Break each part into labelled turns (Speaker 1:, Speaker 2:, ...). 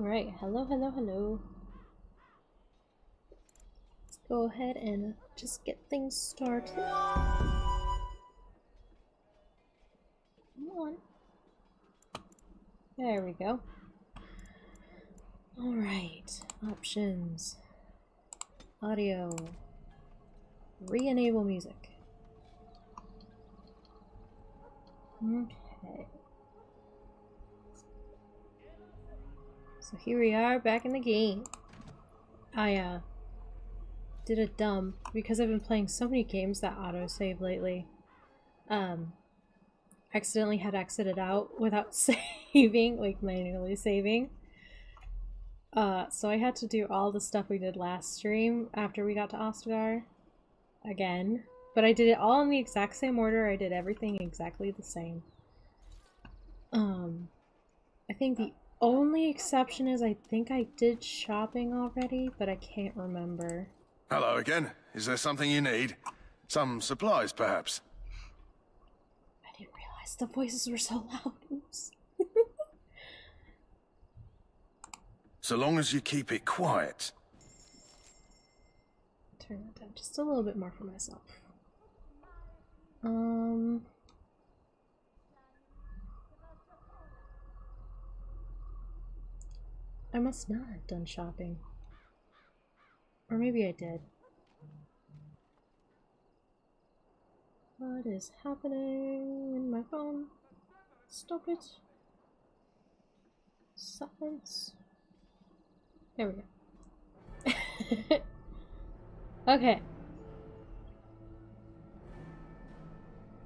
Speaker 1: Alright, hello, hello, hello. Let's go ahead and just get things started. Come on. There we go. Alright, options. Audio. Re-enable music. Okay. So here we are back in the game. I did a dumb, because I've been playing so many games that autosave lately. Accidentally had exited out without saving, like manually saving. So I had to do all the stuff we did last stream after we got to Ostagar again. But I did it all in the exact same order. I did everything exactly the same. I think the only exception is I think I did shopping already, but I can't remember.
Speaker 2: Hello again. Is there something you need? Some supplies, perhaps?
Speaker 1: I didn't realize the voices were so loud. Oops.
Speaker 2: So long as you keep it quiet.
Speaker 1: Turn that down just a little bit more for myself. I must not have done shopping. Or maybe I did. What is happening in my phone? Stop it. Silence. There we go. Okay.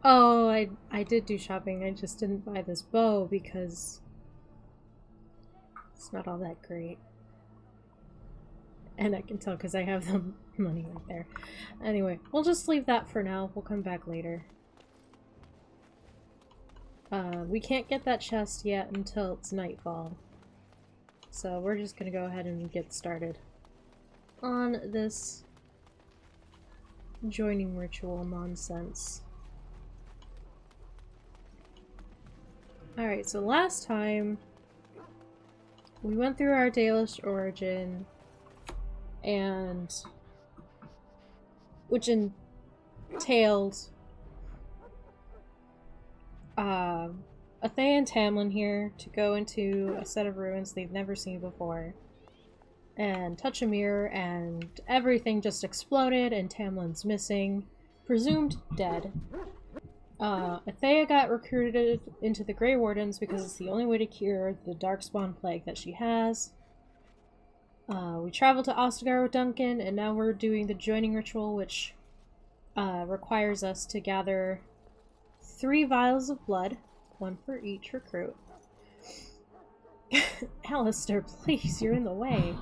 Speaker 1: Oh, I did do shopping. I just didn't buy this bow because it's not all that great. And I can tell because I have the money right there. Anyway, we'll just leave that for now. We'll come back later. We can't get that chest yet until it's nightfall. So we're just gonna go ahead and get started on this joining ritual nonsense. Alright, so last time we went through our Dalish origin, and which entailed Athea and Tamlin here to go into a set of ruins they've never seen before and touch a mirror, and everything just exploded and Tamlin's missing, presumed dead. Athea got recruited into the Grey Wardens because it's the only way to cure the Darkspawn plague that she has. We traveled to Ostagar with Duncan, and now we're doing the joining ritual, which requires us to gather 3 vials of blood, 1 for each recruit. Alistair, please, you're in the way.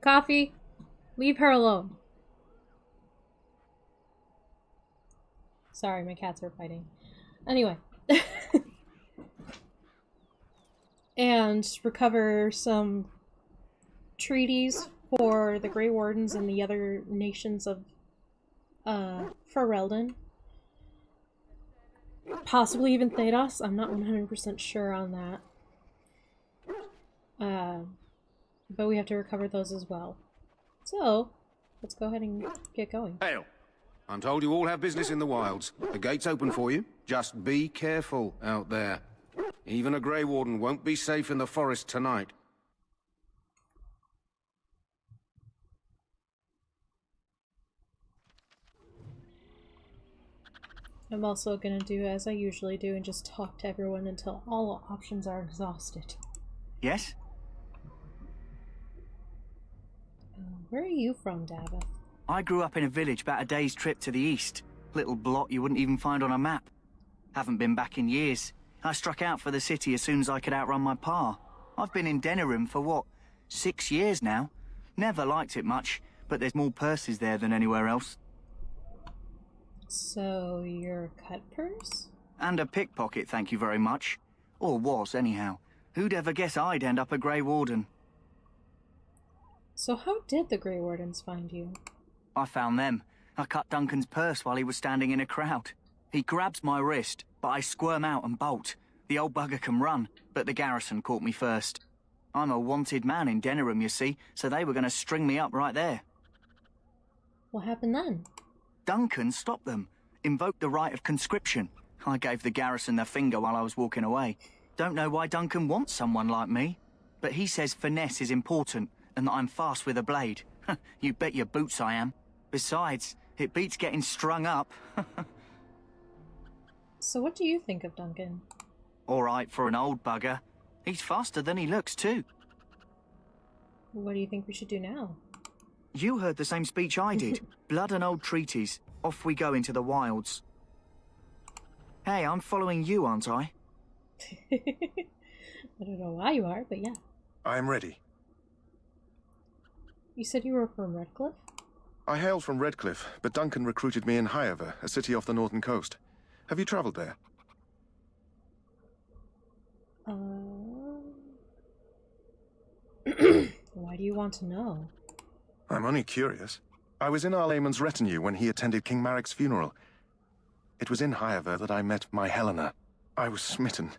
Speaker 1: Coffee, leave her alone. Sorry, my cats are fighting. Anyway. And recover some treaties for the Grey Wardens and the other nations of Ferelden. Possibly even Thedos. I'm not 100% sure on that. But we have to recover those as well. So, let's go ahead and get going.
Speaker 3: Hail! I'm told you all have business in the wilds. The gate's open for you. Just be careful out there. Even a Grey Warden won't be safe in the forest tonight.
Speaker 1: I'm also gonna do as I usually do and just talk to everyone until all options are exhausted.
Speaker 4: Yes?
Speaker 1: Where are you from, Davith?
Speaker 4: I grew up in a village about a day's trip to the east. Little blot you wouldn't even find on a map. Haven't been back in years. I struck out for the city as soon as I could outrun my pa. I've been in Denerim for what, 6 years now? Never liked it much, but there's more purses there than anywhere else.
Speaker 1: So, you're a cut purse?
Speaker 4: And a pickpocket, thank you very much. Or was, anyhow. Who'd ever guess I'd end up a Grey Warden?
Speaker 1: So how did the Grey Wardens find you?
Speaker 4: I found them. I cut Duncan's purse while he was standing in a crowd. He grabs my wrist, but I squirm out and bolt. The old bugger can run, but the garrison caught me first. I'm a wanted man in Denerim, you see, so they were going to string me up right there.
Speaker 1: What happened then?
Speaker 4: Duncan stopped them, invoked the right of conscription. I gave the garrison the finger while I was walking away. Don't know why Duncan wants someone like me, but he says finesse is important and that I'm fast with a blade. You bet your boots I am. Besides, it beats getting strung up.
Speaker 1: So what do you think of Duncan?
Speaker 4: All right for an old bugger. He's faster than he looks, too.
Speaker 1: What do you think we should do now?
Speaker 4: You heard the same speech I did. Blood and old treaties. Off we go into the wilds. Hey, I'm following you, aren't I?
Speaker 1: I don't know why you are, but yeah.
Speaker 2: I am ready.
Speaker 1: You said you were from Redcliffe?
Speaker 2: I hail from Redcliffe, but Duncan recruited me in Highever, a city off the northern coast. Have you traveled there?
Speaker 1: Why do you want to know?
Speaker 2: I'm only curious. I was in Arlayman's retinue when he attended King Maric's funeral. It was in Highever that I met my Helena. I was smitten.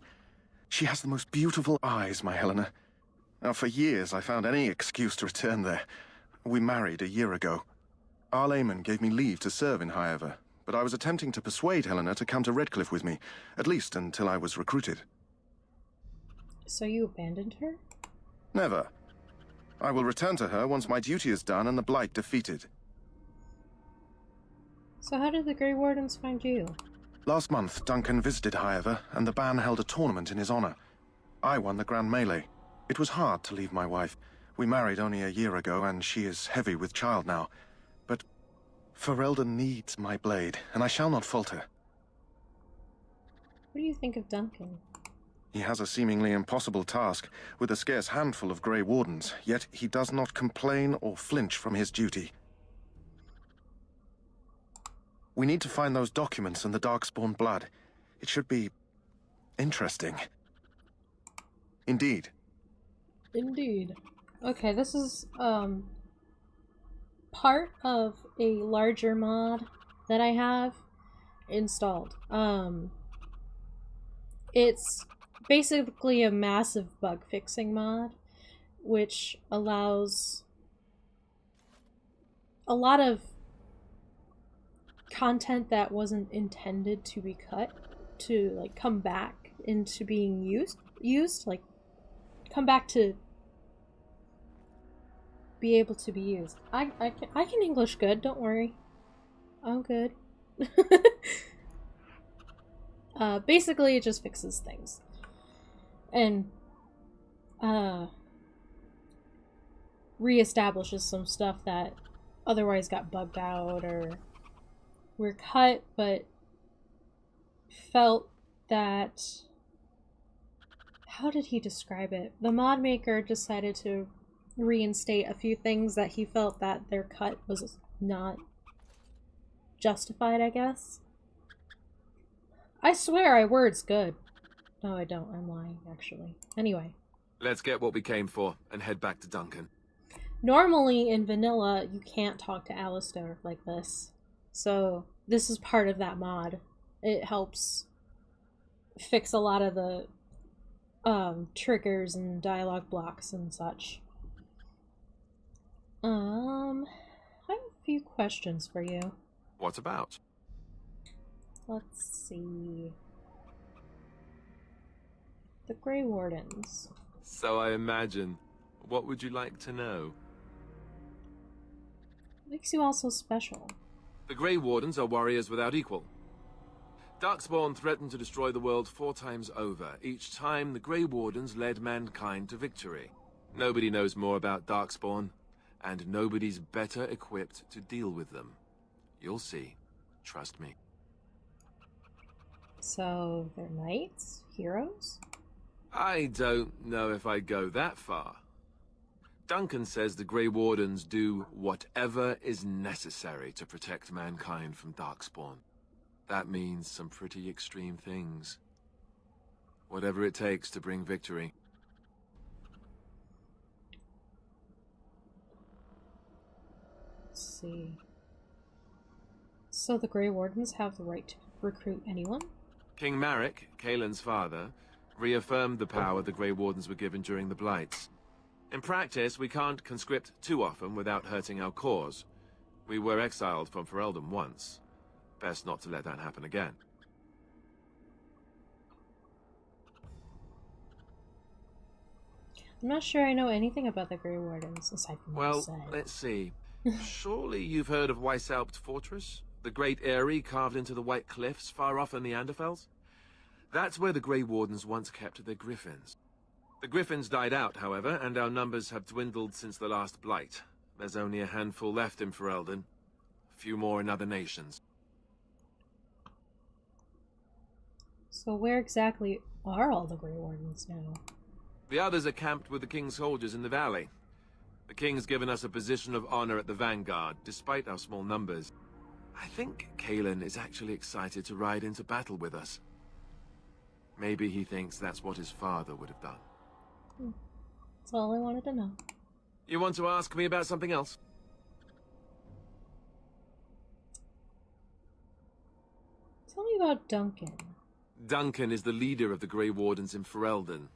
Speaker 2: She has the most beautiful eyes, my Helena. Now, for years I found any excuse to return there. We married a year ago. Arlayman gave me leave to serve in Highever, but I was attempting to persuade Helena to come to Redcliffe with me, at least until I was recruited.
Speaker 1: So you abandoned her?
Speaker 2: Never. I will return to her once my duty is done and the Blight defeated.
Speaker 1: So how did the Grey Wardens find you?
Speaker 2: Last month, Duncan visited Highever, and the band held a tournament in his honor. I won the Grand Melee. It was hard to leave my wife. We married only a year ago, and she is heavy with child now. But Ferelden needs my blade, and I shall not falter.
Speaker 1: What do you think of Duncan?
Speaker 2: He has a seemingly impossible task, with a scarce handful of Grey Wardens, yet he does not complain or flinch from his duty. We need to find those documents and the Darkspawn blood. It should be interesting. Indeed.
Speaker 1: Indeed. Okay, this is part of a larger mod that I have installed. It's basically a massive bug fixing mod, which allows a lot of content that wasn't intended to be cut to like come back into being used, like come back to be able to be used. I can English good, don't worry. I'm good. Basically it just fixes things. And reestablishes some stuff that otherwise got bugged out or were cut, but felt that... How did he describe it? The mod maker decided to reinstate a few things that he felt that their cut was not justified, I guess. I swear I words good. No, I don't. I'm lying, actually. Anyway.
Speaker 5: Let's get what we came for and head back to Duncan.
Speaker 1: Normally, in vanilla, you can't talk to Alistair like this. So, this is part of that mod. It helps fix a lot of the triggers and dialogue blocks and such. I have a few questions for you.
Speaker 5: What about?
Speaker 1: Let's see. The Grey Wardens.
Speaker 5: So I imagine. What would you like to know?
Speaker 1: What makes you all so special?
Speaker 5: The Grey Wardens are warriors without equal. Darkspawn threatened to destroy the world 4 times over. Each time, the Grey Wardens led mankind to victory. Nobody knows more about Darkspawn, and nobody's better equipped to deal with them. You'll see. Trust me.
Speaker 1: So, they're knights? Heroes?
Speaker 5: I don't know if I'd go that far. Duncan says the Grey Wardens do whatever is necessary to protect mankind from Darkspawn. That means some pretty extreme things. Whatever it takes to bring victory.
Speaker 1: Let's see. So the Grey Wardens have the right to recruit anyone?
Speaker 5: King Maric, Kaelin's father, reaffirmed the power the Grey Wardens were given during the Blights. In practice, we can't conscript too often without hurting our cause. We were exiled from Ferelden once. Best not to let that happen again.
Speaker 1: I'm not sure I know anything about the Grey Wardens, aside from what you
Speaker 5: Well,
Speaker 1: said.
Speaker 5: let's see. Surely you've heard of Weishaupt Fortress? The great eyrie carved into the White Cliffs far off in the Anderfels? That's where the Grey Wardens once kept their griffins. The griffins died out, however, and our numbers have dwindled since the last Blight. There's only a handful left in Ferelden. A few more in other nations.
Speaker 1: So where exactly are all the Grey Wardens now?
Speaker 5: The others are camped with the King's soldiers in the valley. The King's given us a position of honor at the vanguard, despite our small numbers. I think Cailan is actually excited to ride into battle with us. Maybe he thinks that's what his father would have done.
Speaker 1: That's all I wanted to know.
Speaker 5: You want to ask me about something else?
Speaker 1: Tell me about Duncan.
Speaker 5: Duncan is the leader of the Grey Wardens in Ferelden.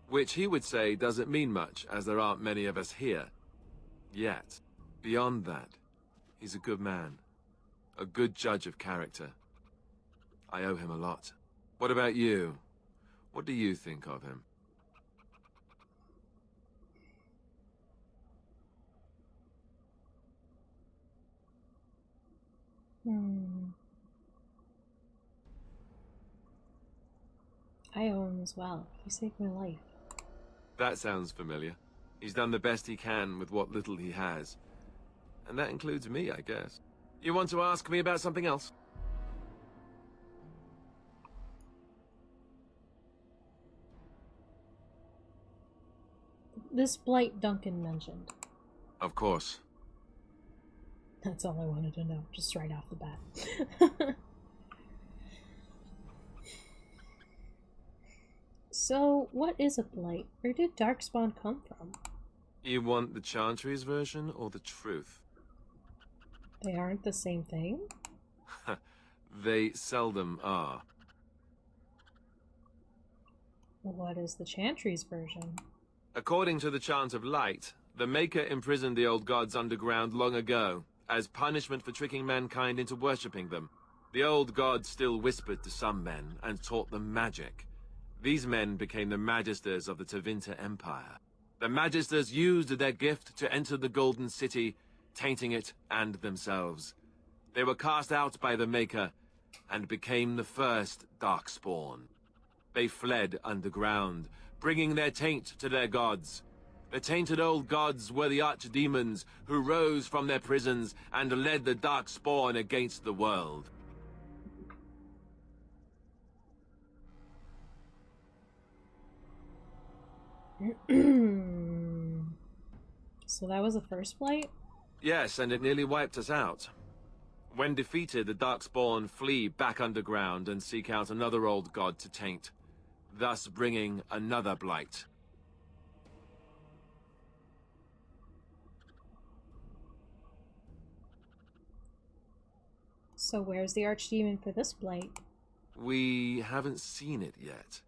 Speaker 5: Which he would say doesn't mean much, as there aren't many of us here. Yet. Beyond that, he's a good man. A good judge of character. I owe him a lot. What about you? What do you think of him?
Speaker 1: I owe him as well. He saved my life.
Speaker 5: That sounds familiar. He's done the best he can with what little he has. And that includes me, I guess. You want to ask me about something else?
Speaker 1: This blight Duncan mentioned.
Speaker 5: Of course.
Speaker 1: That's all I wanted to know, just right off the bat. So, what is a blight? Where did Darkspawn come from?
Speaker 5: You want the Chantry's version or the truth?
Speaker 1: They aren't the same thing?
Speaker 5: They seldom are.
Speaker 1: What is the Chantry's version?
Speaker 5: According to the Chant of Light, the Maker imprisoned the old gods underground long ago, as punishment for tricking mankind into worshipping them. The old gods still whispered to some men and taught them magic. These men became the Magisters of the Tevinter Empire. The Magisters used their gift to enter the Golden City, tainting it and themselves. They were cast out by the Maker and became the first Darkspawn. They fled underground, bringing their taint to their gods. The tainted old gods were the archdemons who rose from their prisons and led the Darkspawn against the world.
Speaker 1: So that was the first blight?
Speaker 5: Yes, and it nearly wiped us out. When defeated, the Darkspawn flee back underground and seek out another old god to taint, thus bringing another blight.
Speaker 1: So where's the archdemon for this blight?
Speaker 5: We haven't seen it yet.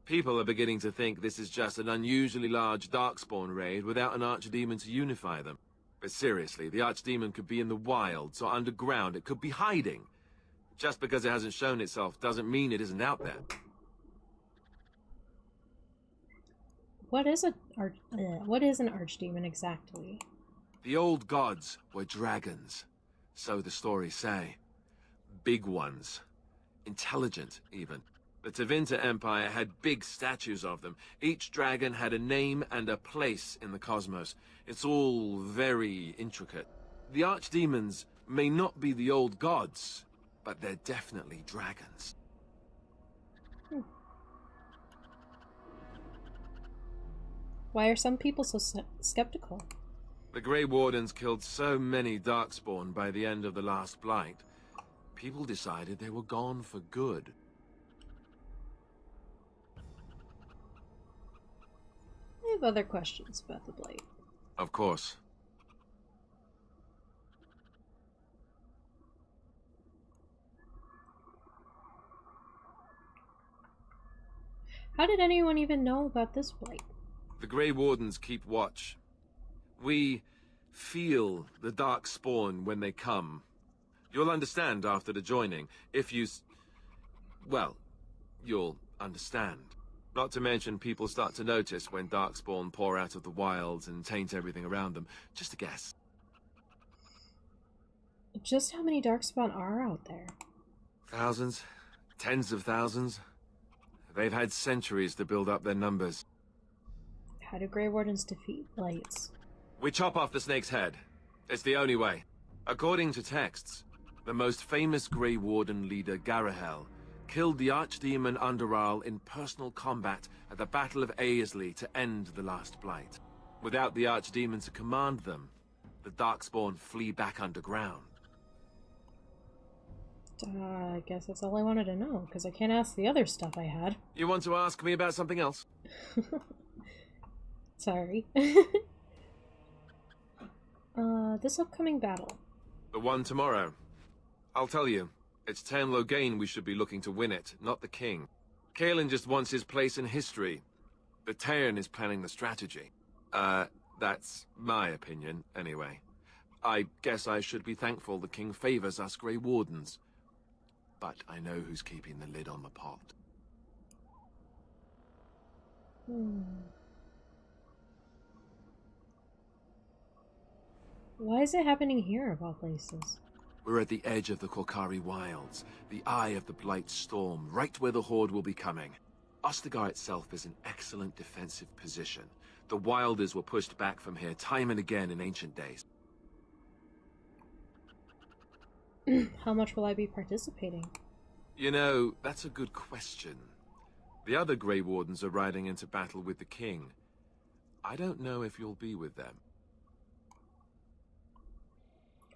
Speaker 5: People are beginning to think this is just an unusually large Darkspawn raid without an archdemon to unify them. But seriously, the archdemon could be in the wilds or underground. It could be hiding. Just because it hasn't shown itself doesn't mean it isn't out there.
Speaker 1: What is an archdemon exactly?
Speaker 5: The old gods were dragons, so the stories say. Big ones. Intelligent, even. The Tevinter Empire had big statues of them. Each dragon had a name and a place in the cosmos. It's all very intricate. The archdemons may not be the old gods, but they're definitely dragons.
Speaker 1: Why are some people so skeptical?
Speaker 5: The Grey Wardens killed so many Darkspawn by the end of the last Blight. People decided they were gone for good.
Speaker 1: I have other questions about the blight.
Speaker 5: Of course.
Speaker 1: How did anyone even know about this blight?
Speaker 5: The Grey Wardens keep watch. We feel the dark spawn when they come. You'll understand after the joining, if you... well, you'll understand. Not to mention people start to notice when darkspawn pour out of the wilds and taint everything around them. Just a guess.
Speaker 1: Just how many darkspawn are out there?
Speaker 5: Thousands? Tens of thousands? They've had centuries to build up their numbers.
Speaker 1: How do Grey Wardens defeat blights?
Speaker 5: We chop off the snake's head. It's the only way. According to texts, the most famous Grey Warden leader, Garahel, killed the archdemon Underal in personal combat at the Battle of Aesley to end the last blight. Without the archdemon to command them, the darkspawn flee back underground.
Speaker 1: I guess that's all I wanted to know, because I can't ask the other stuff I had.
Speaker 5: You want to ask me about something else?
Speaker 1: Sorry. This upcoming battle.
Speaker 5: The one tomorrow. I'll tell you, it's Tan Loghain we should be looking to win it, not the king. Kaelin just wants his place in history. The Terran is planning the strategy. That's my opinion, anyway. I guess I should be thankful the king favors us Grey Wardens. But I know who's keeping the lid on the pot.
Speaker 1: Why is it happening here, of all places?
Speaker 5: We're at the edge of the Korkari Wilds, the eye of the Blight Storm, right where the Horde will be coming. Ostagar itself is an excellent defensive position. The Wilders were pushed back from here time and again in ancient days.
Speaker 1: How much will I be participating?
Speaker 5: You know, that's a good question. The other Grey Wardens are riding into battle with the king. I don't know if you'll be with them.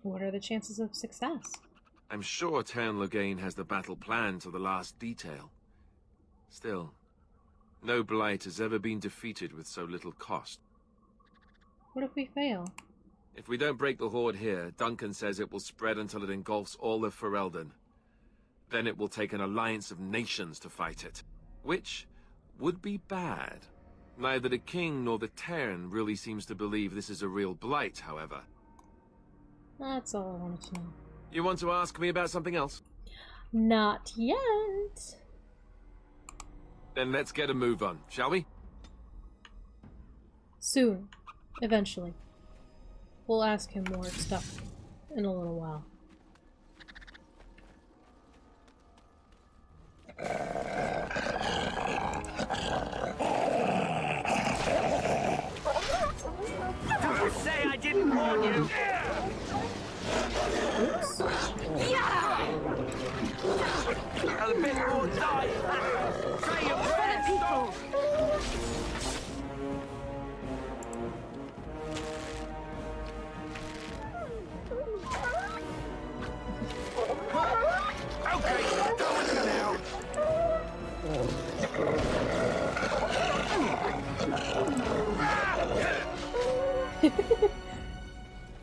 Speaker 1: What are the chances of success?
Speaker 5: I'm sure Tan Loghain has the battle planned to the last detail. Still, no blight has ever been defeated with so little cost.
Speaker 1: What if we fail?
Speaker 5: If we don't break the Horde here, Duncan says it will spread until it engulfs all of Ferelden. Then it will take an alliance of nations to fight it. Which would be bad. Neither the king nor the Terran really seems to believe this is a real blight, however.
Speaker 1: That's all I wanted to know.
Speaker 5: You want to ask me about something else?
Speaker 1: Not yet.
Speaker 5: Then let's get a move on, shall we?
Speaker 1: Soon. Eventually. We'll ask him more stuff in a little while.
Speaker 4: Don't say I didn't warn you!
Speaker 1: Oops.
Speaker 4: A bit more die! Say your prayers, people! Okay, don't now.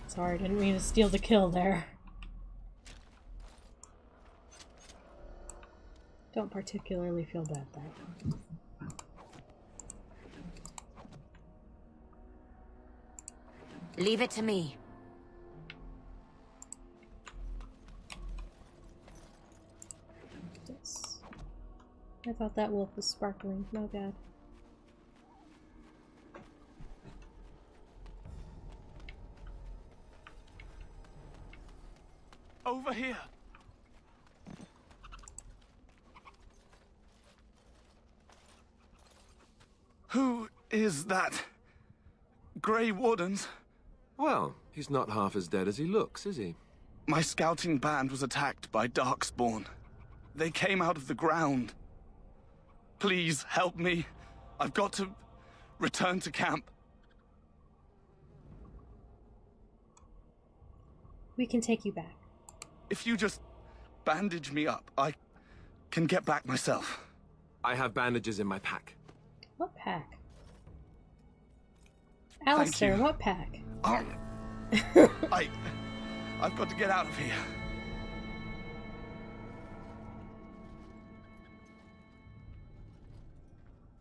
Speaker 1: Sorry, I didn't mean to steal the kill there. Don't particularly feel bad though.
Speaker 6: Leave it to me.
Speaker 1: Yes. I thought that wolf was sparkling. My bad.
Speaker 7: Over here. Who is that? Grey Wardens?
Speaker 5: Well, he's not half as dead as he looks, is he?
Speaker 7: My scouting band was attacked by Darkspawn. They came out of the ground. Please help me. I've got to return to camp.
Speaker 1: We can take you back.
Speaker 7: If you just bandage me up, I can get back myself.
Speaker 5: I have bandages in my pack.
Speaker 1: What pack? Alistair,
Speaker 7: you.
Speaker 1: what pack?
Speaker 7: I've got to get out of here.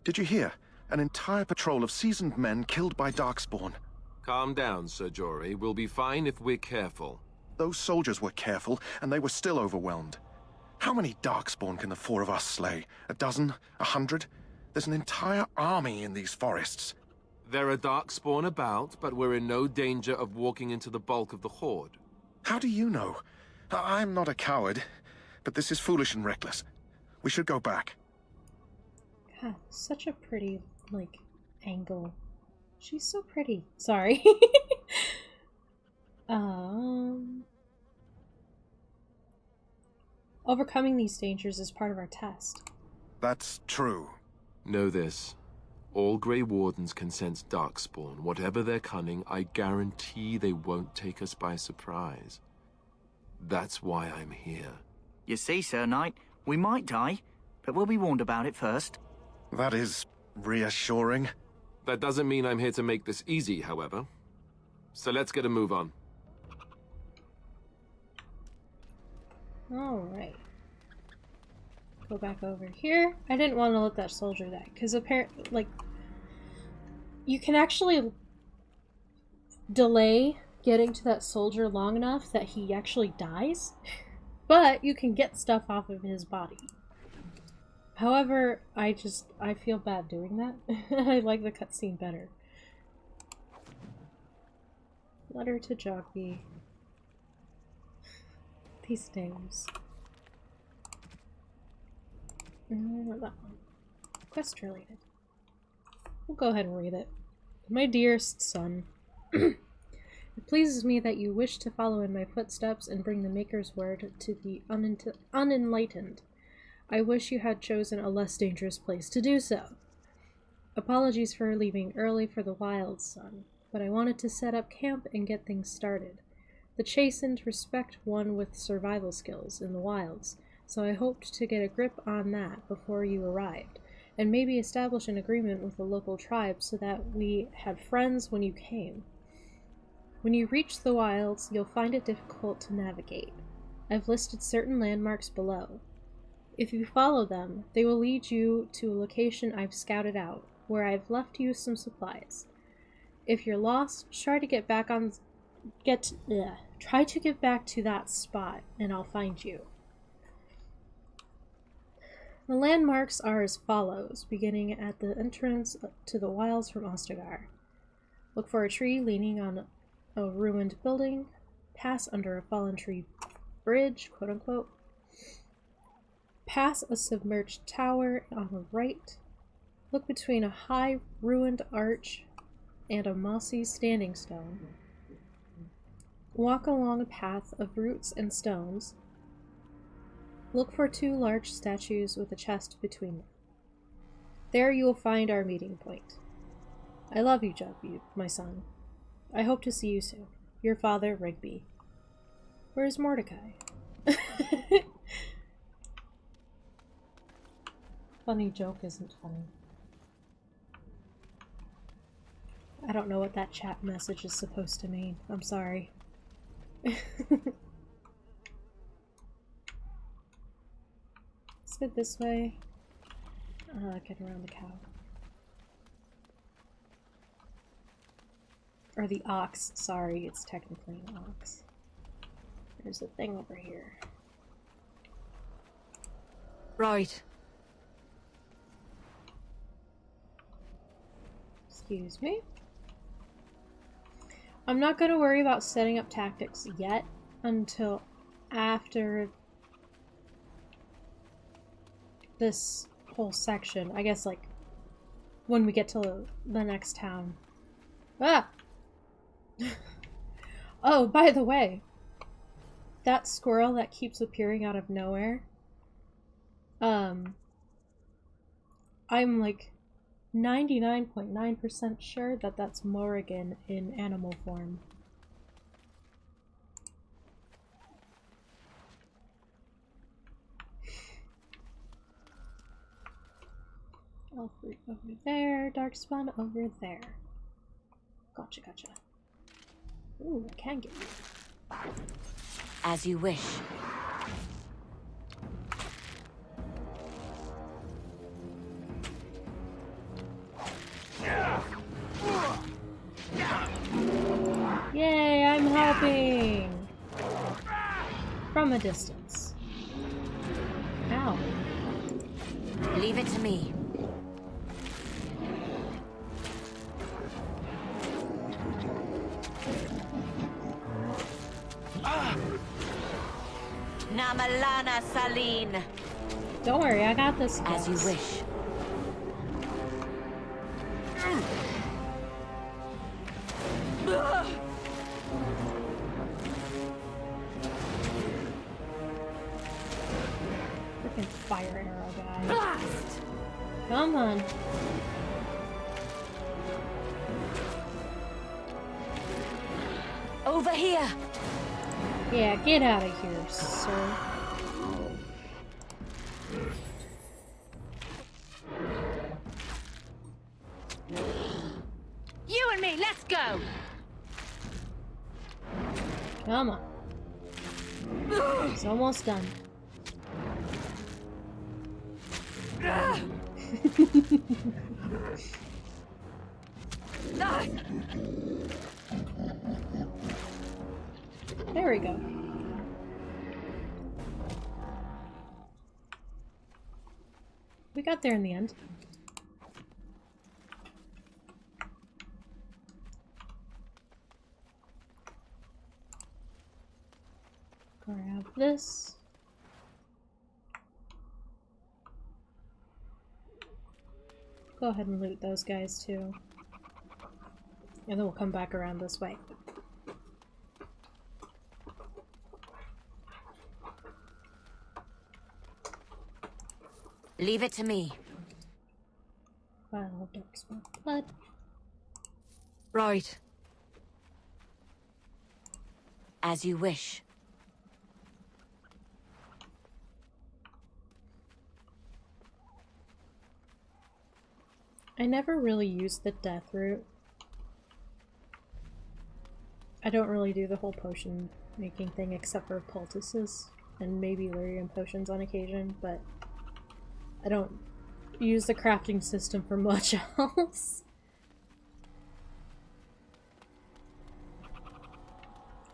Speaker 2: Did you hear? An entire patrol of seasoned men killed by Darkspawn.
Speaker 5: Calm down, Sir Jory. We'll be fine if we're careful.
Speaker 2: Those soldiers were careful, and they were still overwhelmed. How many Darkspawn can the four of us slay? A dozen? 100? There's an entire army in these forests.
Speaker 5: There are Darkspawn about, but we're in no danger of walking into the bulk of the Horde.
Speaker 2: How do you know? I'm not a coward, but this is foolish and reckless. We should go back.
Speaker 1: God, such a pretty, like, angle. She's so pretty. Sorry. Overcoming these dangers is part of our test.
Speaker 2: That's true.
Speaker 5: Know this. All Grey Wardens can sense Darkspawn. Whatever their cunning, I guarantee they won't take us by surprise. That's why I'm here.
Speaker 4: You see, Sir Knight, we might die, but we'll be warned about it first.
Speaker 2: That is reassuring.
Speaker 5: That doesn't mean I'm here to make this easy, however. So let's get a move on.
Speaker 1: Alright. Go back over here. I didn't want to let that soldier die, because apparently, like, you can actually delay getting to that soldier long enough that he actually dies, but you can get stuff off of his body. However, I feel bad doing that. I like the cutscene better. Letter to Jockey. These names. That one. Quest related. We'll go ahead and read it. My dearest son, it pleases me that you wish to follow in my footsteps and bring the Maker's word to the unenlightened. I wish you had chosen a less dangerous place to do so. Apologies for leaving early for the wilds, son, but I wanted to set up camp and get things started. The chastened respect one with survival skills in the wilds, so I hoped to get a grip on that before you arrived, and maybe establish an agreement with the local tribe so that we had friends when you came. When you reach the wilds, you'll find it difficult to navigate. I've listed certain landmarks below. If you follow them, they will lead you to a location I've scouted out, where I've left you some supplies. If you're lost, try to get back to that spot, and I'll find you. The landmarks are as follows, beginning at the entrance to the wilds from Ostagar. Look for a tree leaning on a ruined building, pass under a fallen tree bridge, quote-unquote, pass a submerged tower on the right, look between a high ruined arch and a mossy standing stone. Walk along a path of roots and stones. Look for 2 large statues with a chest between them. There you will find our meeting point. I love you, Jugby, my son. I hope to see you soon. Your father, Rigby. Where's Mordecai? Funny joke isn't funny. I don't know what that chat message is supposed to mean. I'm sorry. Let's go this way. Get around the cow. Or the ox. Sorry, it's technically an ox. There's a thing over here.
Speaker 6: Right.
Speaker 1: Excuse me. I'm not going to worry about setting up tactics yet until after this whole section. I guess, like, when we get to the next town. Ah! Oh, by the way, that squirrel that keeps appearing out of nowhere, I'm like 99.9% sure that that's Morrigan in animal form. Elfruit over there, Darkspawn over there. Gotcha, gotcha. Ooh, I can get you.
Speaker 6: As you wish.
Speaker 1: helping! From a distance. Ow.
Speaker 6: Leave it to me. Namalana Saline.
Speaker 1: Don't worry, I got this.
Speaker 6: As you wish.
Speaker 1: Freaking fire arrow guy.
Speaker 6: Blast!
Speaker 1: Come on.
Speaker 6: Over here.
Speaker 1: Yeah, get out of here, sir.
Speaker 6: You and me, let's go.
Speaker 1: Come on. It's almost done. There we go. We got there in the end. Grab this. Go ahead and loot those guys too. And then we'll come back around this way.
Speaker 6: Leave it to me.
Speaker 1: Vial of darkspawn blood.
Speaker 6: Right. As you wish.
Speaker 1: I never really used the death root. I don't really do the whole potion making thing except for poultices and maybe lyrium potions on occasion, but I don't use the crafting system for much else.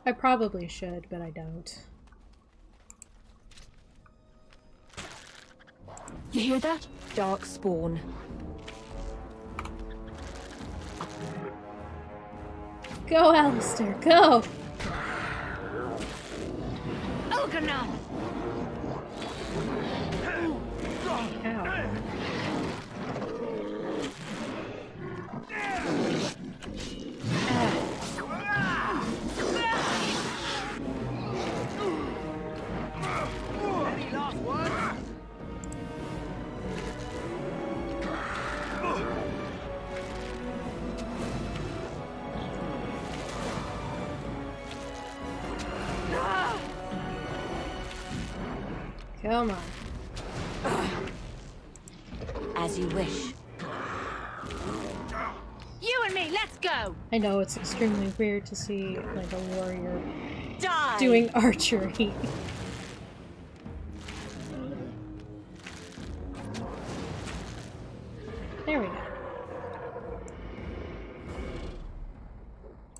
Speaker 1: I probably should, but I don't.
Speaker 6: You hear that? Dark spawn.
Speaker 1: Go, Alistair, go!
Speaker 6: Oganum!
Speaker 1: Ow.
Speaker 4: Any last words?
Speaker 1: Come on.
Speaker 6: As you wish. You and me, let's go!
Speaker 1: I know it's extremely weird to see like a warrior
Speaker 6: Die!
Speaker 1: doing archery. There we go.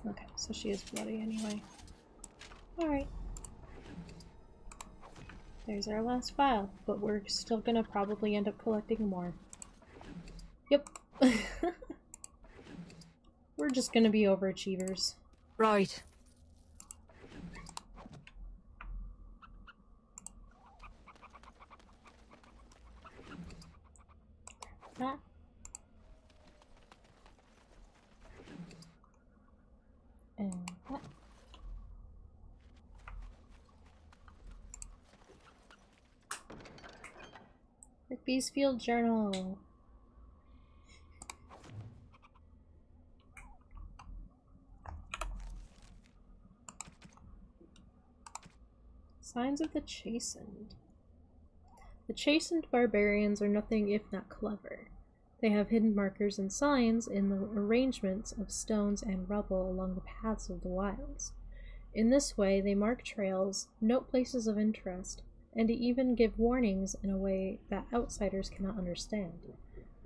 Speaker 1: Okay, so she is bloody anyway. Alright. There's our last file, but we're still gonna probably end up collecting more. Yep. We're just gonna be overachievers.
Speaker 6: Right.
Speaker 1: That. And that. Rigby's Field Journal. Signs of the Chastened. The chastened barbarians are nothing if not clever. They have hidden markers and signs in the arrangements of stones and rubble along the paths of the wilds. In this way, they mark trails, note places of interest, and even give warnings in a way that outsiders cannot understand.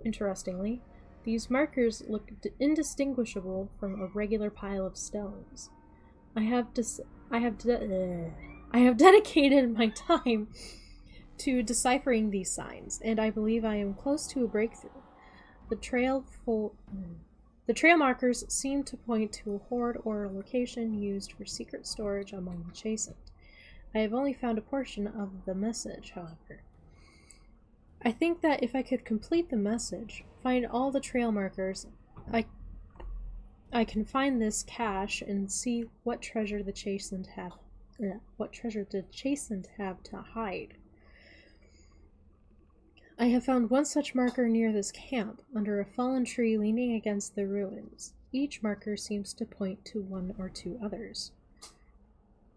Speaker 1: Interestingly, these markers look indistinguishable from a regular pile of stones. I have dedicated my time to deciphering these signs, and I believe I am close to a breakthrough. The trail markers seem to point to a hoard or a location used for secret storage among the chastened. I have only found a portion of the message, however. I think that if I could complete the message, find all the trail markers, I can find this cache and see what treasure the chastened have to hide. I have found one such marker near this camp, under a fallen tree leaning against the ruins. Each marker seems to point to one or two others.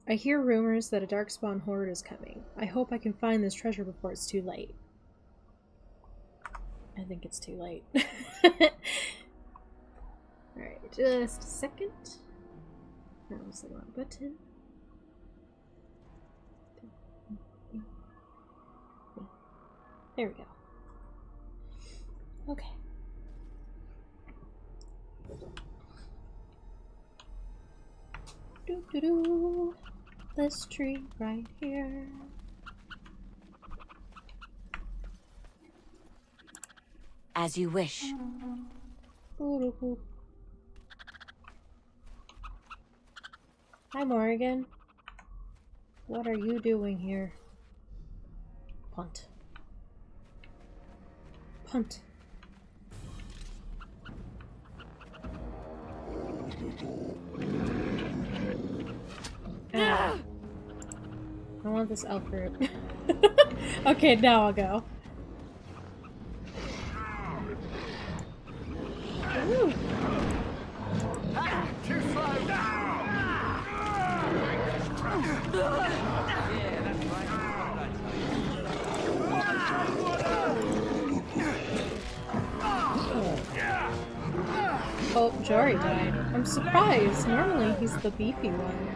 Speaker 1: I hear rumors that a darkspawn horde is coming. I hope I can find this treasure before it's too late. I think it's too late. Alright, just a second. That was the wrong button. There we go. Okay. Doo-doo-doo. This tree right here.
Speaker 6: As you wish.
Speaker 1: Ooh. Hi, Morrigan. What are you doing here? Punt. Punt. Ah. I want this elf fruit. Okay, now I'll go. Ooh.
Speaker 7: Too slow.
Speaker 1: Oh, Jory died. I'm surprised. Normally he's the beefy one.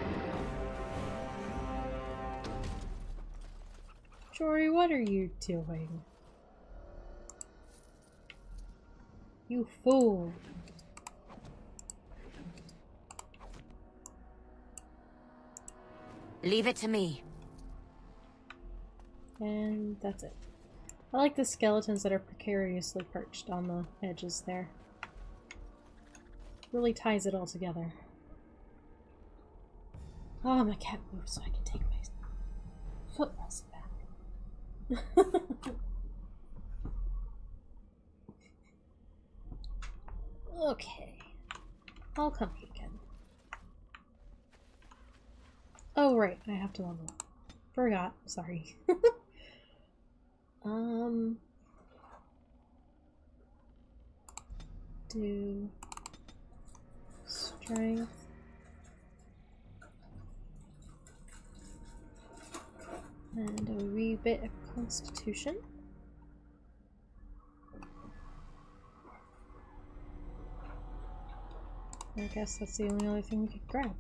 Speaker 1: Jory, what are you doing? You fool.
Speaker 6: Leave it to me.
Speaker 1: And that's it. I like the skeletons that are precariously perched on the edges there. Really ties it all together. Oh, my cat moved so I can take my foot rest back. Okay. I'll come again. Oh, right. I have to level up. Forgot. Sorry. Do strength. And a wee bit of constitution. I guess that's the only other thing we could grab.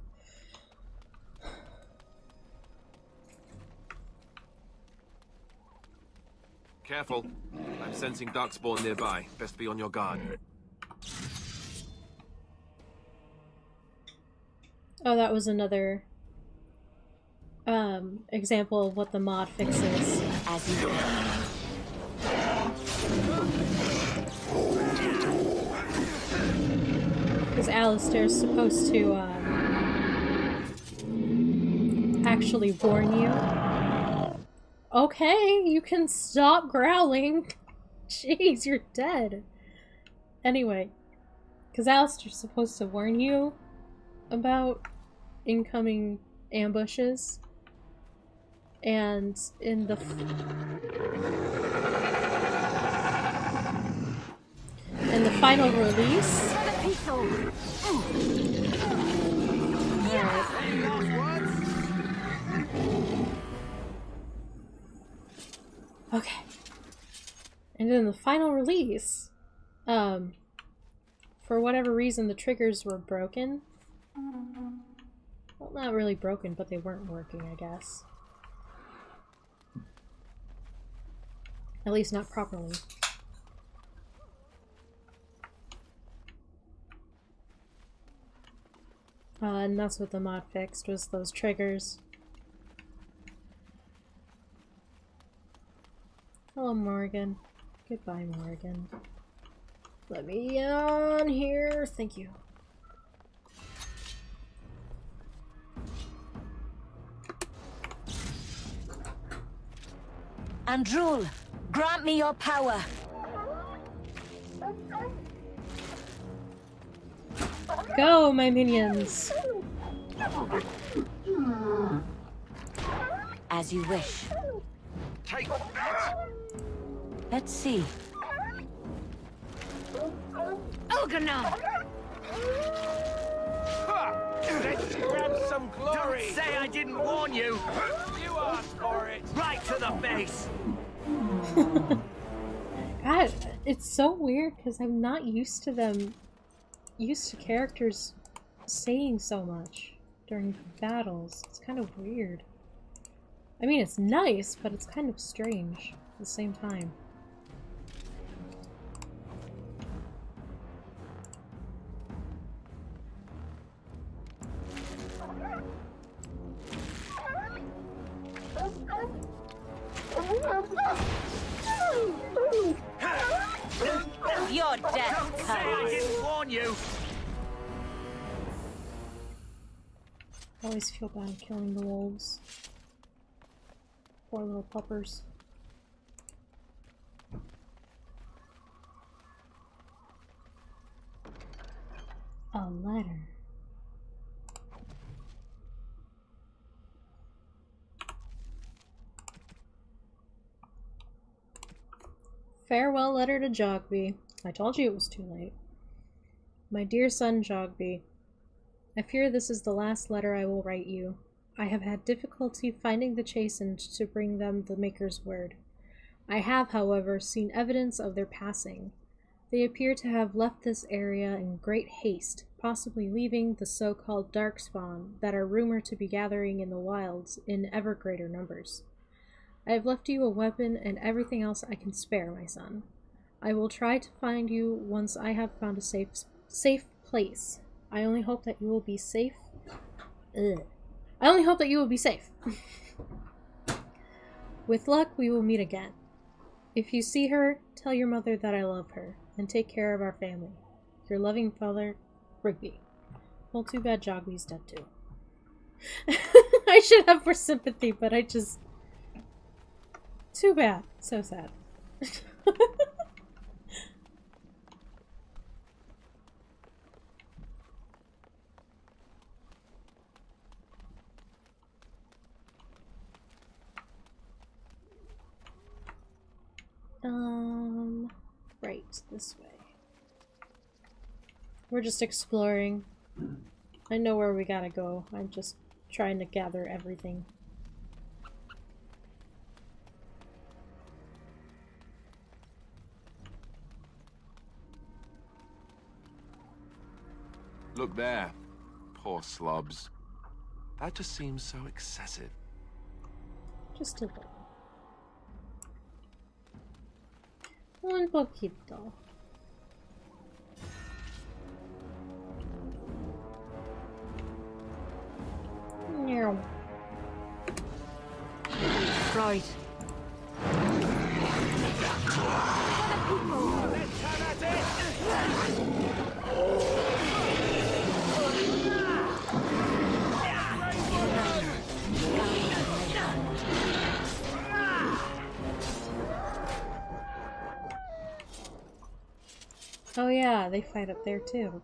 Speaker 5: Careful. I'm sensing darkspawn nearby. Best be on your guard.
Speaker 1: Oh, that was another example of what the mod fixes.
Speaker 6: As you wish.
Speaker 1: Because Alistair's supposed to actually warn you. Okay, you can stop growling. Jeez, you're dead. Anyway, because Alistair's supposed to warn you about incoming ambushes. And in the final release, okay. And in the final release, for whatever reason, the triggers were broken. Well, not really broken, but they weren't working, I guess. At least not properly. And that's what the mod fixed, was those triggers. Hello, Morgan. Goodbye, Morgan. Let me on here. Thank you.
Speaker 6: Andrul, grant me your power.
Speaker 1: Go, my minions!
Speaker 6: As you wish.
Speaker 3: Take that!
Speaker 6: Let's see. Ogana!
Speaker 8: Let's grab some glory!
Speaker 4: Don't say I didn't warn you!
Speaker 8: You asked for it!
Speaker 4: Right to the face!
Speaker 1: God, it's so weird because I'm not used to characters saying so much during battles. It's kind of weird. I mean, it's nice, but it's kind of strange at the same time.
Speaker 6: Your death
Speaker 4: Don't say I
Speaker 6: comes.
Speaker 4: didn't warn you!
Speaker 1: I always feel bad killing the wolves. Poor little puppers. A letter. Farewell letter to Jogby. I told you it was too late. My dear son Jogby, I fear this is the last letter I will write you. I have had difficulty finding the chastened to bring them the Maker's word. I have, however, seen evidence of their passing. They appear to have left this area in great haste, possibly leaving the so-called Darkspawn that are rumored to be gathering in the wilds in ever greater numbers. I have left you a weapon and everything else I can spare, my son. I will try to find you once I have found a safe place. I only hope that you will be safe. Ugh. I only hope that you will be safe. With luck, we will meet again. If you see her, tell your mother that I love her, and take care of our family. Your loving father, Rigby. Well, too bad Jogby's dead too. I should have more sympathy, but I just... Too bad. So sad. Right, this way. We're just exploring. I know where we gotta go. I'm just trying to gather everything.
Speaker 5: Look there. Poor slobs. That just seems so excessive.
Speaker 1: Just a little. Un poquito. Meow.
Speaker 6: Right.
Speaker 1: Oh yeah, they fight up there too.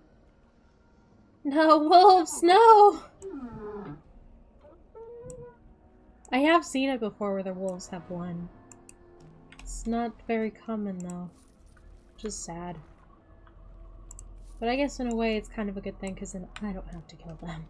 Speaker 1: No, wolves, no! I have seen it before where the wolves have won. It's not very common though. Just sad. But I guess in a way it's kind of a good thing because then I don't have to kill them.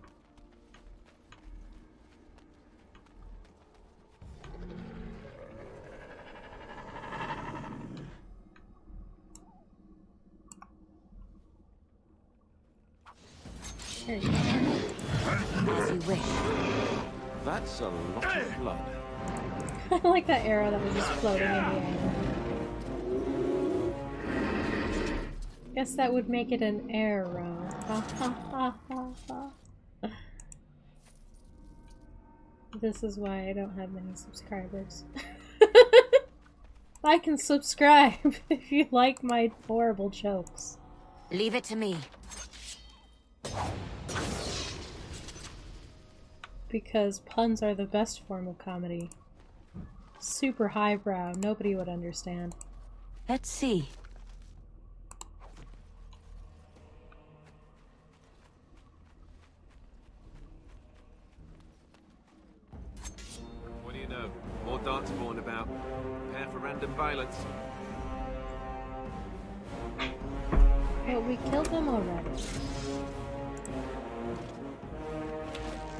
Speaker 1: There you go.
Speaker 6: As you wish.
Speaker 5: That's a lot of blood.
Speaker 1: I like that arrow that was just floating in the air. Guess that would make it an arrow. Ha ha ha ha ha. This is why I don't have many subscribers. I can subscribe if you like my horrible jokes.
Speaker 6: Leave it to me.
Speaker 1: Because puns are the best form of comedy. Super highbrow, nobody would understand.
Speaker 6: Let's see.
Speaker 5: What do you know? More darkspawn about. Prepare for random violence.
Speaker 1: But we killed them already.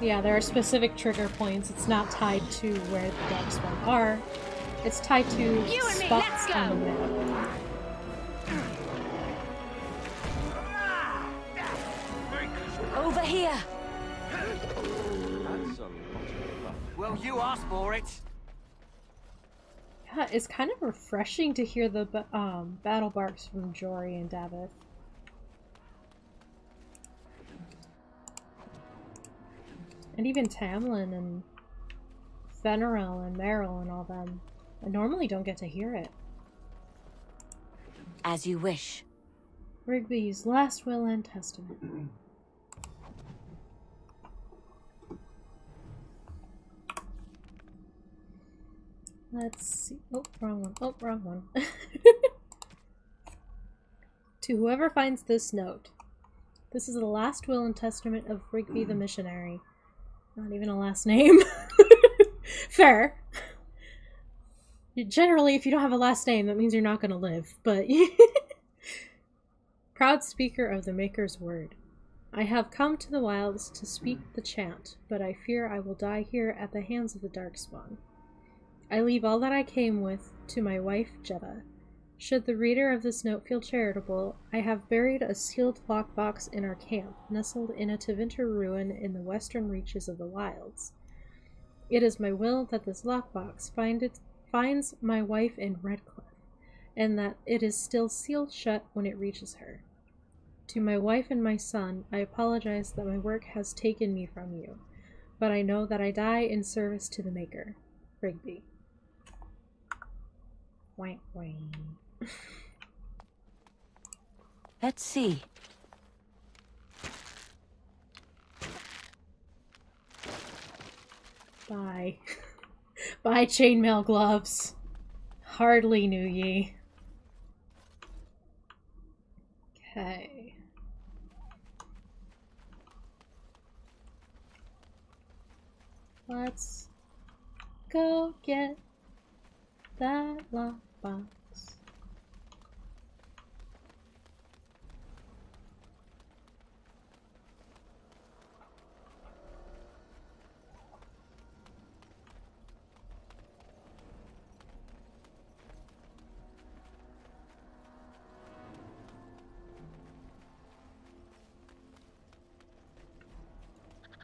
Speaker 1: Yeah, there are specific trigger points. It's not tied to where the darkspawn are. It's tied to
Speaker 6: You and me,
Speaker 1: spots
Speaker 6: let's
Speaker 1: on the
Speaker 6: go.
Speaker 1: map.
Speaker 6: Over here.
Speaker 4: Well, you asked for it.
Speaker 1: Yeah, it's kind of refreshing to hear the battle barks from Jory and Davith. And even Tamlin and Fenriril and Meryl and all them. I normally don't get to hear it.
Speaker 6: As you wish.
Speaker 1: Rigby's last will and testament. Let's see. Oh, wrong one. Oh, wrong one. To whoever finds this note, this is the last will and testament of Rigby the missionary. Not even a last name. Fair. Generally, if you don't have a last name, that means you're not going to live, but... Proud speaker of the Maker's word. I have come to the wilds to speak the chant, but I fear I will die here at the hands of the Darkspawn. I leave all that I came with to my wife, Jetta. Should the reader of this note feel charitable, I have buried a sealed lockbox in our camp, nestled in a Tevinter ruin in the western reaches of the wilds. It is my will that this lockbox finds my wife in Redcliffe, and that it is still sealed shut when it reaches her. To my wife and my son, I apologize that my work has taken me from you, but I know that I die in service to the Maker. Rigby. Wank wank.
Speaker 6: Let's see.
Speaker 1: Bye. Bye, chainmail gloves. Hardly knew ye. Okay. Let's go get that lockbox.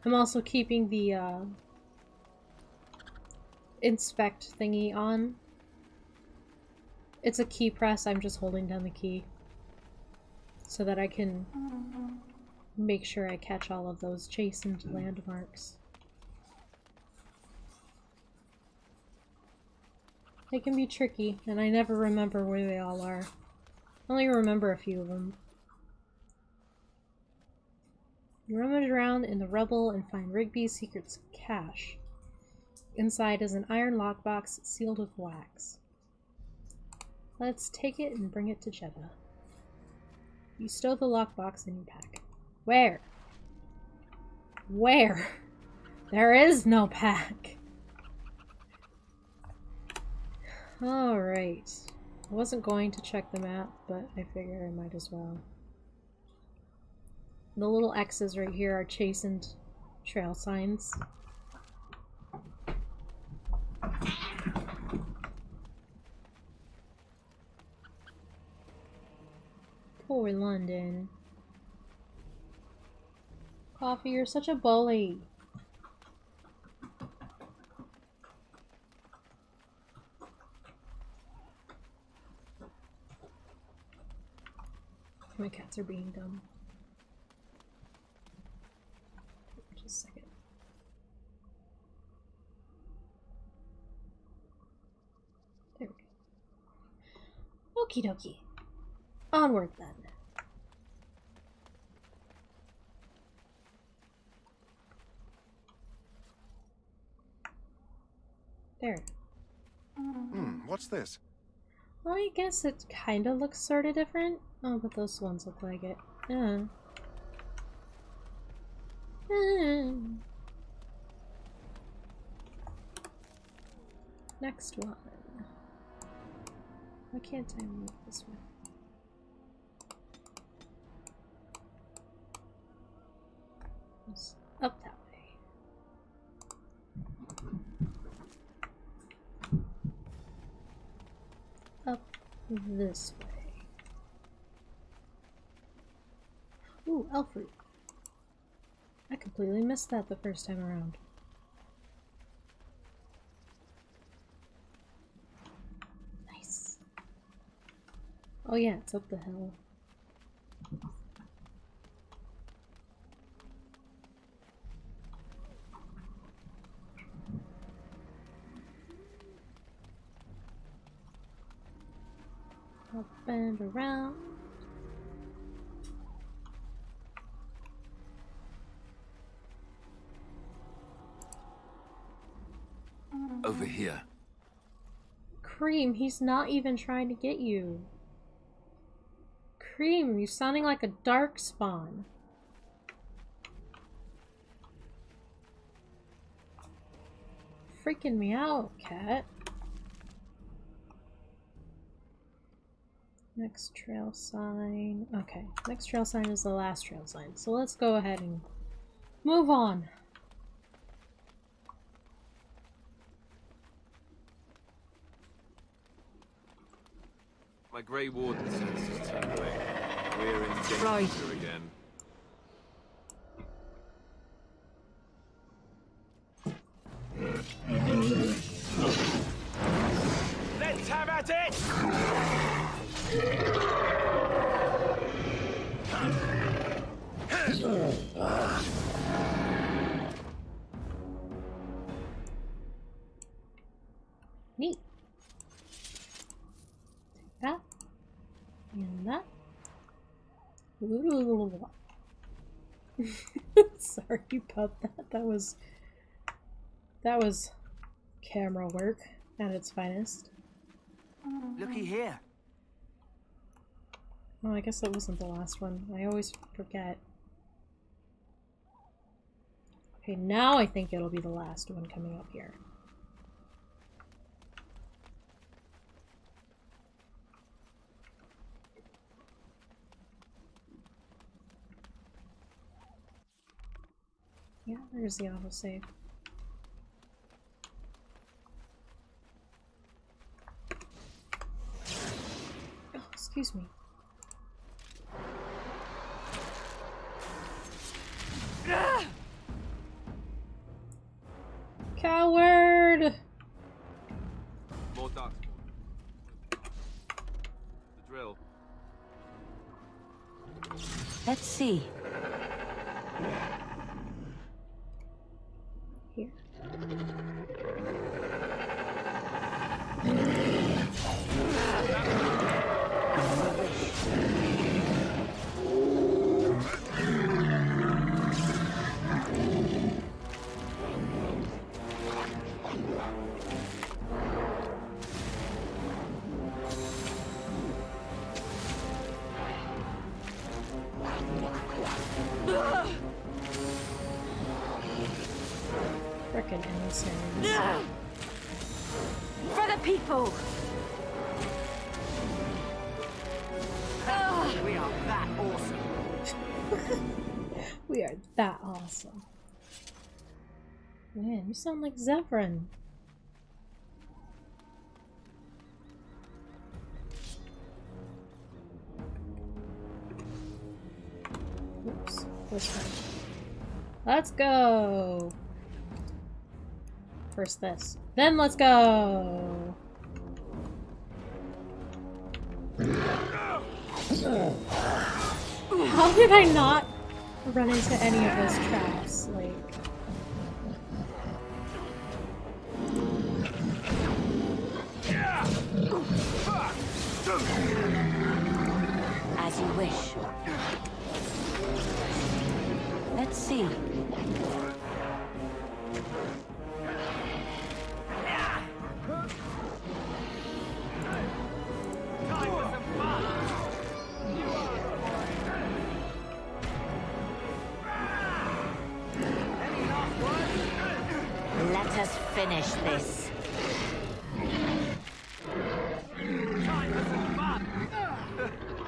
Speaker 1: I'm also keeping the inspect thingy on. It's a key press, I'm just holding down the key so that I can make sure I catch all of those chastened landmarks. They can be tricky, and I never remember where they all are. I only remember a few of them. You rummage around in the rubble and find Rigby's secret cache. Inside is an iron lockbox sealed with wax. Let's take it and bring it to Jetta. You stow the lockbox in your pack. Where? Where? There is no pack! Alright. I wasn't going to check the map, but I figure I might as well. The little X's right here are chastened trail signs. Poor London. Coffee, you're such a bully. My cats are being dumb. Just a second. Okie dokie. Onward then. There.
Speaker 2: What's this?
Speaker 1: Well, I guess it kind of looks sort of different. Oh, but those ones look like it. Next one. Why can't I move this one? It's up that way. Up this way. Ooh, elf fruit. I completely missed that the first time around. Nice. Oh yeah, it's up the hill. Up and around.
Speaker 5: Over here.
Speaker 1: Cream, he's not even trying to get you. Cream, you're sounding like a dark spawn. Freaking me out, cat. Next trail sign. Okay, next trail sign is the last trail sign. So let's go ahead and move on.
Speaker 5: My Grey Warden sense is tingling. We're in danger
Speaker 6: Right.
Speaker 5: again.
Speaker 8: Let's have at it!
Speaker 1: Neat. Take that. And that. Sorry about that. That was camera work at its finest.
Speaker 4: Looky here.
Speaker 1: Oh, I guess that wasn't the last one. I always forget. Okay, now I think it'll be the last one coming up here. Yeah, there's the autosave. Oh, excuse me. Coward!
Speaker 5: More darkspawn. The drill.
Speaker 6: Let's see.
Speaker 1: Here. Frickin' emissaries.
Speaker 6: For the people!
Speaker 4: We are that awesome.
Speaker 1: We are that awesome. Man, you sound like Zephyrin. Oops, this way. Let's go! First this. Then let's go! How did I not run into any of those traps? Like...
Speaker 6: As you wish. Let's see. Let us finish this.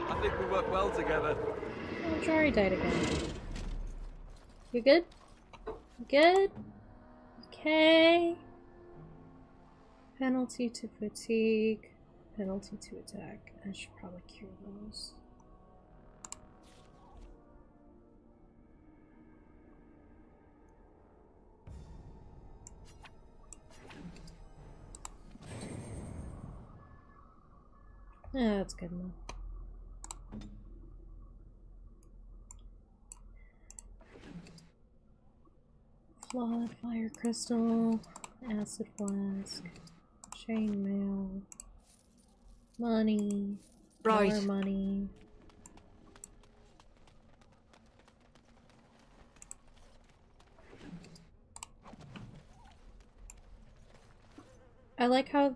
Speaker 5: I think we work well together.
Speaker 1: Oh, Jari died again. You good? You good? Okay. Penalty to fatigue. Penalty to attack. I should probably cure those. Yeah, that's good enough. Flawed fire crystal, acid flask, chainmail, money,
Speaker 6: Right.
Speaker 1: more money. I like how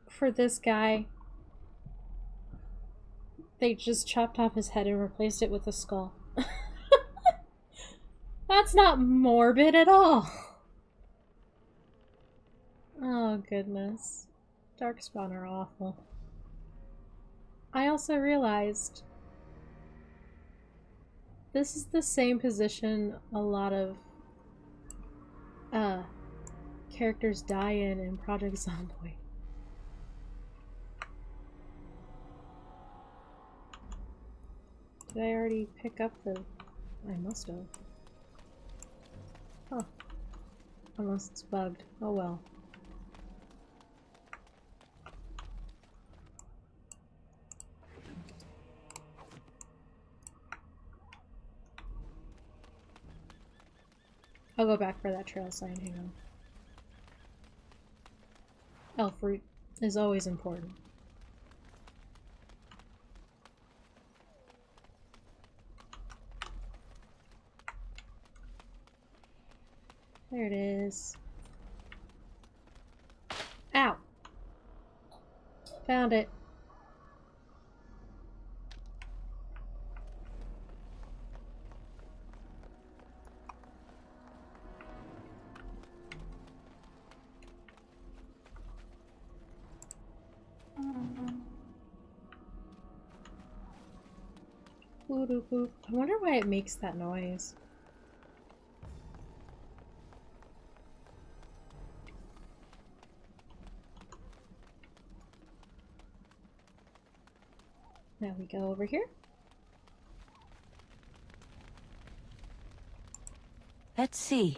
Speaker 1: for this guy they just chopped off his head and replaced it with a skull. That's not morbid at all. Oh goodness. Darkspawn are awful. I also realized this is the same position a lot of characters die in Project Zomboid. Did I already pick up the... I must have. Huh. Unless it's bugged. Oh well. I'll go back for that trail sign, hang on. Elf root is always important. There it is. Ow! Found it. Boop, boop. I wonder why it makes that noise. Now we go over here.
Speaker 6: Let's see.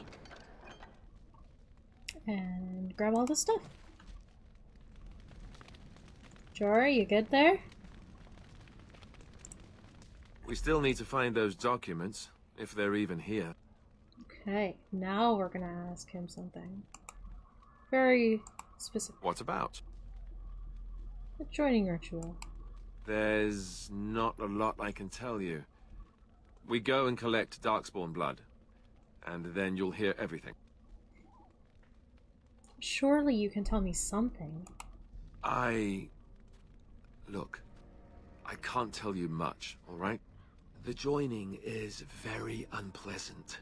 Speaker 1: And grab all the stuff. Jori, you good there?
Speaker 5: We still need to find those documents, if they're even here.
Speaker 1: Okay, now we're gonna ask him something. Very specific.
Speaker 5: What about?
Speaker 1: A joining ritual.
Speaker 5: There's not a lot I can tell you. We go and collect Darkspawn blood, and then you'll hear everything.
Speaker 1: Surely you can tell me something.
Speaker 5: Look, I can't tell you much, alright? The joining is very unpleasant.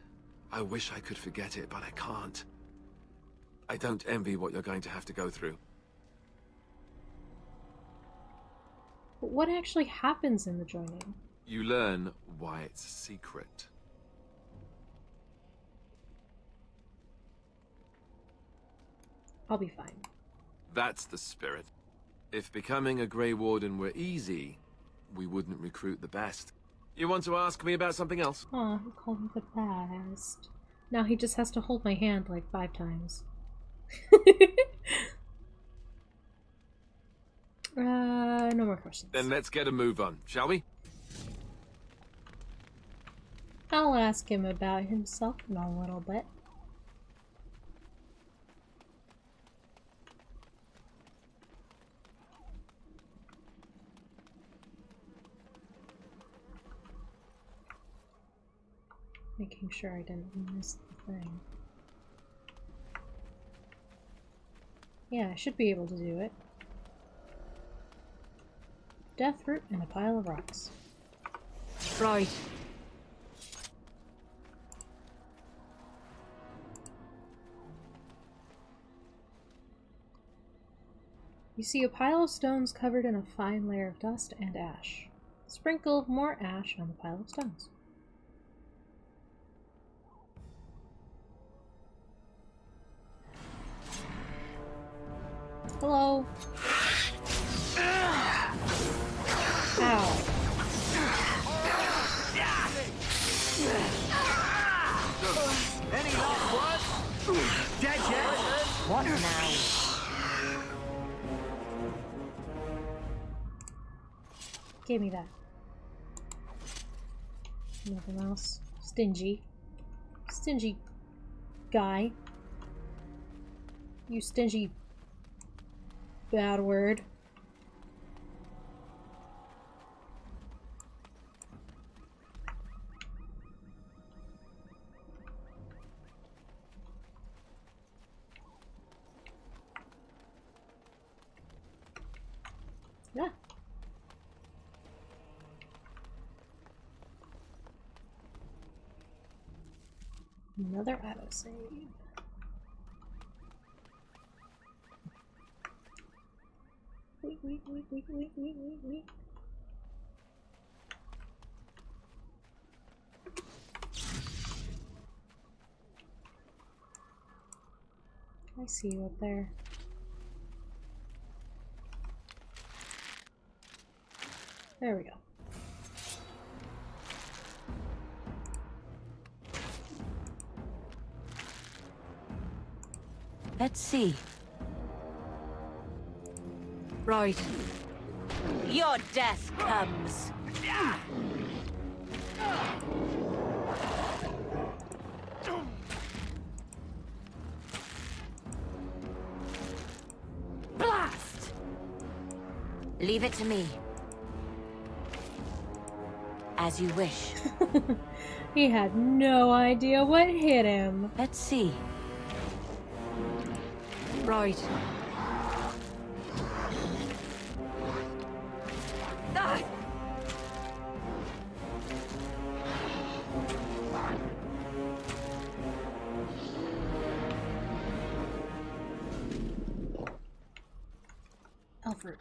Speaker 5: I wish I could forget it, but I can't. I don't envy what you're going to have to go through.
Speaker 1: But what actually happens in the joining?
Speaker 5: You learn why it's a secret.
Speaker 1: I'll be fine.
Speaker 5: That's the spirit. If becoming a Grey Warden were easy, we wouldn't recruit the best. You want to ask me about something else?
Speaker 1: Aw, he called me the best. Now he just has to hold my hand like 5 times. No more questions.
Speaker 5: Then let's get a move on, shall we?
Speaker 1: I'll ask him about himself in a little bit. Making sure I didn't miss the thing. Yeah, I should be able to do it. Death root and a pile of rocks.
Speaker 6: Right.
Speaker 1: You see a pile of stones covered in a fine layer of dust and ash. Sprinkle more ash on the pile of stones. Hello. Ow.
Speaker 4: Any last words? Dead yet?
Speaker 6: What now?
Speaker 1: Give me that. Nothing else. Stingy. Stingy guy. You stingy bad word. Yeah. Another autosave. Wait. I see you up there. There we go.
Speaker 6: Let's see. Right. Your death comes. Blast! Leave it to me. As you wish.
Speaker 1: He had no idea what hit him.
Speaker 6: Let's see. Right. Ah!
Speaker 1: Alfred.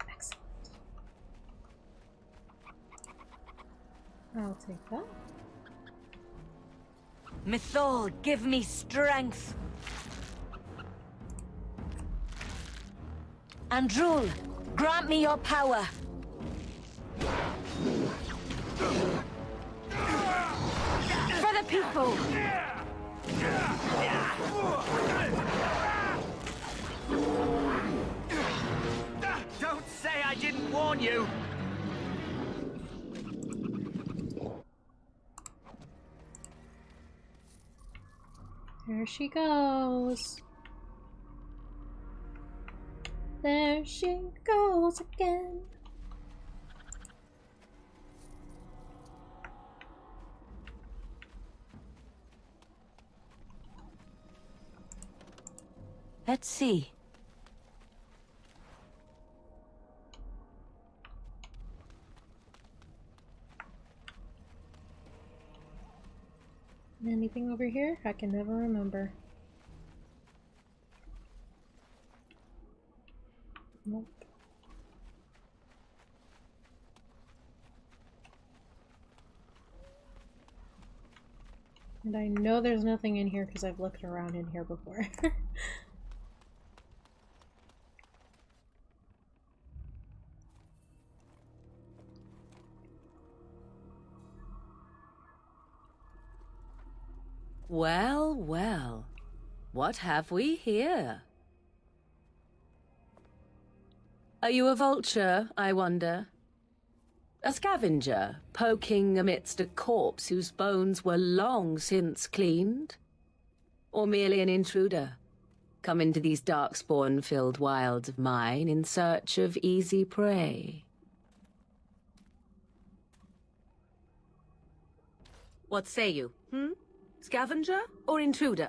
Speaker 1: Excellent. I'll take that.
Speaker 6: Mythol, give me strength. Andrul, grant me your power. For the people.
Speaker 4: Don't say I didn't warn you!
Speaker 1: There she goes. There she goes again.
Speaker 6: Let's see.
Speaker 1: Anything over here? I can never remember. Nope. And I know there's nothing in here because I've looked around in here before.
Speaker 9: Well, well. What have we here? Are you a vulture, I wonder? A scavenger, poking amidst a corpse whose bones were long since cleaned? Or merely an intruder, come into these darkspawn-filled wilds of mine in search of easy prey? What say you, Scavenger or intruder?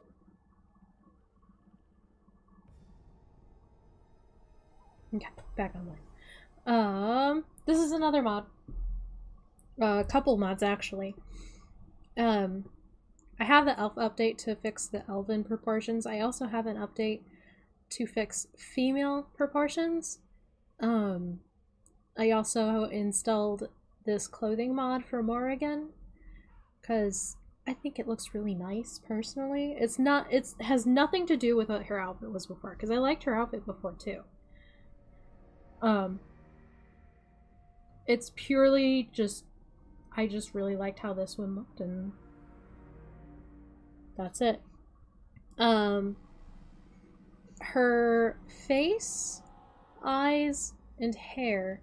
Speaker 1: Okay, back online. This is another mod. A couple mods, actually. I have the elf update to fix the elven proportions. I also have an update to fix female proportions. I also installed this clothing mod for Morrigan, because I think it looks really nice, personally. It has nothing to do with what her outfit was before, because I liked her outfit before, too. It's purely just, I just really liked how this one looked, and that's it. Her face, eyes, and hair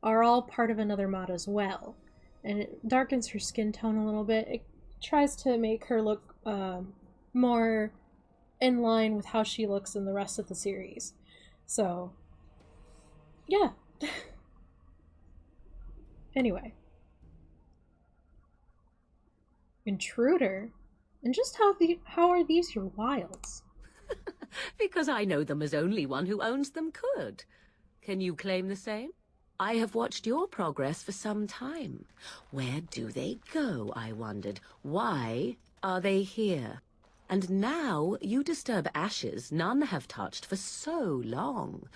Speaker 1: are all part of another mod as well, and it darkens her skin tone a little bit. It tries to make her look more in line with how she looks in the rest of the series. So, yeah. Anyway. Intruder? And just how are these your wilds?
Speaker 9: Because I know them as only one who owns them could. Can you claim the same? I have watched your progress for some time. Where do they go, I wondered? Why are they here? And now you disturb ashes none have touched for so long.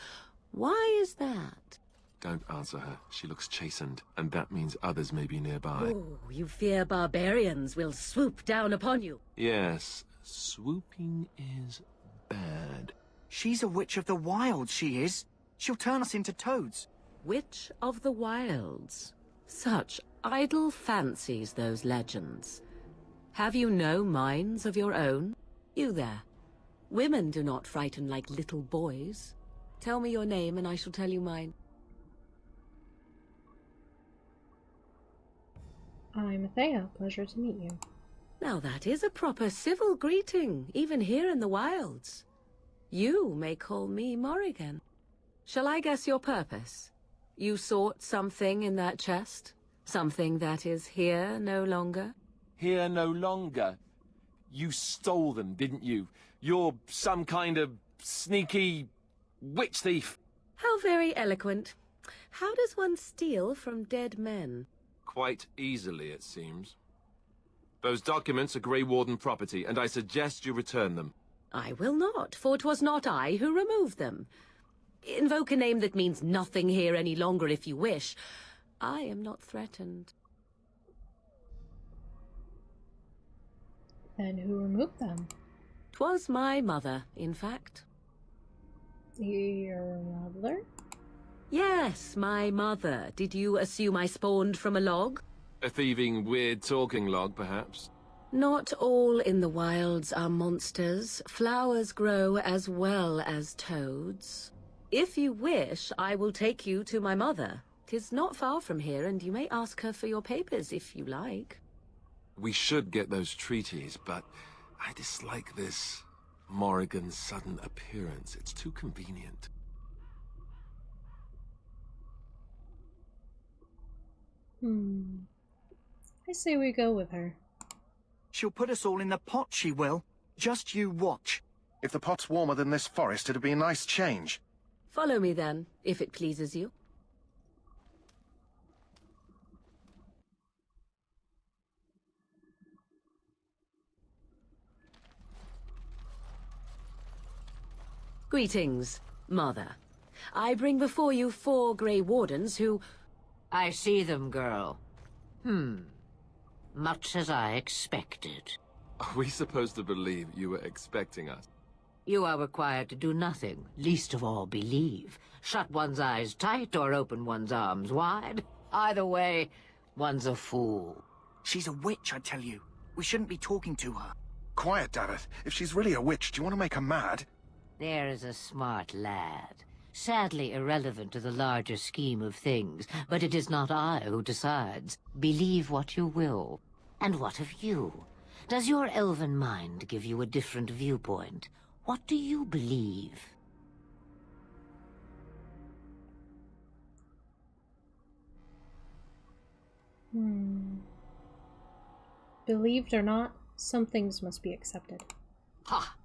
Speaker 9: Why is that?
Speaker 5: Don't answer her. She looks chastened, and that means others may be nearby.
Speaker 9: Oh, you fear barbarians will swoop down upon you.
Speaker 5: Yes, swooping is bad.
Speaker 4: She's a witch of the wild, she is. She'll turn us into toads.
Speaker 9: Witch of the Wilds. Such idle fancies, those legends. Have you no minds of your own? You there. Women do not frighten like little boys. Tell me your name and I shall tell you mine.
Speaker 1: I'm Athea. Pleasure to meet you.
Speaker 9: Now that is a proper civil greeting, even here in the wilds. You may call me Morrigan. Shall I guess your purpose? You sought something in that chest? Something that is here no longer?
Speaker 5: Here no longer. You stole them, didn't you? You're some kind of sneaky witch thief.
Speaker 9: How very eloquent. How does one steal from dead men?
Speaker 5: Quite easily, it seems. Those documents are Grey Warden property, and I suggest you return them.
Speaker 9: I will not, for 'twas not I who removed them. Invoke a name that means nothing here any longer if you wish. I am not threatened.
Speaker 1: And who removed them?
Speaker 9: 'Twas my mother, in fact.
Speaker 1: Your mother?
Speaker 9: Yes, my mother. Did you assume I spawned from a log?
Speaker 5: A thieving, weird-talking log, perhaps?
Speaker 9: Not all in the wilds are monsters. Flowers grow as well as toads. If you wish, I will take you to my mother. 'Tis not far from here, and you may ask her for your papers if you like.
Speaker 5: We should get those treaties, but I dislike this Morrigan's sudden appearance. It's too convenient.
Speaker 1: I say we go with her.
Speaker 4: She'll put us all in the pot, she will. Just you watch.
Speaker 2: If the pot's warmer than this forest, it'd be a nice change.
Speaker 9: Follow me then, if it pleases you. Greetings, Mother. I bring before you 4 Grey Wardens who...
Speaker 6: I see them, girl. Much as I expected.
Speaker 5: Are we supposed to believe you were expecting us?
Speaker 6: You are required to do nothing, least of all believe. Shut one's eyes tight or open one's arms wide. Either way, one's a fool.
Speaker 4: She's a witch, I tell you. We shouldn't be talking to her.
Speaker 2: Quiet, Davith. If she's really a witch, do you want to make her mad?
Speaker 6: There is a smart lad. Sadly irrelevant to the larger scheme of things, but it is not I who decides. Believe what you will. And what of you? Does your elven mind give you a different viewpoint? What do you believe?
Speaker 1: Believed or not, some things must be accepted.
Speaker 6: Ha!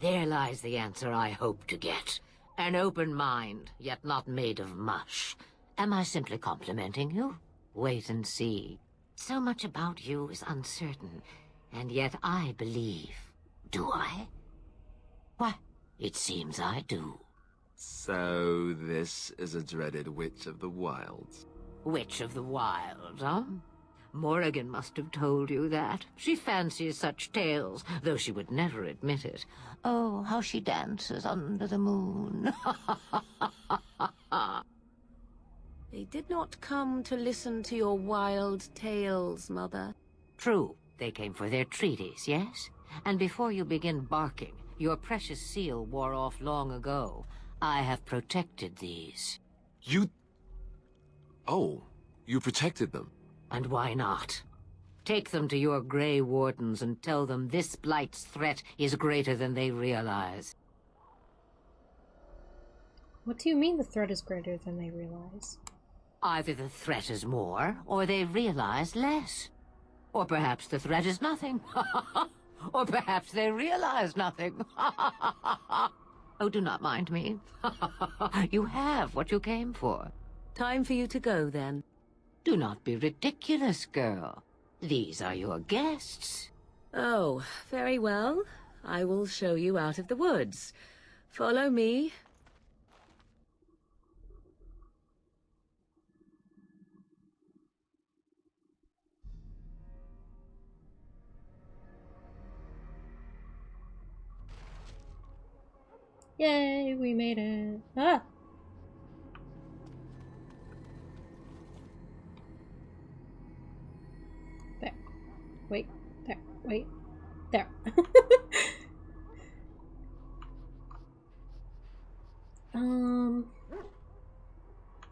Speaker 6: There lies the answer I hope to get. An open mind, yet not made of mush. Am I simply complimenting you? Wait and see. So much about you is uncertain, and yet I believe. Do I? Why, it seems I do.
Speaker 5: So this is a dreaded Witch of the Wilds.
Speaker 6: Witch of the Wild, huh? Morrigan must have told you that. She fancies such tales, though she would never admit it. Oh, how she dances under the moon.
Speaker 9: They did not come to listen to your wild tales, Mother.
Speaker 6: True, they came for their treaties, yes? And before you begin barking, your precious seal wore off long ago. I have protected these.
Speaker 5: You... Oh, you protected them.
Speaker 6: And why not? Take them to your Grey Wardens and tell them this Blight's threat is greater than they realize.
Speaker 1: What do you mean the threat is greater than they realize?
Speaker 6: Either the threat is more, or they realize less. Or perhaps the threat is nothing. Or perhaps they realize nothing. Oh, do not mind me. You have what you came for.
Speaker 9: Time for you to go, then.
Speaker 6: Do not be ridiculous, girl. These are your guests.
Speaker 9: Oh, very well. I will show you out of the woods. Follow me.
Speaker 1: Yay, we made it. Ah! There. Wait. There. Wait. There.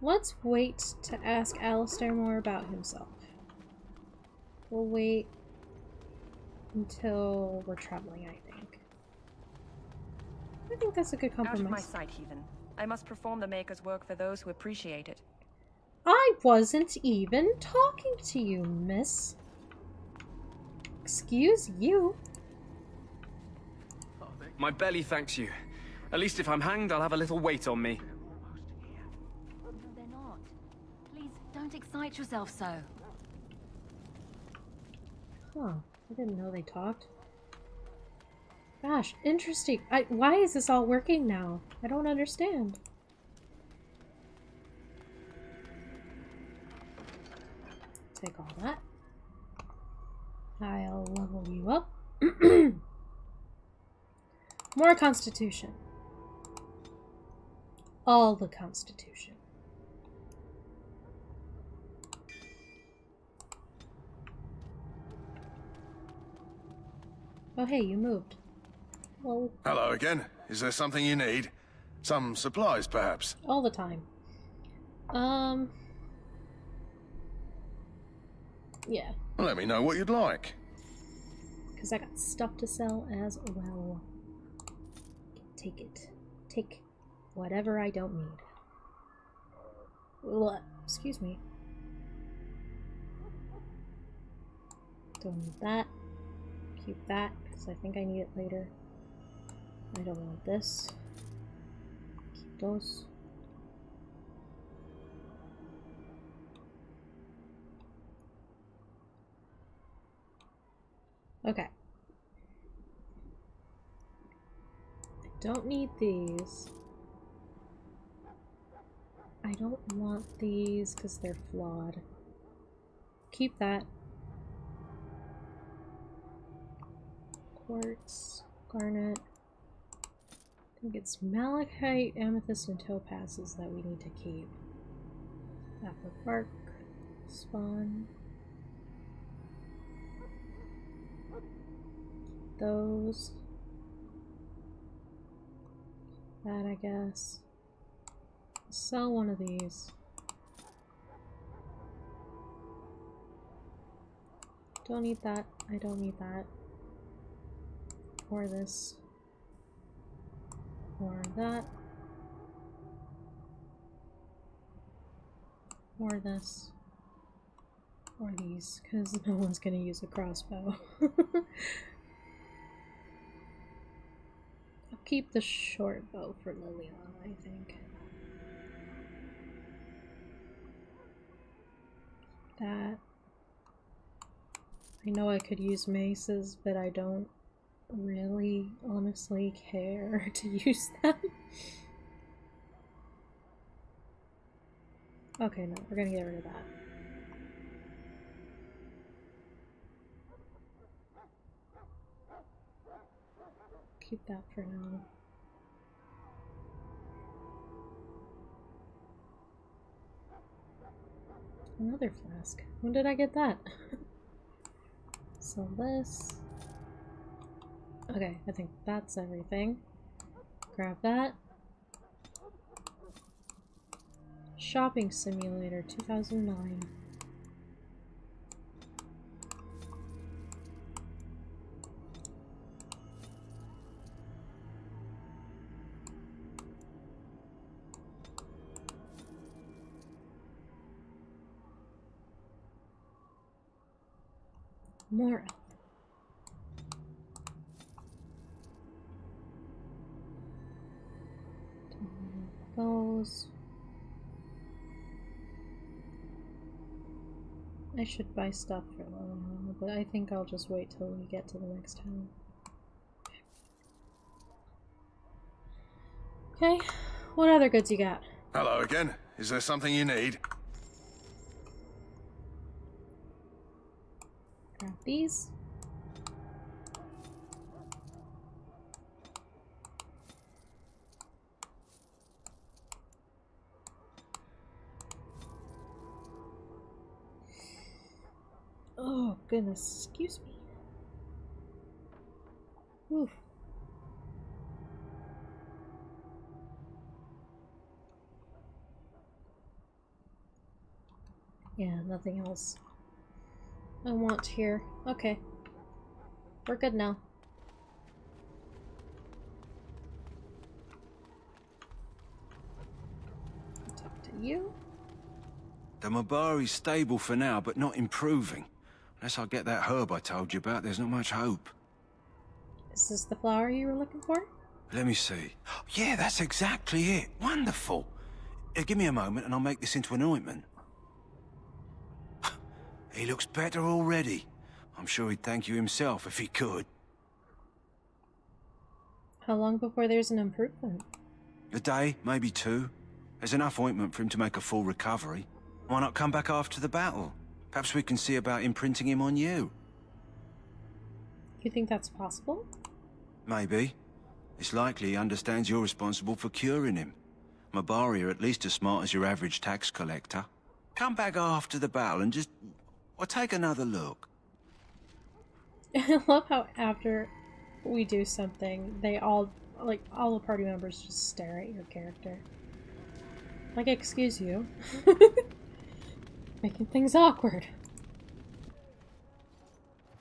Speaker 1: Let's wait to ask Alistair more about himself. We'll wait until we're traveling, I think. I think that's a good compromise.
Speaker 10: Out of my sight, heathen. I must perform the Maker's work for those who appreciate it.
Speaker 1: I wasn't even talking to you, miss. Excuse you.
Speaker 8: My belly thanks you. At least if I'm hanged, I'll have a little weight on me.
Speaker 11: No, they're not. Please, don't excite yourself so.
Speaker 1: Huh. I didn't know they talked. Gosh, interesting. Why is this all working now? I don't understand. Take all that. I'll level you up. More Constitution. All the Constitution. Oh hey, you moved. Well,
Speaker 2: Hello again. Is there something you need? Some supplies, perhaps?
Speaker 1: all the time. Yeah,
Speaker 2: Let me know what you'd like.
Speaker 1: because I got stuff to sell as well. Take it. Take whatever I don't need. Excuse me. Don't need that. Keep that, because I think I need it later. I don't want this. Keep those. Okay. I don't need these. I don't want these because they're flawed. Keep that. Quartz, garnet. I think it's malachite, amethyst, and topazes that we need to keep. Apple bark, spawn. Those. That, I guess. Sell one of these. Don't need that. I don't need that. Or this. Or that. Or this. Or these, because no one's gonna use a crossbow. I'll keep the short bow for Liliana, I think. That. I know I could use maces, but I don't really honestly care to use them. Okay, no, we're gonna get rid of that. Keep that for now. Another flask. When did I get that? So this. Okay, I think that's everything. Grab that. Shopping Simulator 2009. More. Those. I should buy stuff for Liliana, but I think I'll just wait till we get to the next town. Okay, what other goods you got?
Speaker 2: Hello again. Is there something you need?
Speaker 1: Grab these. Oh goodness, excuse me. Oof. Yeah, nothing else I want here. Okay. We're good now. Talk to you.
Speaker 3: The Mabari's stable for now, but not improving. Unless I get that herb I told you about, there's not much hope.
Speaker 1: Is this the flower you were looking for?
Speaker 3: Let me see. Yeah, that's exactly it. Wonderful. Give me a moment and I'll make this into an ointment. He looks better already. I'm sure he'd thank you himself if he could.
Speaker 1: How long before there's an improvement?
Speaker 3: A day, maybe two. There's enough ointment for him to make a full recovery. Why not come back after the battle? Perhaps we can see about imprinting him on you.
Speaker 1: You think that's possible?
Speaker 3: Maybe. It's likely he understands you're responsible for curing him. Mabari are at least as smart as your average tax collector. Come back after the battle and just... or take another look.
Speaker 1: I love how after we do something, they all, like, all the party members just stare at your character. Like, excuse you. Making things awkward.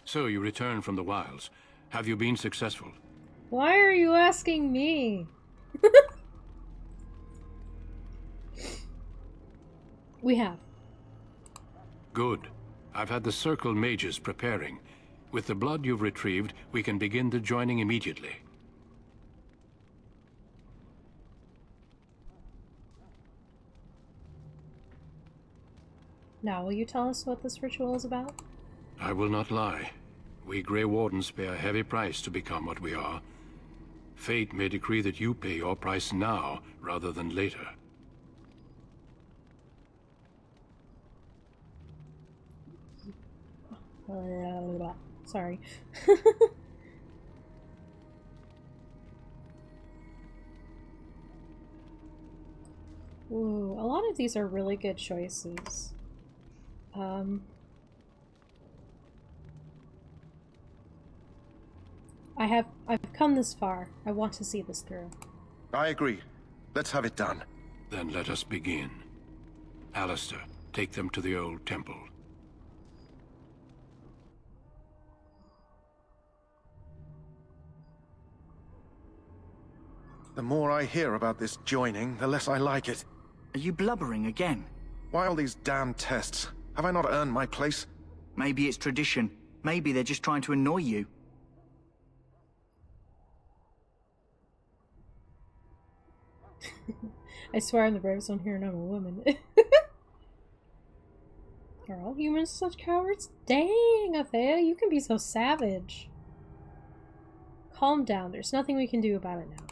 Speaker 12: So you returned from the wilds. Have you been successful?
Speaker 1: Why are you asking me? We have.
Speaker 12: Good. I've had the Circle mages preparing. With the blood you've retrieved, we can begin the joining immediately.
Speaker 1: Now, will you tell us what this ritual is about?
Speaker 12: I will not lie. We Grey Wardens pay a heavy price to become what we are. Fate may decree that you pay your price now, rather than later.
Speaker 1: Sorry. Ooh, a lot of these are really good choices. I've come this far. I want to see this through.
Speaker 2: I agree. Let's have it done.
Speaker 12: Then let us begin. Alistair, take them to the old temple.
Speaker 2: The more I hear about this joining, the less I like it.
Speaker 4: Are you blubbering again?
Speaker 2: Why all these damn tests? Have I not earned my place?
Speaker 4: Maybe it's tradition. Maybe they're just trying to annoy you.
Speaker 1: I swear I'm the bravest one here and I'm a woman. Are all humans such cowards? Dang, Althea, you can be so savage. Calm down, there's nothing we can do about it now.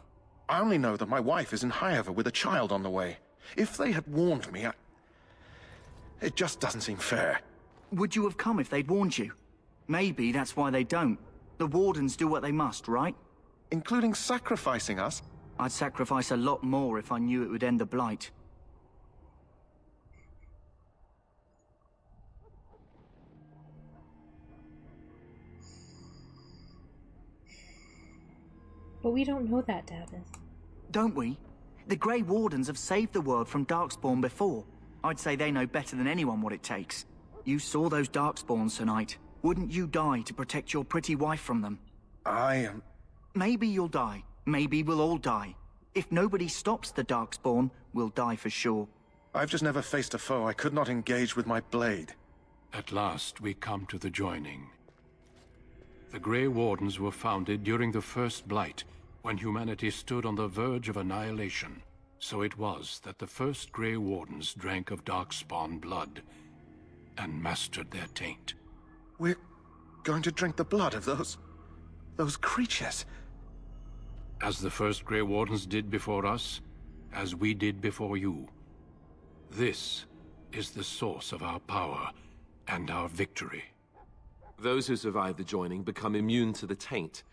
Speaker 2: I only know that my wife is in Highever with a child on the way. If they had warned me, it just doesn't seem fair.
Speaker 4: Would you have come if they'd warned you? Maybe that's why they don't. The Wardens do what they must, right?
Speaker 2: Including sacrificing us?
Speaker 4: I'd sacrifice a lot more if I knew it would end the Blight.
Speaker 1: But we don't know that, Davith.
Speaker 4: Don't we? The Grey Wardens have saved the world from Darkspawn before. I'd say they know better than anyone what it takes. You saw those Darkspawns tonight. Wouldn't you die to protect your pretty wife from them?
Speaker 2: I am...
Speaker 4: Maybe you'll die. Maybe we'll all die. If nobody stops the Darkspawn, we'll die for sure.
Speaker 2: I've just never faced a foe I could not engage with my blade.
Speaker 12: At last we come to the joining. The Grey Wardens were founded during the First Blight, when humanity stood on the verge of annihilation. So it was that the first Grey Wardens drank of Darkspawn blood, and mastered their taint.
Speaker 2: We're going to drink the blood of those creatures.
Speaker 12: As the first Grey Wardens did before us, as we did before you. This is the source of our power and our victory.
Speaker 5: Those who survive the joining become immune to the taint.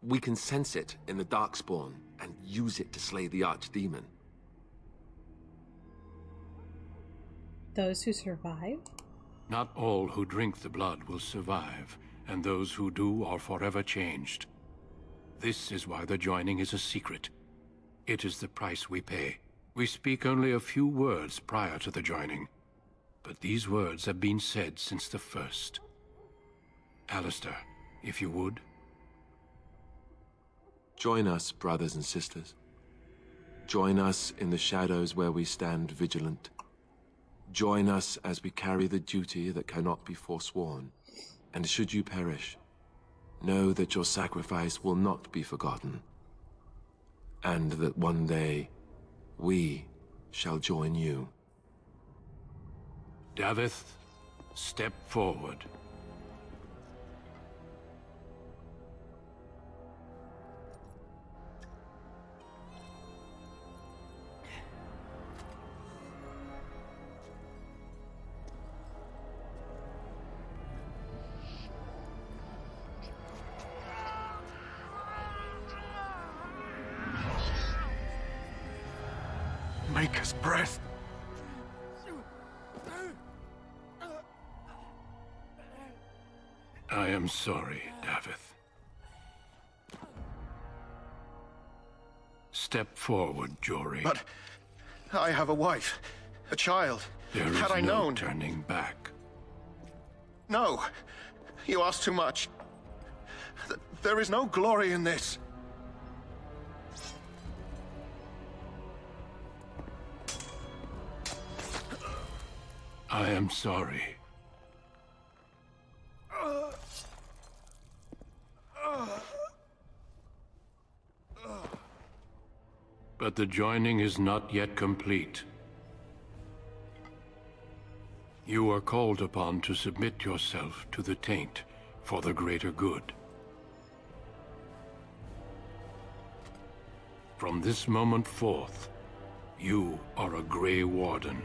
Speaker 5: We can sense it in the Darkspawn and use it to slay the Archdemon.
Speaker 1: Those who survive?
Speaker 12: Not all who drink the blood will survive, and those who do are forever changed. This is why the joining is a secret. It is the price we pay. We speak only a few words prior to the joining, but these words have been said since the first. Alistair, if you would.
Speaker 5: Join us, brothers and sisters. Join us in the shadows where we stand vigilant. Join us as we carry the duty that cannot be forsworn. And should you perish, know that your sacrifice will not be forgotten. And that one day, we shall join you.
Speaker 12: Davith, step forward.
Speaker 2: Maker's breath.
Speaker 12: I am sorry, Davith. Step forward, Jory.
Speaker 2: But I have a wife, a child.
Speaker 12: There is
Speaker 2: Had I
Speaker 12: no
Speaker 2: known...
Speaker 12: turning back.
Speaker 2: No, you ask too much. There is no glory in this.
Speaker 12: I am sorry. But the joining is not yet complete. You are called upon to submit yourself to the taint for the greater good. From this moment forth, you are a Grey Warden.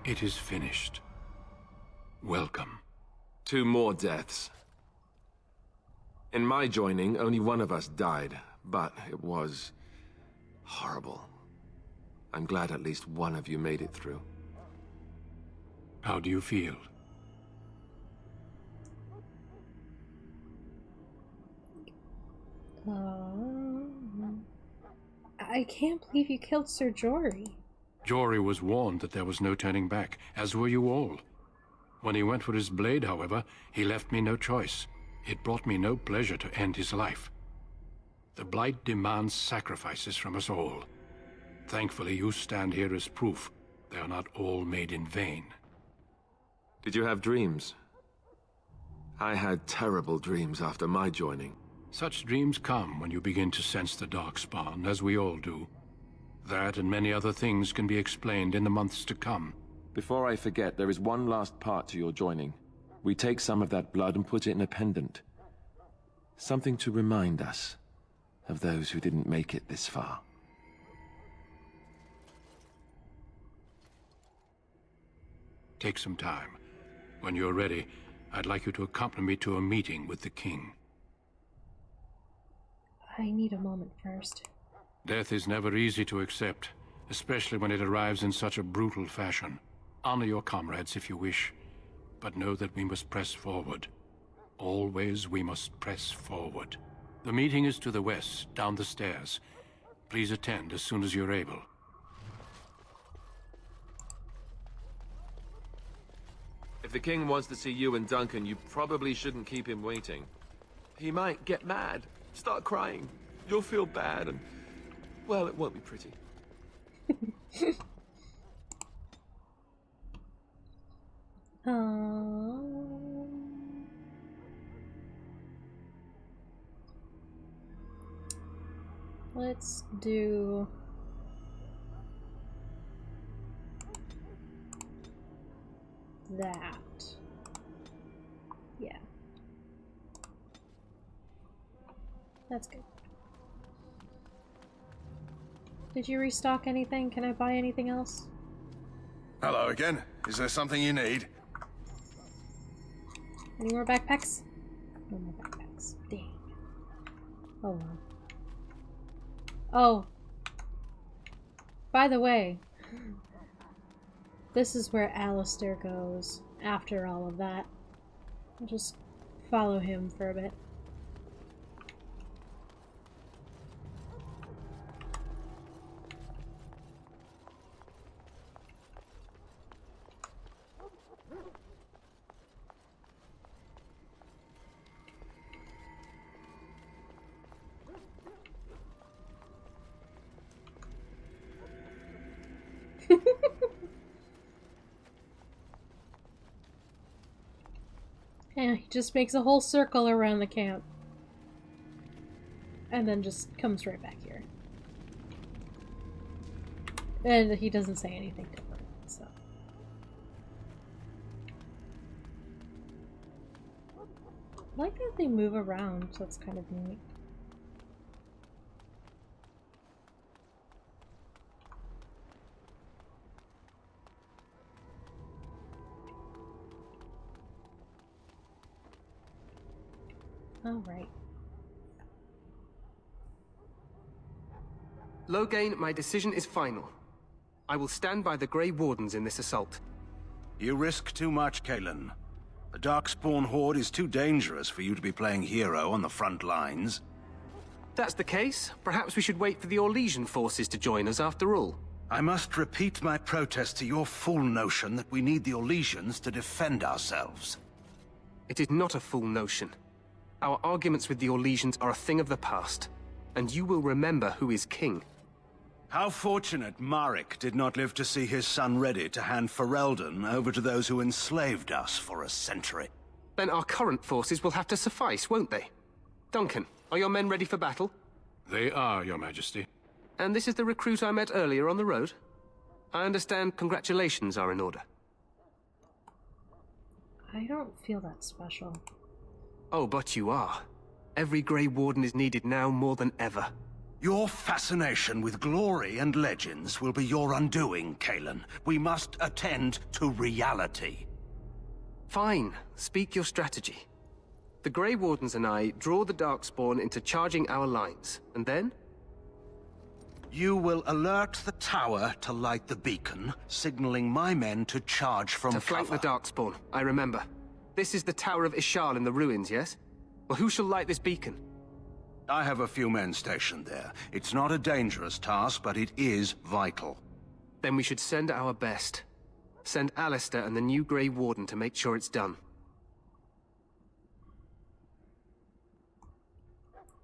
Speaker 12: It is finished. Welcome.
Speaker 5: 2 more deaths. In my joining, only one of us died, but it was horrible. I'm glad at least one of you made it through.
Speaker 12: How do you feel?
Speaker 1: I can't believe you killed Sir Jory.
Speaker 12: Jory was warned that there was no turning back, as were you all. When he went for his blade, however, he left me no choice. It brought me no pleasure to end his life. The Blight demands sacrifices from us all. Thankfully, you stand here as proof they are not all made in vain.
Speaker 5: Did you have dreams? I had terrible dreams after my joining.
Speaker 12: Such dreams come when you begin to sense the Darkspawn, as we all do. That and many other things can be explained in the months to come.
Speaker 5: Before I forget, there is one last part to your joining. We take some of that blood and put it in a pendant. Something to remind us of those who didn't make it this far.
Speaker 12: Take some time. When you're ready, I'd like you to accompany me to a meeting with the king.
Speaker 1: I need a moment first.
Speaker 12: Death is never easy to accept, especially when it arrives in such a brutal fashion. Honor your comrades if you wish, but know that we must press forward. Always we must press forward. The meeting is to the west, down the stairs. Please attend as soon as you're able.
Speaker 5: If the king wants to see you and Duncan, you probably shouldn't keep him waiting. He might get mad, start crying. You'll feel bad and, well, it won't be pretty.
Speaker 1: Let's do that. Yeah. That's good. Did you restock anything? Can I buy anything else?
Speaker 2: Hello again. Is there something you need?
Speaker 1: Any more backpacks? No more backpacks. Dang. Oh well. Oh. By the way, this is where Alistair goes after all of that. I'll just follow him for a bit. Yeah, he just makes a whole circle around the camp. And then just comes right back here. And he doesn't say anything different, so. I like that they move around, so that's kind of neat. Alright.
Speaker 8: Loghain, my decision is final. I will stand by the Grey Wardens in this assault.
Speaker 3: You risk too much, Cailan. The Darkspawn Horde is too dangerous for you to be playing hero on the front lines.
Speaker 8: If that's the case, perhaps we should wait for the Orlesian forces to join us after all.
Speaker 3: I must repeat my protest to your fool notion that we need the Orlesians to defend ourselves.
Speaker 8: It is not a fool notion. Our arguments with the Orlesians are a thing of the past, and you will remember who is king.
Speaker 3: How fortunate Marek did not live to see his son ready to hand Ferelden over to those who enslaved us for a century.
Speaker 8: Then our current forces will have to suffice, won't they? Duncan, are your men ready for battle?
Speaker 12: They are, Your Majesty.
Speaker 8: And this is the recruit I met earlier on the road? I understand congratulations are in order.
Speaker 1: I don't feel that special.
Speaker 8: Oh, but you are. Every Grey Warden is needed now more than ever.
Speaker 3: Your fascination with glory and legends will be your undoing, Cailan. We must attend to reality.
Speaker 8: Fine. Speak your strategy. The Grey Wardens and I draw the Darkspawn into charging our lines, and then?
Speaker 3: You will alert the tower to light the beacon, signaling my men to charge from cover.
Speaker 8: To flank the Darkspawn, I remember. This is the Tower of Ishal in the ruins, yes? Well, who shall light this beacon?
Speaker 3: I have a few men stationed there. It's not a dangerous task, but it is vital.
Speaker 8: Then we should send our best. Send Alistair and the new Grey Warden to make sure it's done.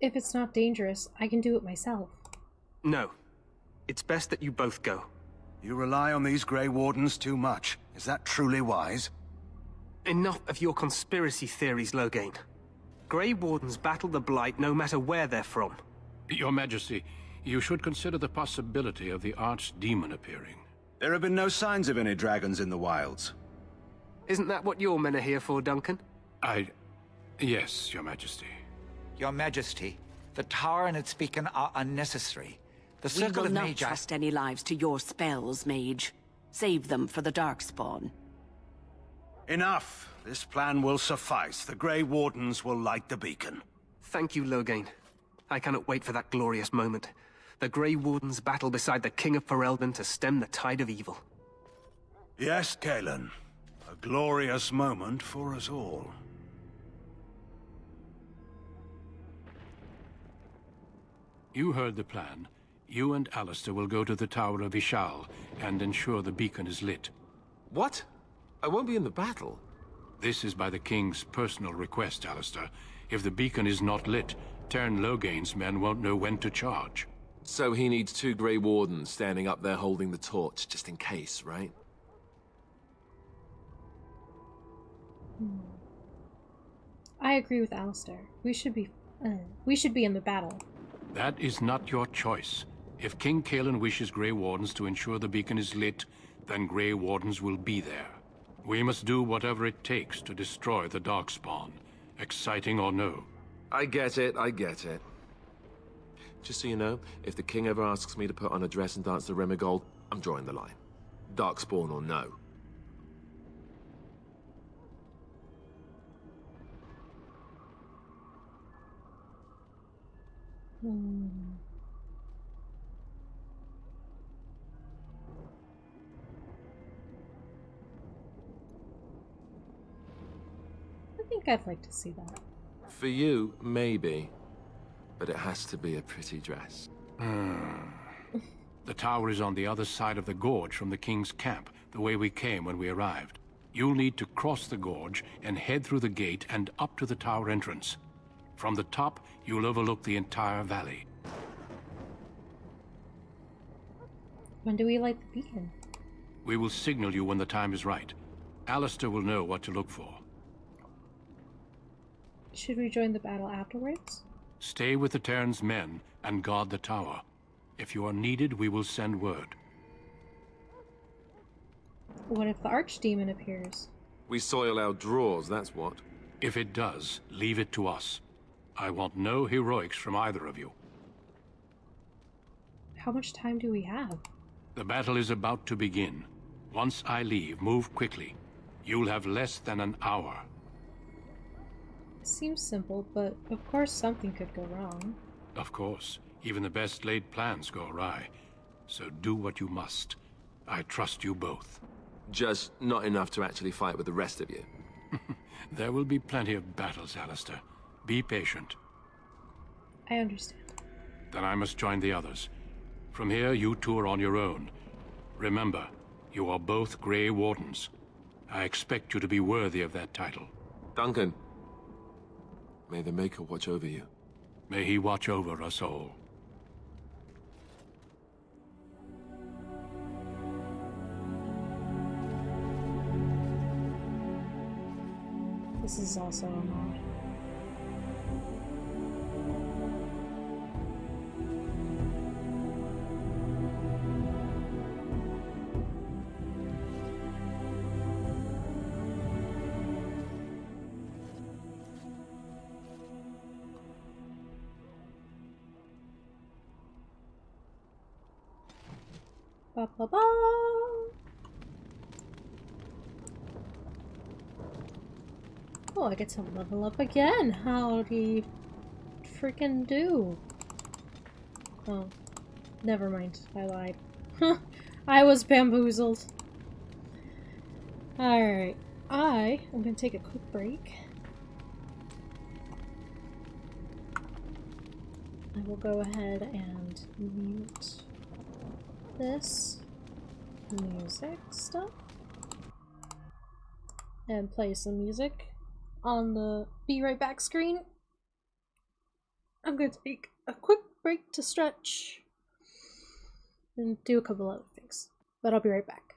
Speaker 1: If it's not dangerous, I can do it myself.
Speaker 8: No. It's best that you both go.
Speaker 3: You rely on these Grey Wardens too much. Is that truly wise?
Speaker 8: Enough of your conspiracy theories, Loghain. Grey Wardens battle the Blight no matter where they're from.
Speaker 12: Your Majesty, you should consider the possibility of the Archdemon appearing.
Speaker 3: There have been no signs of any dragons in the wilds.
Speaker 8: Isn't that what your men are here for, Duncan?
Speaker 12: Yes, Your Majesty.
Speaker 13: Your Majesty, the tower and its beacon are unnecessary. The
Speaker 14: We
Speaker 13: circle
Speaker 14: will
Speaker 13: of
Speaker 14: not
Speaker 13: Magi...
Speaker 14: trust any lives to your spells, mage. Save them for the Darkspawn.
Speaker 3: Enough. This plan will suffice. The Grey Wardens will light the beacon.
Speaker 8: Thank you, Loghain. I cannot wait for that glorious moment. The Grey Wardens battle beside the King of Ferelden to stem the tide of evil.
Speaker 3: Yes, Galen. A glorious moment for us all.
Speaker 12: You heard the plan. You and Alistair will go to the Tower of Ishal and ensure the beacon is lit.
Speaker 5: What? I won't be in the battle.
Speaker 12: This is by the King's personal request, Alistair. If the beacon is not lit, Tern Loghain's men won't know when to charge.
Speaker 5: So he needs 2 Grey Wardens standing up there holding the torch, just in case, right?
Speaker 1: I agree with Alistair. We should be in the battle.
Speaker 12: That is not your choice. If King Cailan wishes Grey Wardens to ensure the beacon is lit, then Grey Wardens will be there. We must do whatever it takes to destroy the Darkspawn, exciting or no.
Speaker 5: I get it, I get it. Just so you know, if the king ever asks me to put on a dress and dance the Remigold, I'm drawing the line. Darkspawn or no.
Speaker 1: I think I'd like to see that.
Speaker 5: For you, maybe. But it has to be a pretty dress.
Speaker 12: The tower is on the other side of the gorge from the King's camp, the way we came when we arrived. You'll need to cross the gorge and head through the gate and up to the tower entrance. From the top, you'll overlook the entire valley.
Speaker 1: When do we light the beacon?
Speaker 12: We will signal you when the time is right. Alistair will know what to look for.
Speaker 1: Should we join the battle afterwards?
Speaker 12: Stay with the Terran's men and guard the tower. If you are needed, we will send word.
Speaker 1: What if the Archdemon appears?
Speaker 5: We soil our drawers, that's what.
Speaker 12: If it does, leave it to us. I want no heroics from either of you.
Speaker 1: How much time do we have?
Speaker 12: The battle is about to begin. Once I leave, move quickly. You'll have less than an hour.
Speaker 1: Seems simple, but of course something could go wrong.
Speaker 12: Of course. Even the best laid plans go awry. So do what you must. I trust you both.
Speaker 5: Just not enough to actually fight with the rest of you.
Speaker 12: There will be plenty of battles, Alistair. Be patient.
Speaker 1: I understand.
Speaker 12: Then I must join the others. From here, you two are on your own. Remember, you are both Grey Wardens. I expect you to be worthy of that title.
Speaker 5: Duncan, may the Maker watch over you.
Speaker 12: May he watch over us all.
Speaker 1: This is also a mod. Ba, ba, ba. Oh, I get to level up again. Howdy freaking do? Oh, never mind. I lied. I was bamboozled. Alright. I am going to take a quick break. I will go ahead and mute this. music stuff. And play some music on the be right back screen. I'm going to take a quick break to stretch and do a couple other things, but I'll be right back.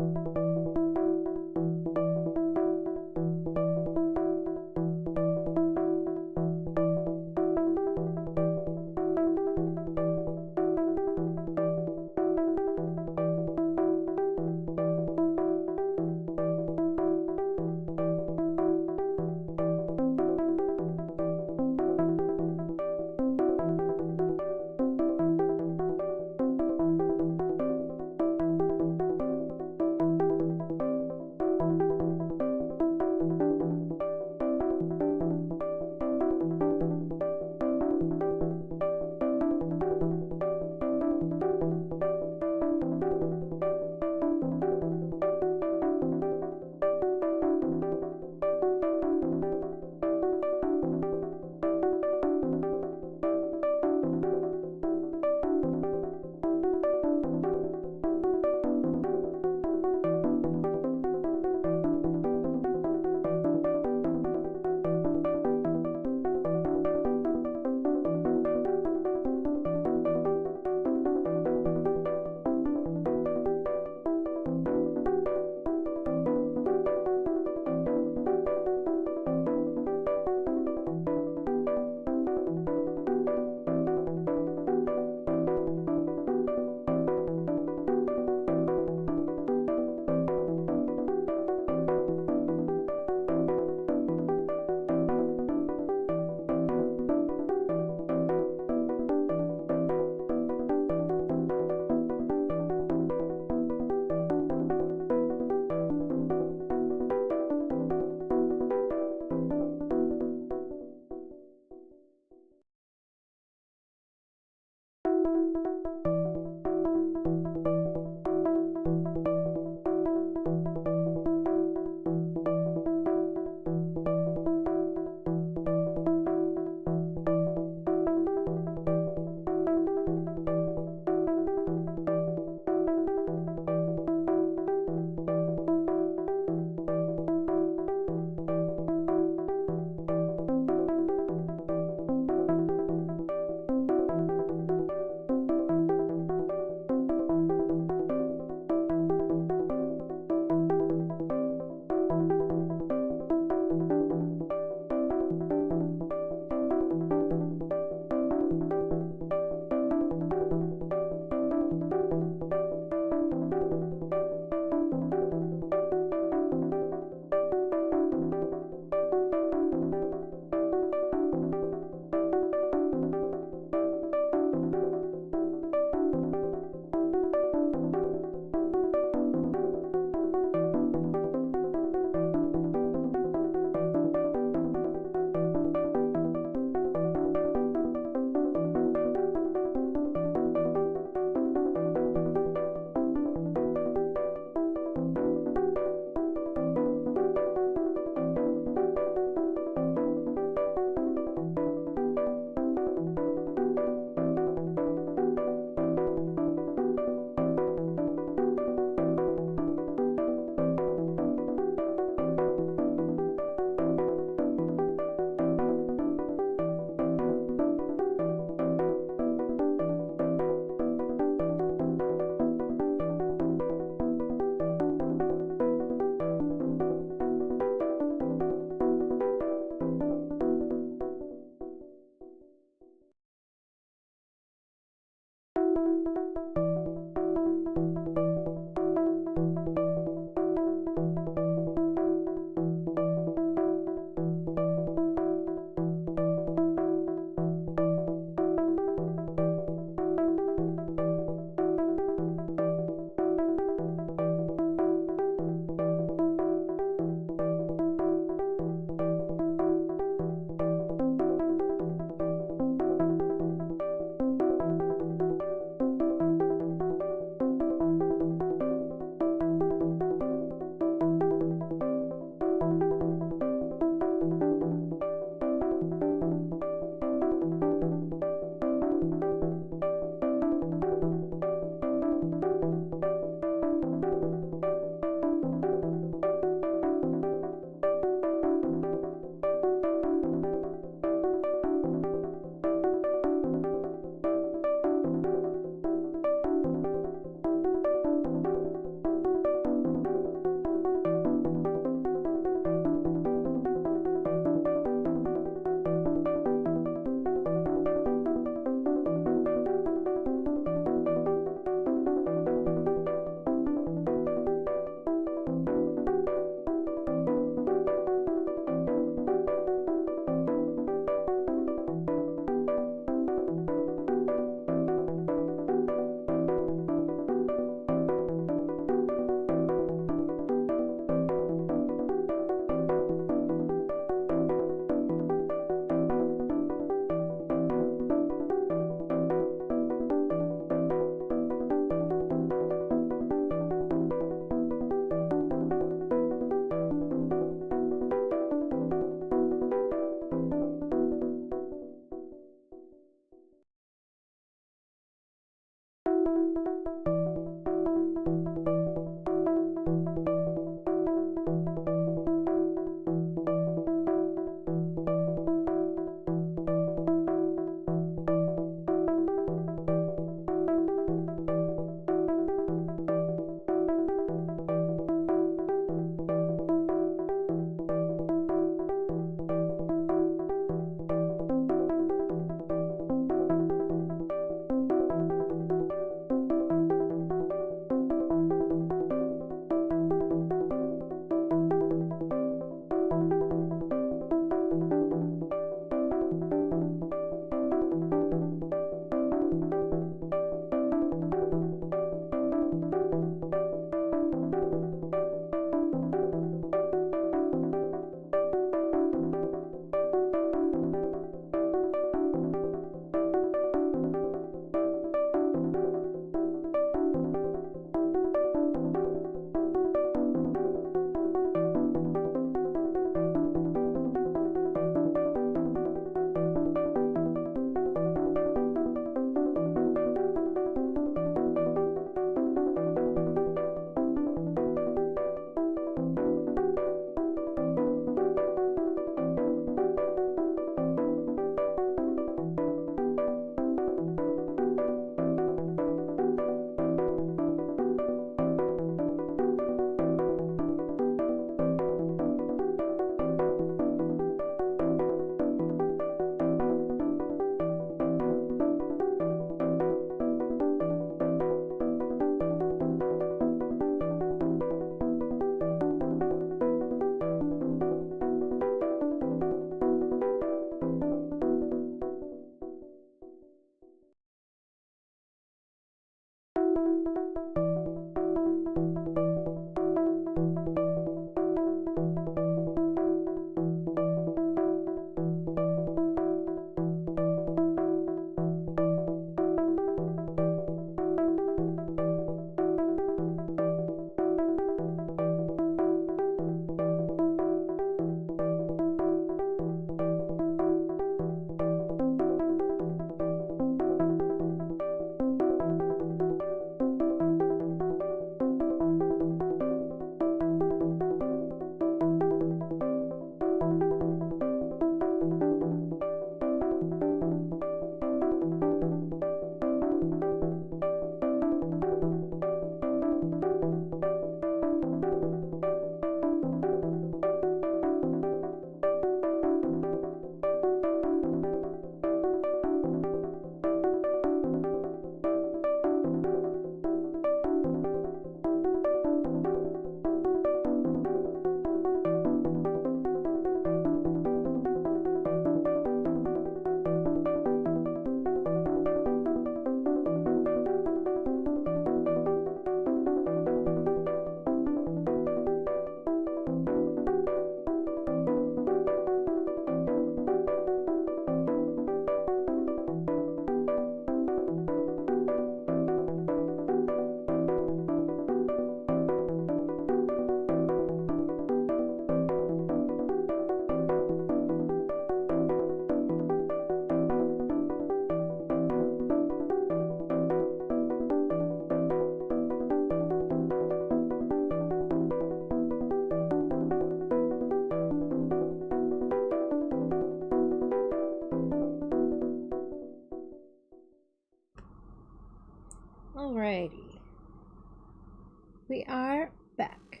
Speaker 1: We are back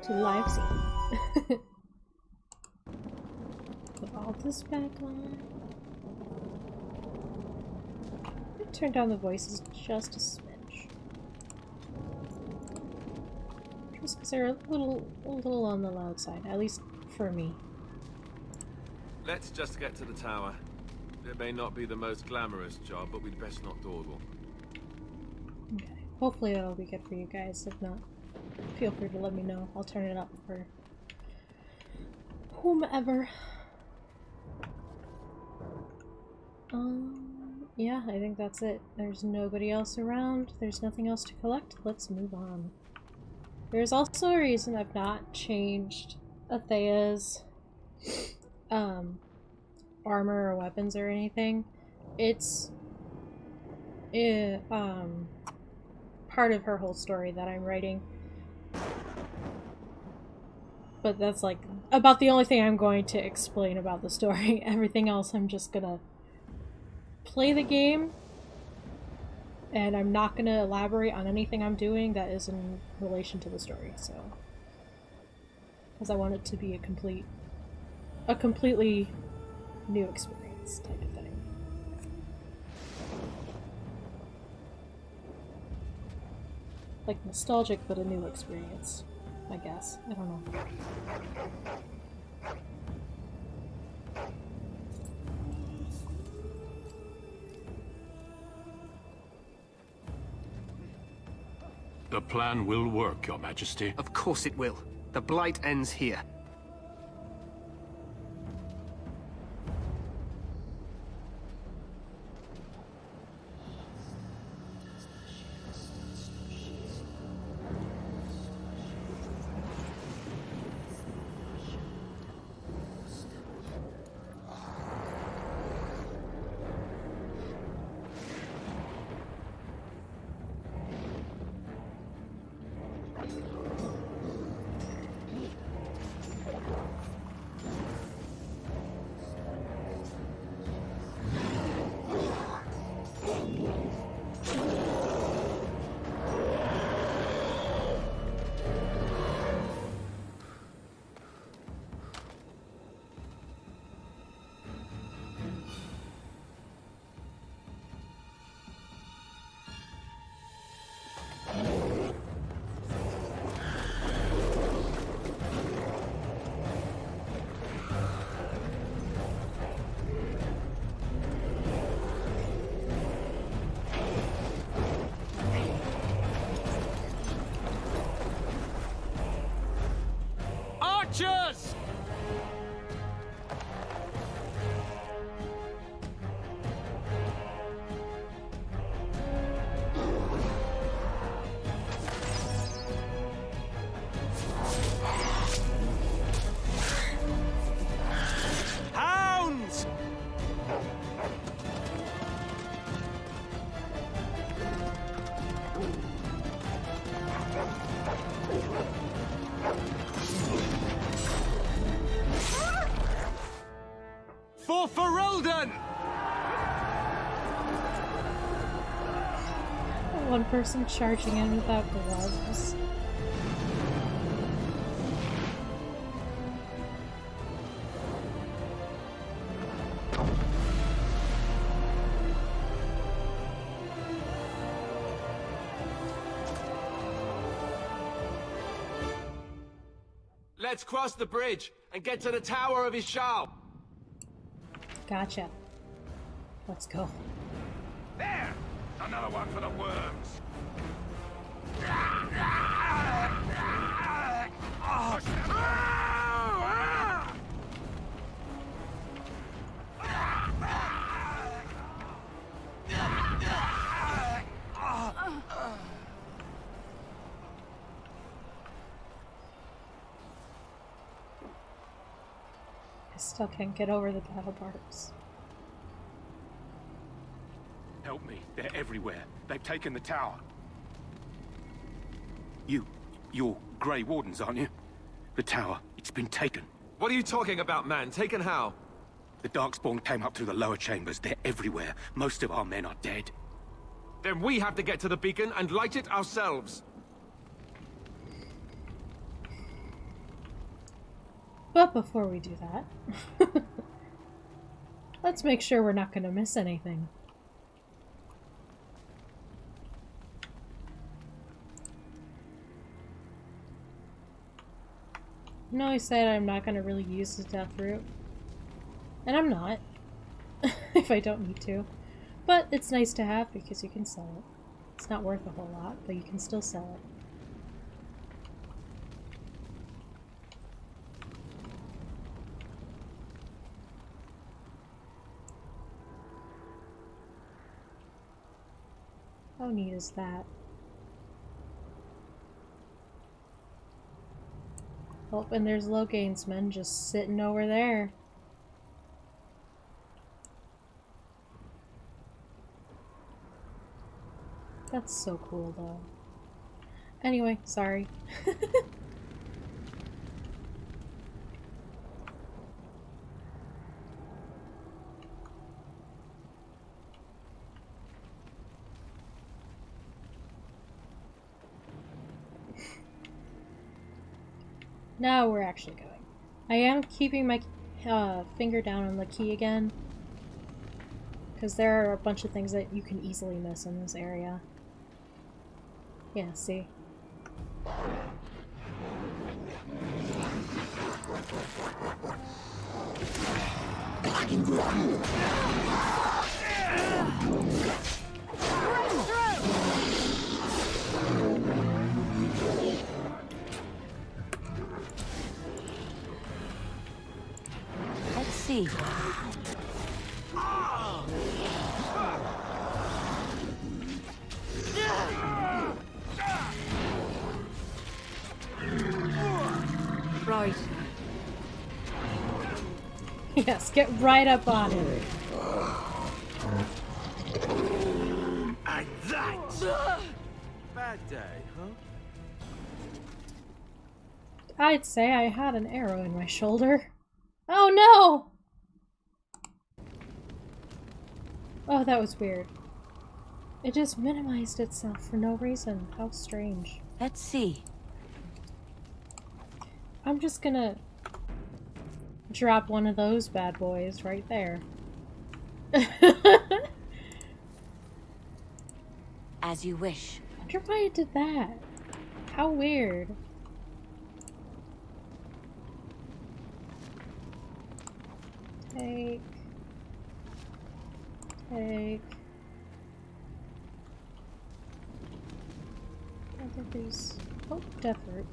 Speaker 1: to live scene. Put all this back on. Turn down the voices just a smidge. Just because they're a little on the loud side, at least for me.
Speaker 5: Let's just get to the tower. It may not be the most glamorous job, but we'd best not dawdle.
Speaker 1: Okay. Hopefully that'll be good for you guys. If not, feel free to let me know. I'll turn it up for whomever. Yeah, I think that's it. There's nobody else around. There's nothing else to collect. Let's move on. There's also a reason I've not changed Athea's armor or weapons or anything. It's part of her whole story that I'm writing. But that's like about the only thing I'm going to explain about the story. Everything else I'm just gonna play the game, and I'm not gonna elaborate on anything I'm doing that is in relation to the story, so. Because I want it to be a completely new experience type of thing. Like nostalgic, but a new experience, I guess. I don't know.
Speaker 12: The plan will work, Your Majesty.
Speaker 8: Of course it will. The Blight ends here. Archers! Hounds! For Ferelden!
Speaker 1: One person charging in without gloves.
Speaker 5: Let's cross the bridge and get to the Tower of Ishal.
Speaker 1: Gotcha. Let's go.
Speaker 2: There! Another one for the worms.
Speaker 1: I still can't get over the battle barks.
Speaker 2: Help me. They're everywhere. They've taken the tower. You're Grey Wardens, aren't you? The tower, it's been taken.
Speaker 5: What are you talking about, man? Taken how?
Speaker 2: The Darkspawn came up through the lower chambers. They're everywhere. Most of our men are dead.
Speaker 5: Then we have to get to the beacon and light it ourselves.
Speaker 1: But before we do that, let's make sure we're not going to miss anything. You know, I said I'm not going to really use the death root. And I'm not. If I don't need to. But it's nice to have because you can sell it. It's not worth a whole lot, but you can still sell it. How neat is that? Oh, and there's Logainsman just sitting over there. That's so cool, though. Anyway, sorry. Now we're actually going. I am keeping my finger down on the key again, because there are a bunch of things that you can easily miss in this area. Yeah, see?
Speaker 6: Let's see.
Speaker 9: Right.
Speaker 1: Yes, get right up on it.
Speaker 5: And that's bad day, huh?
Speaker 1: I'd say I had an arrow in my shoulder. Oh no! Oh, that was weird. It just minimized itself for no reason. How strange.
Speaker 6: Let's see.
Speaker 1: I'm just gonna drop one of those bad boys right there.
Speaker 6: As you wish.
Speaker 1: I wonder why it did that. How weird. Take. I think these. Oh, death root.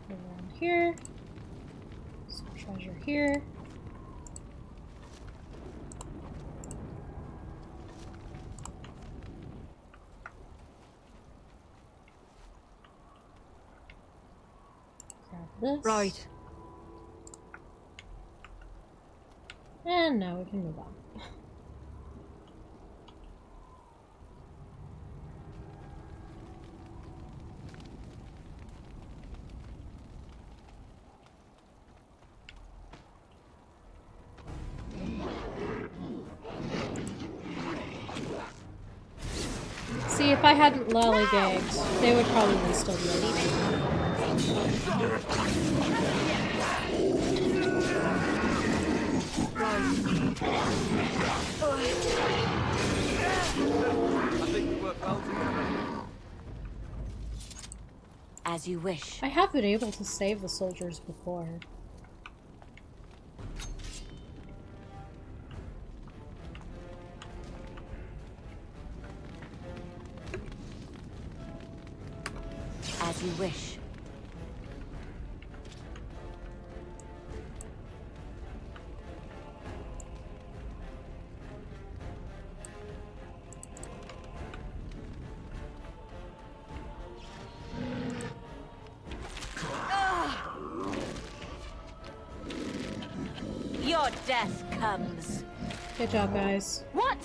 Speaker 1: Around here. Some treasure here. Grab this.
Speaker 9: Right.
Speaker 1: And now we can move on. See, if I hadn't lollygagged, they would probably still be alive.
Speaker 6: As you wish.
Speaker 1: I have been able to save the soldiers before.
Speaker 6: As you wish. Your death comes.
Speaker 1: Good job, guys.
Speaker 6: What?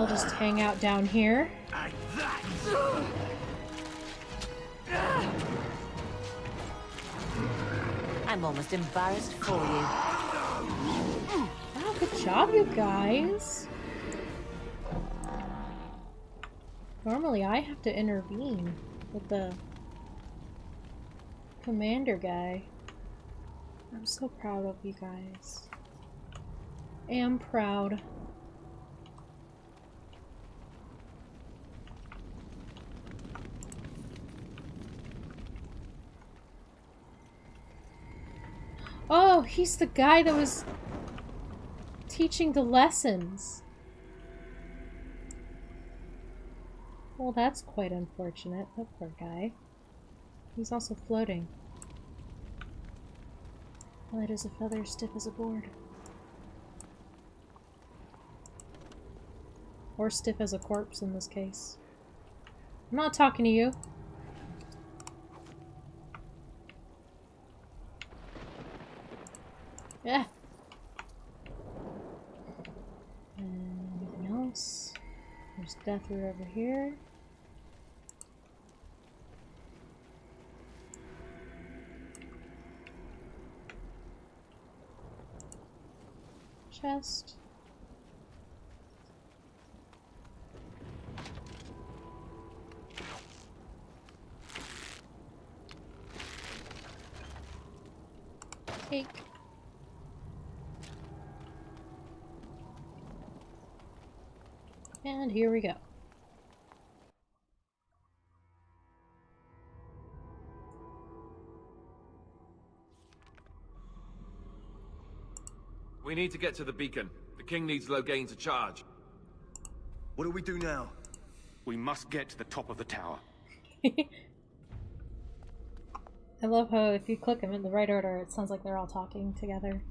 Speaker 1: I'll just hang out down here.
Speaker 6: I'm almost embarrassed for you.
Speaker 1: Oh, good job, you guys. Normally I have to intervene with the commander guy. I'm so proud of you guys. Am proud. Oh, he's the guy that was teaching the lessons. Well, that's quite unfortunate. That poor guy. He's also floating. Light as a feather, stiff as a board. Or stiff as a corpse in this case. I'm not talking to you. Yeah. Anything else? There's death root over here. Chest. Cake. And here we go.
Speaker 5: We need to get to the beacon. The king needs Loghain to charge.
Speaker 15: What do we do now? We must get to the top of the tower.
Speaker 1: I love how if you click them in the right order, it sounds like they're all talking together.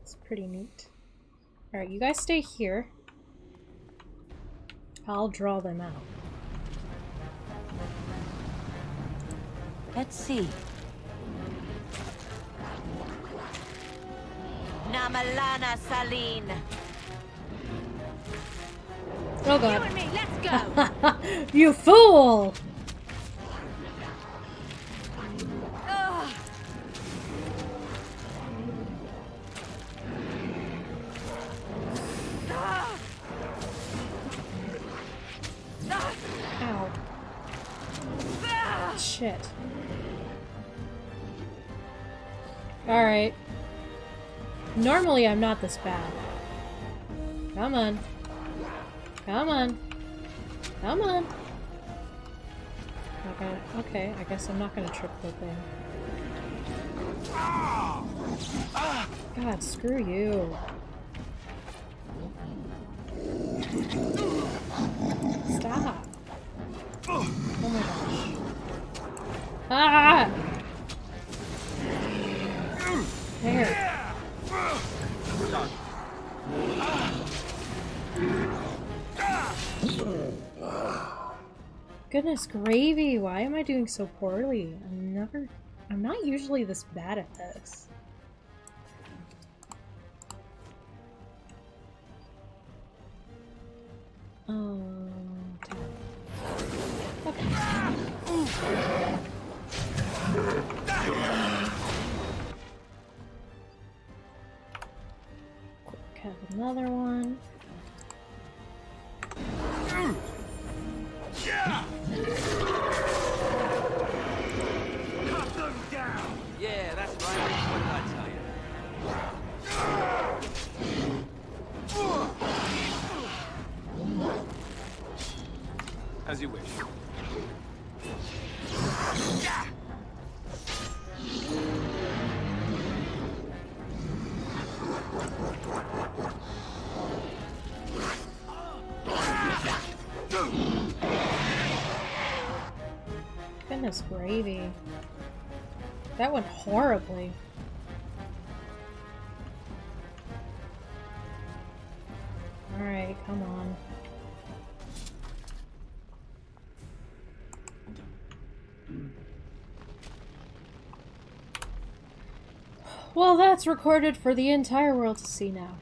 Speaker 1: It's pretty neat. Alright, you guys stay here. I'll draw them out.
Speaker 6: Let's see. Namalana Saline.
Speaker 1: Oh god.
Speaker 6: You and me, let's go.
Speaker 1: You fool! Ow. Shit. Alright. Normally I'm not this bad. Come on. Come on. Come on. Okay, okay, I guess I'm not gonna trip the thing. God, screw you. Stop. Oh my gosh. Ah! There. Goodness gravy, why am I doing so poorly? I'm not usually this bad at this. Okay. Quick, have another one.
Speaker 15: Yeah!
Speaker 5: Cut them down! Yeah, that's right. What did I tell you? As you wish.
Speaker 1: Goodness gravy. That went horribly. Alright, come on. Well, that's recorded for the entire world to see now.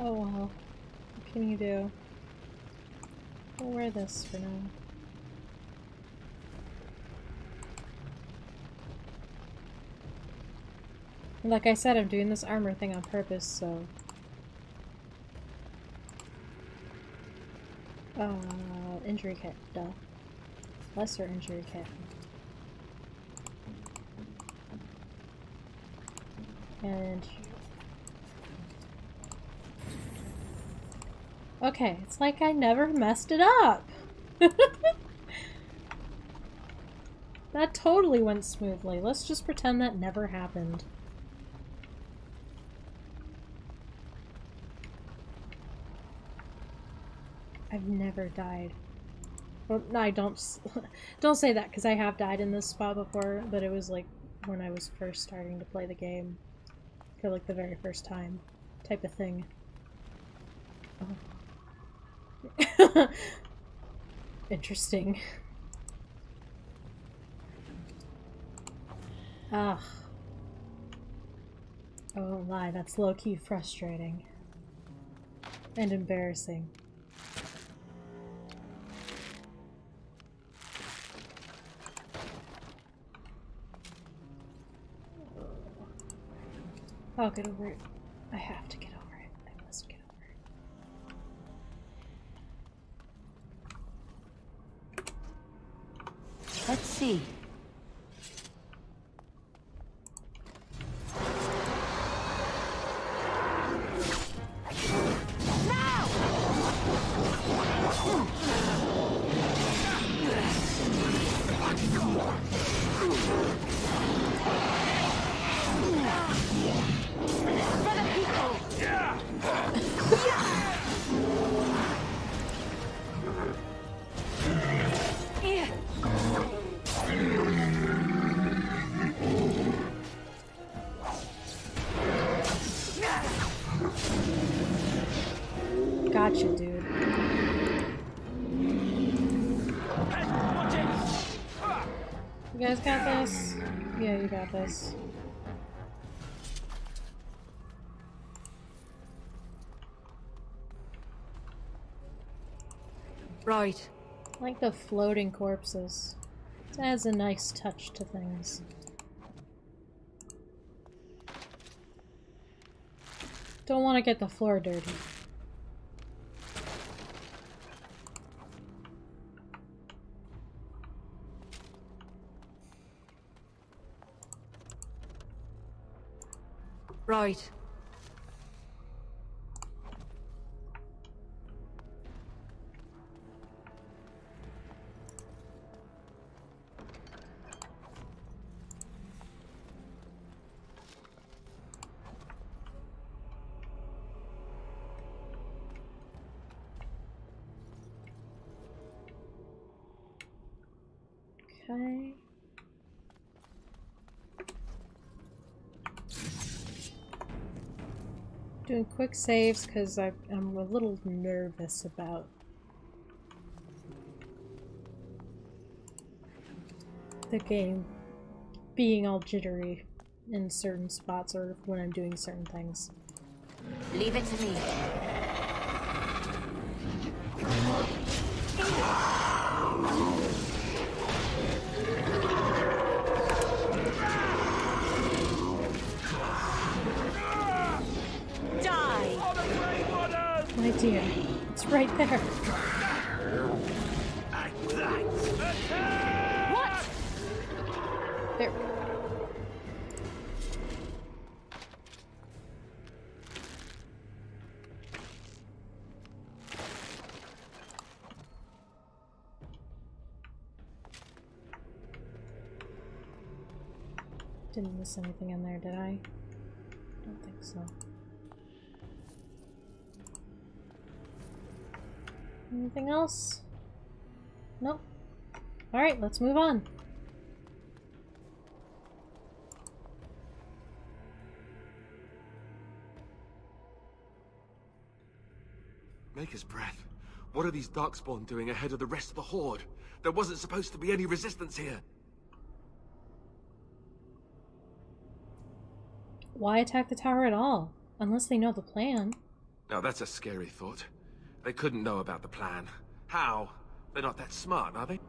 Speaker 1: Oh well. What can you do? We'll wear this for now. And like I said, I'm doing this armor thing on purpose, so... injury kit, duh. Lesser injury kit. And... okay, it's like I never messed it up! That totally went smoothly. Let's just pretend that never happened. I've never died. Well, no, I don't say that, because I have died in this spot before, but it was like when I was first starting to play the game. For like the very first time. Type of thing. Oh. Interesting. Ugh. I won't lie, that's low-key frustrating. And embarrassing. I'll get over it. I have to get over it. I must get over it.
Speaker 6: Let's see.
Speaker 1: Gotcha, dude. You guys got this? Yeah, you got this.
Speaker 14: Right.
Speaker 1: I like the floating corpses. It adds a nice touch to things. Don't want to get the floor dirty.
Speaker 14: Right.
Speaker 1: Okay. Doing quick saves because I'm a little nervous about the game being all jittery in certain spots or when I'm doing certain things.
Speaker 6: Leave it to me.
Speaker 1: My dear, it's right there.
Speaker 14: What?
Speaker 1: There. Didn't miss anything in there, did I? Don't think so. Anything else? Nope. Alright, let's move on.
Speaker 5: Maker's breath. What are these Darkspawn doing ahead of the rest of the Horde? There wasn't supposed to be any resistance here.
Speaker 1: Why attack the tower at all? Unless they know the plan.
Speaker 5: Now that's a scary thought. They couldn't know about the plan. How? They're not that smart, are they?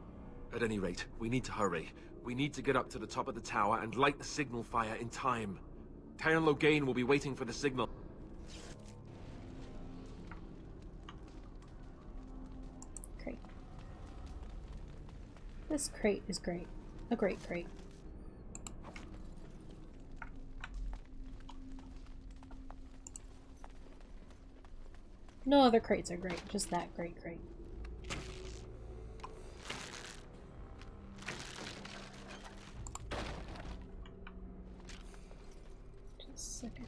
Speaker 5: At any rate, we need to hurry. We need to get up to the top of the tower and light the signal fire in time. Taron Loghain will be waiting for the signal.
Speaker 1: Crate. This crate is great. A great crate. No other crates are great, just that great crate. Just a second.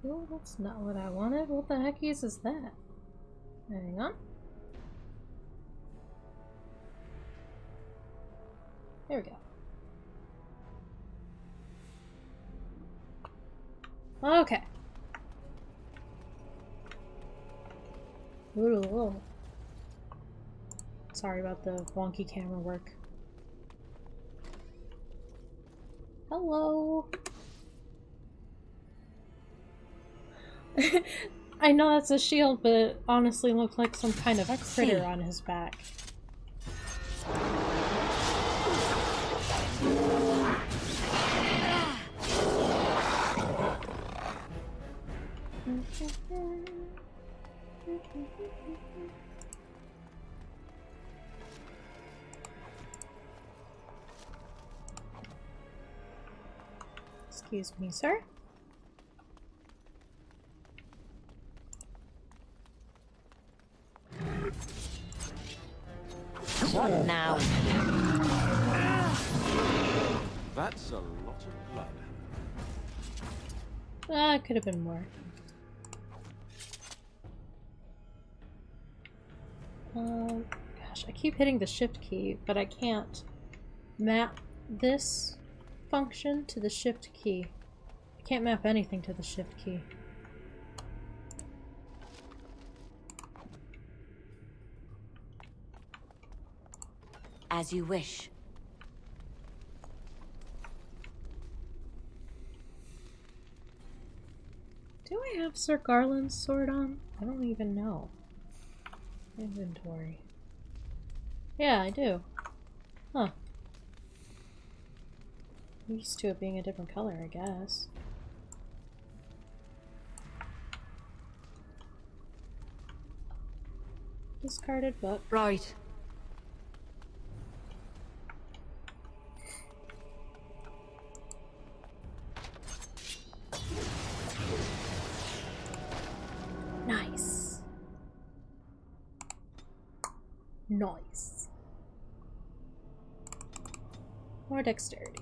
Speaker 1: Oh, that's not what I wanted. What the heck is that? Hang on. There we go. Okay. Ooh. Sorry about the wonky camera work. Hello. I know that's a shield, but it honestly looked like some kind of critter on his back. Excuse me, sir.
Speaker 6: What now?
Speaker 5: That's a lot of blood.
Speaker 1: Ah, it could have been more. Gosh, I keep hitting the shift key, but I can't map this function to the shift key. I can't map anything to the shift key.
Speaker 14: As you wish.
Speaker 1: Do I have Sir Garland's sword on? I don't even know. Inventory. Yeah, I do. Huh. I'm used to it being a different color, I guess. Discarded book.
Speaker 14: Right.
Speaker 1: Nice. Nice. More dexterity.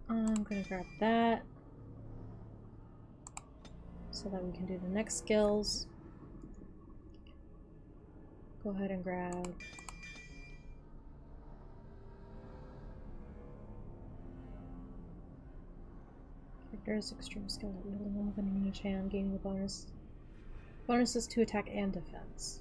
Speaker 1: I'm gonna grab that so that we can do the next skills. Go ahead and grab characters, extreme skill at wielding one weapon in each hand, gaining the bonuses to attack and defense.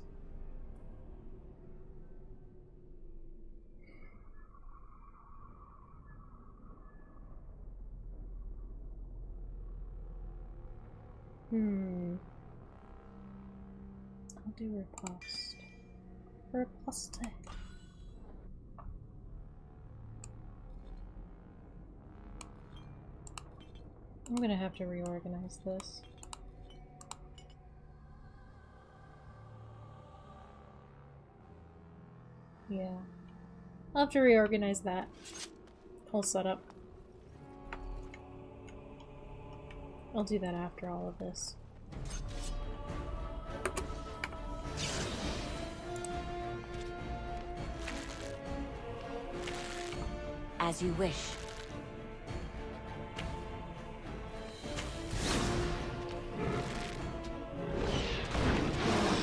Speaker 1: I'll do riposte. Riposte. I'm gonna have to reorganize this. Yeah. I'll have to reorganize that whole setup. I'll do that after all of this.
Speaker 14: As you wish.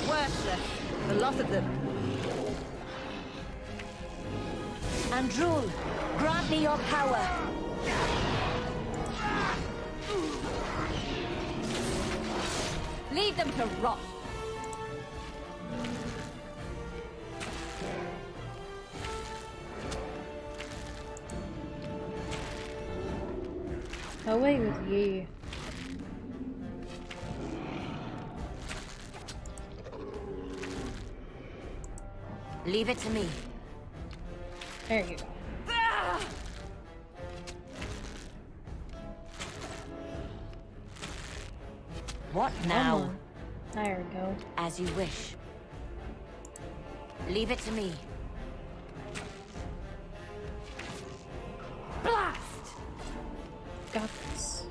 Speaker 6: Worthless, the lot of them. Andrul, grant me your power. Leave them to rot.
Speaker 1: Away with ye.
Speaker 6: Leave it to me.
Speaker 1: There you go.
Speaker 6: What now?
Speaker 1: There we go.
Speaker 6: As you wish. Leave it to me. Blast!
Speaker 1: Got this.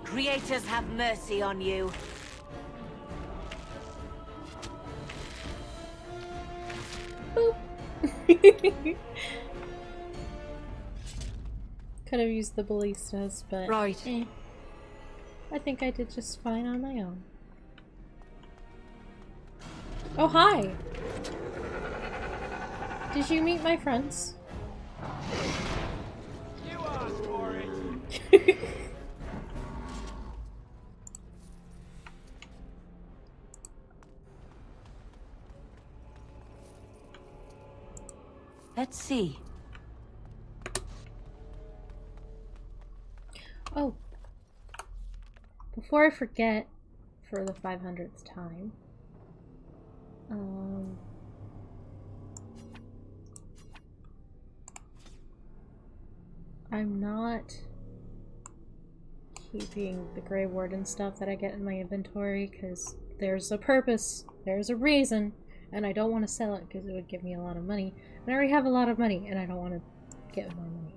Speaker 6: Creators have mercy on you.
Speaker 1: Boop. Could have used the ballistas, but
Speaker 6: right.
Speaker 1: I think I did just fine on my own. Oh, hi! Did you meet my friends?
Speaker 15: You asked for it.
Speaker 6: Let's see.
Speaker 1: Oh. Before I forget, for the 500th time, I'm not keeping the Grey Warden stuff that I get in my inventory because there's a purpose, there's a reason, and I don't want to sell it because it would give me a lot of money. And I already have a lot of money, and I don't want to get more money.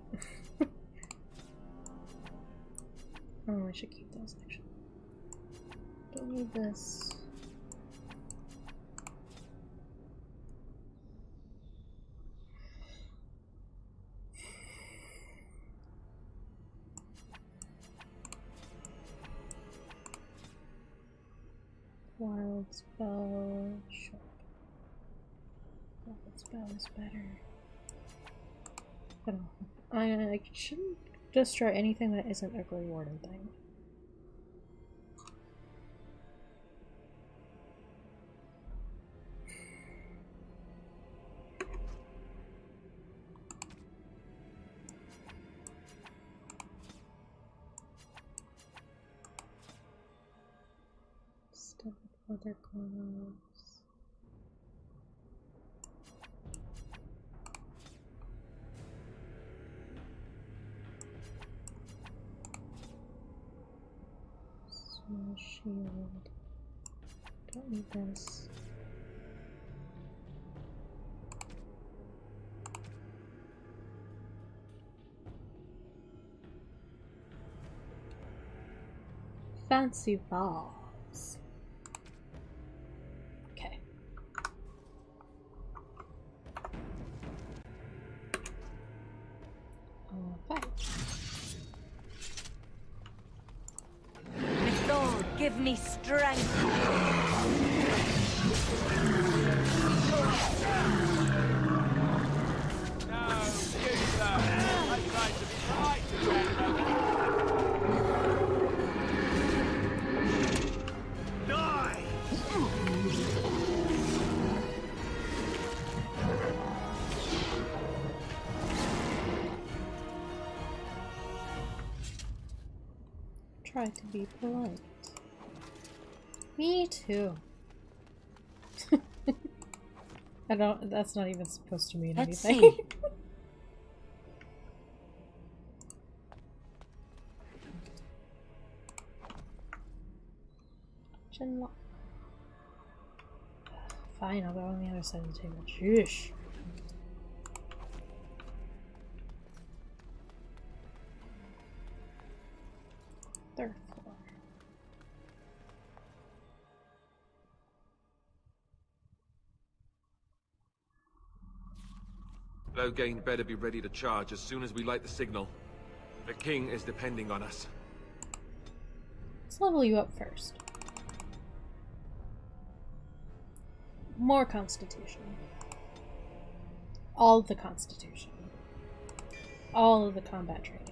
Speaker 1: Oh, I should keep those actually. Don't need this. Wild spell, sharp. Wild spell is better. But I shouldn't destroy anything that isn't a Grey Warden thing. Other gloves. Small shield. Don't need this. Fancy balls.
Speaker 6: Give me strength.
Speaker 1: Try to be polite. Me too. I don't, that's not even supposed to mean anything.
Speaker 6: See.
Speaker 1: Chin Fine, I'll go on the other side of the table. Shush. Third floor.
Speaker 5: Loghain better be ready to charge as soon as we light the signal. The king is depending on us.
Speaker 1: Let's level you up first. More constitution. All of the constitution. All of the combat training.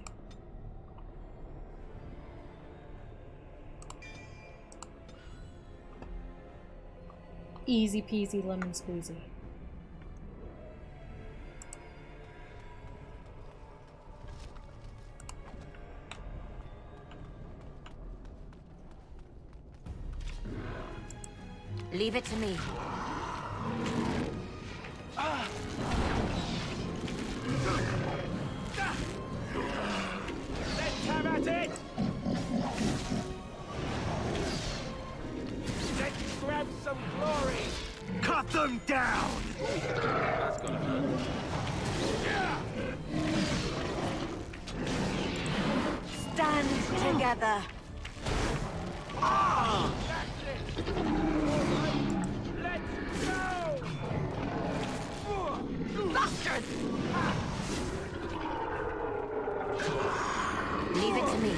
Speaker 1: Easy peasy lemon squeezy.
Speaker 6: Leave it to me.
Speaker 15: Let's have at it! Let's grab some glory!
Speaker 3: Cut them down!
Speaker 5: That's gotta hurt.
Speaker 6: Stand together.
Speaker 15: That's it! Let's go!
Speaker 6: Bastard! Leave it to me.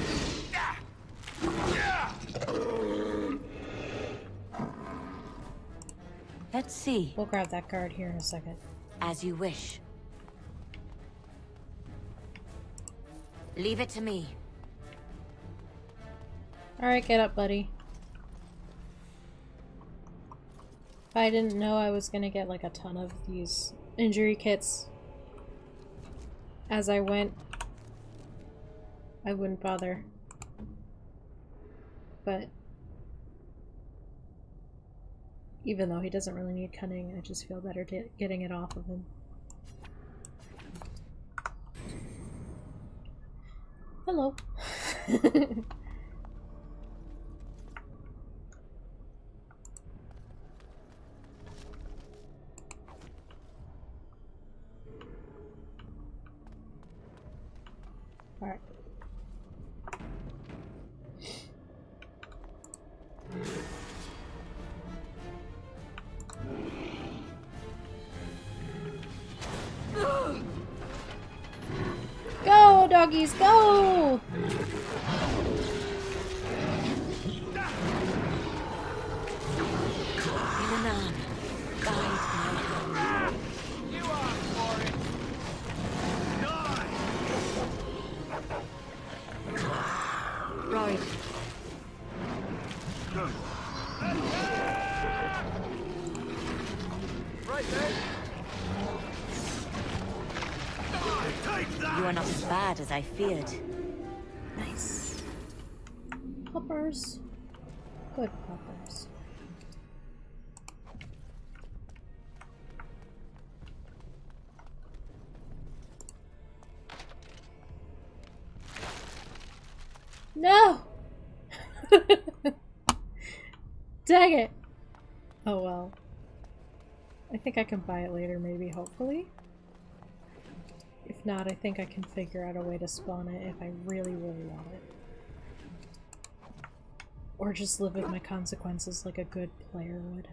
Speaker 6: Let's see.
Speaker 1: We'll grab that card here in a second.
Speaker 6: As you wish. Leave it to me.
Speaker 1: Alright, get up, buddy. If I didn't know I was gonna get like a ton of these injury kits as I went, I wouldn't bother. But even though he doesn't really need cunning, I just feel better getting it off of him. Hello. All right. Go, doggies, go!
Speaker 6: Inanan, guide my hand.
Speaker 15: You are for it!
Speaker 6: Right.
Speaker 15: Right there!
Speaker 6: You are not as bad as I feared.
Speaker 1: Nice. Poppers. Good poppers. No! Dang it! Oh well. I think I can buy it later, maybe, hopefully. If not, I think I can figure out a way to spawn it if I really, really want it. Or just live with my consequences like a good player would.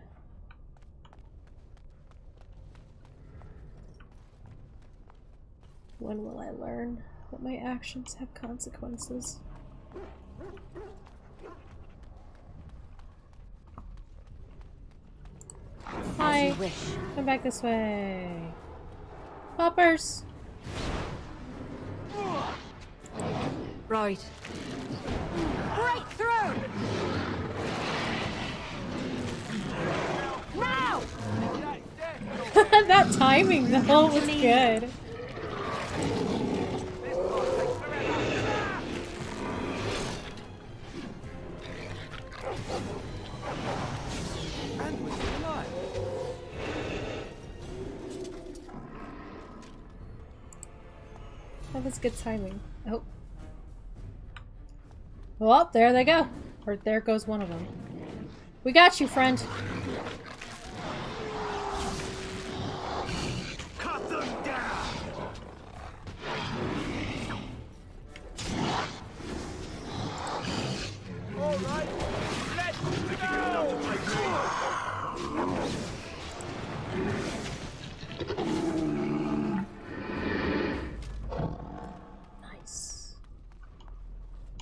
Speaker 1: When will I learn that my actions have consequences? Hi! Come back this way! Poppers!
Speaker 6: Right. Break through! Now!
Speaker 1: That timing though was good.
Speaker 15: And we're still alive.
Speaker 1: That was good timing. Oh. Well, there they go. Or there goes one of them. We got you, friend.
Speaker 3: Cut them down!
Speaker 15: All right, let's go!
Speaker 1: Nice.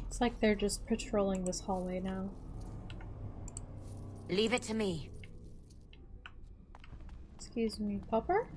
Speaker 1: It's like they're just patrolling this hallway now.
Speaker 6: Leave it to me.
Speaker 1: Excuse me, Popper?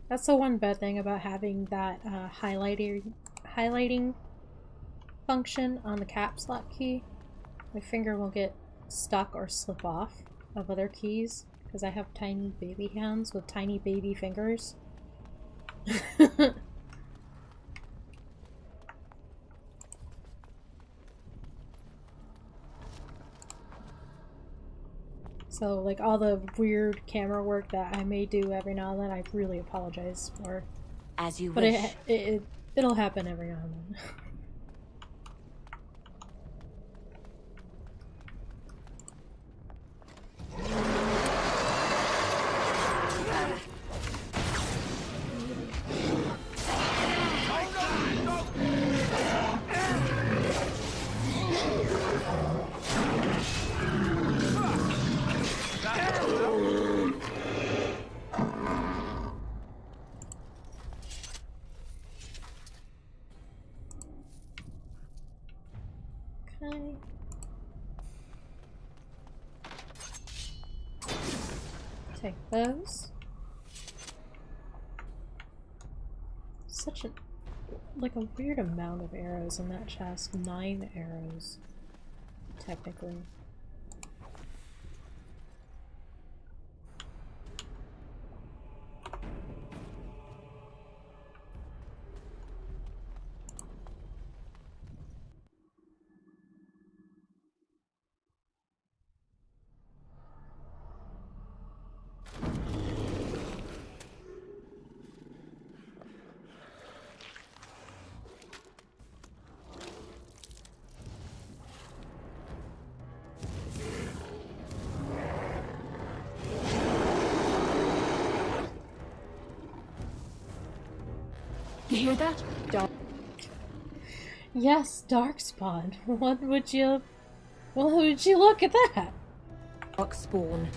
Speaker 1: That's the one bad thing about having that highlighting function on the caps lock key. My finger will get stuck or slip off of other keys because I have tiny baby hands with tiny baby fingers. So, like, all the weird camera work that I may do every now and then, I really apologize for.
Speaker 14: As you
Speaker 1: but
Speaker 14: wish.
Speaker 1: It'll happen every now and then. Okay. Take those. Such a weird amount of arrows in that chest. 9 arrows, technically.
Speaker 11: You hear that?
Speaker 1: Dark. Yes, Darkspawn. What would you look at that?
Speaker 11: Darkspawn.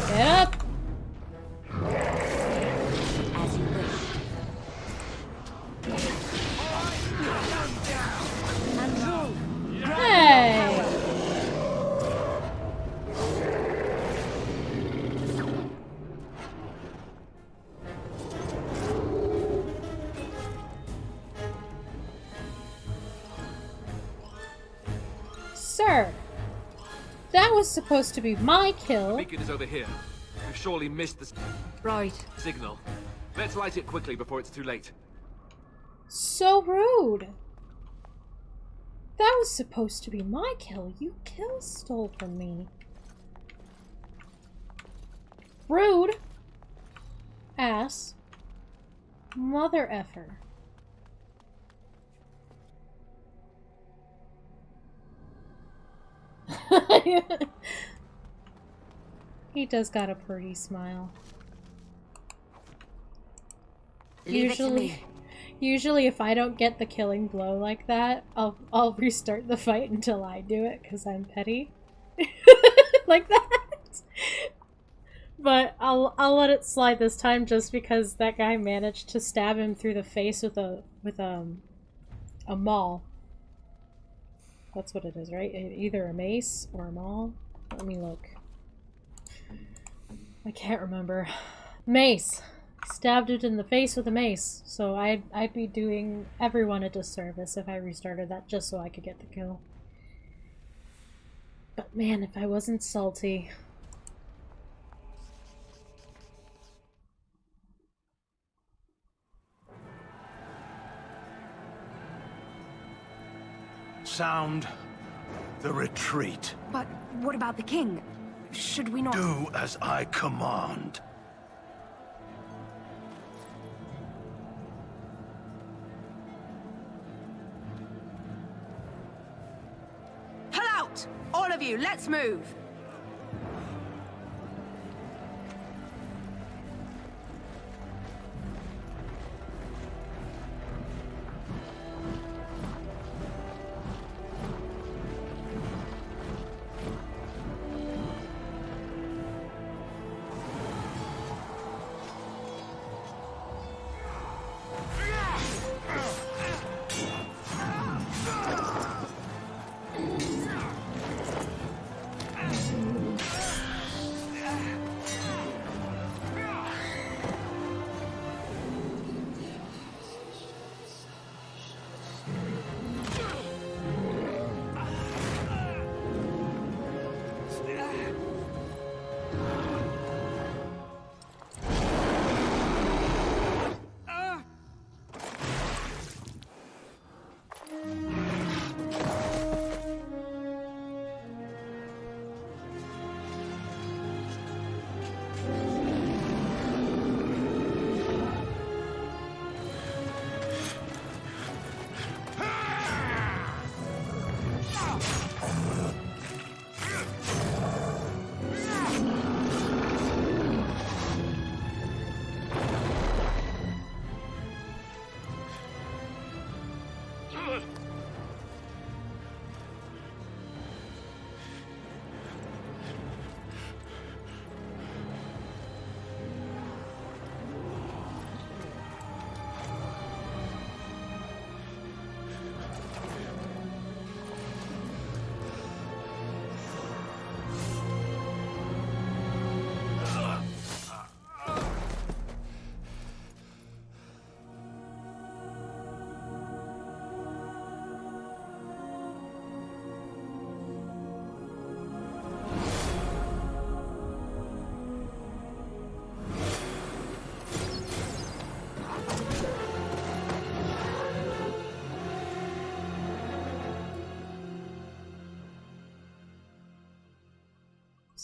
Speaker 1: Get up!
Speaker 6: As you wish.
Speaker 1: Hey! Sir! That was supposed to be my kill.
Speaker 5: The beacon is over here. We've surely missed the signal. Let's light it quickly before it's too late.
Speaker 1: So rude. That was supposed to be my kill. You stole from me. Rude. Ass. Mother effer. He does got a pretty smile.
Speaker 14: Leave it to me.
Speaker 1: Usually if I don't get the killing blow like that, I'll restart the fight until I do it because I'm petty. Like that. But I'll let it slide this time just because that guy managed to stab him through the face with a maul. That's what it is, right? Either a mace or a maul. Let me look. I can't remember. Mace! Stabbed it in the face with a mace. So I'd be doing everyone a disservice if I restarted that just so I could get the kill. But man, if I wasn't salty.
Speaker 16: Sound the retreat.
Speaker 11: But what about the king? Should we not...
Speaker 16: Do as I command.
Speaker 14: Pull out! All of you, let's move!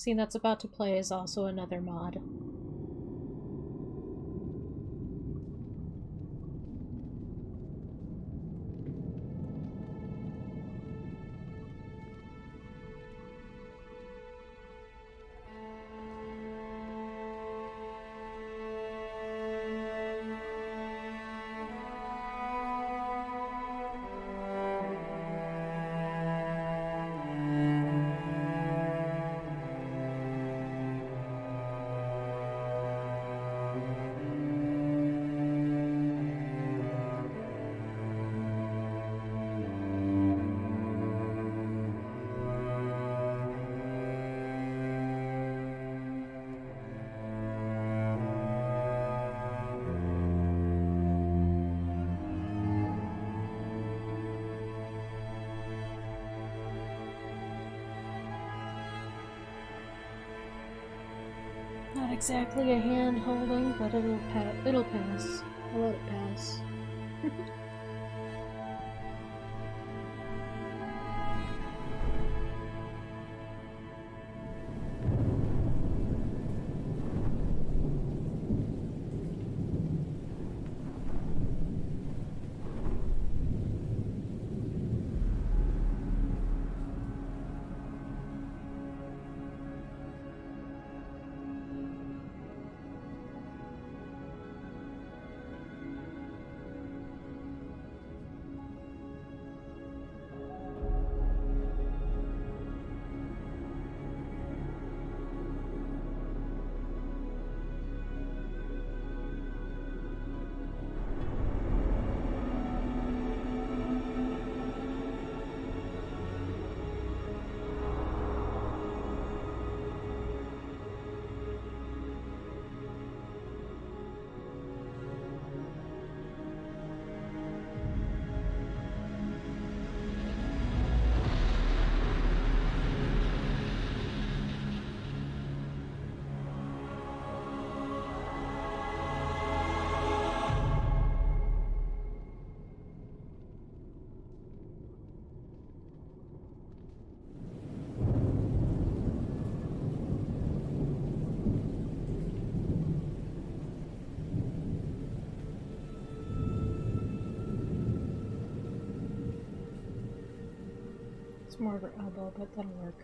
Speaker 1: scene that's about to play is also another mod. Not exactly a hand holding, but it'll pass. I'll let it pass. It's more of her elbow, but that'll work.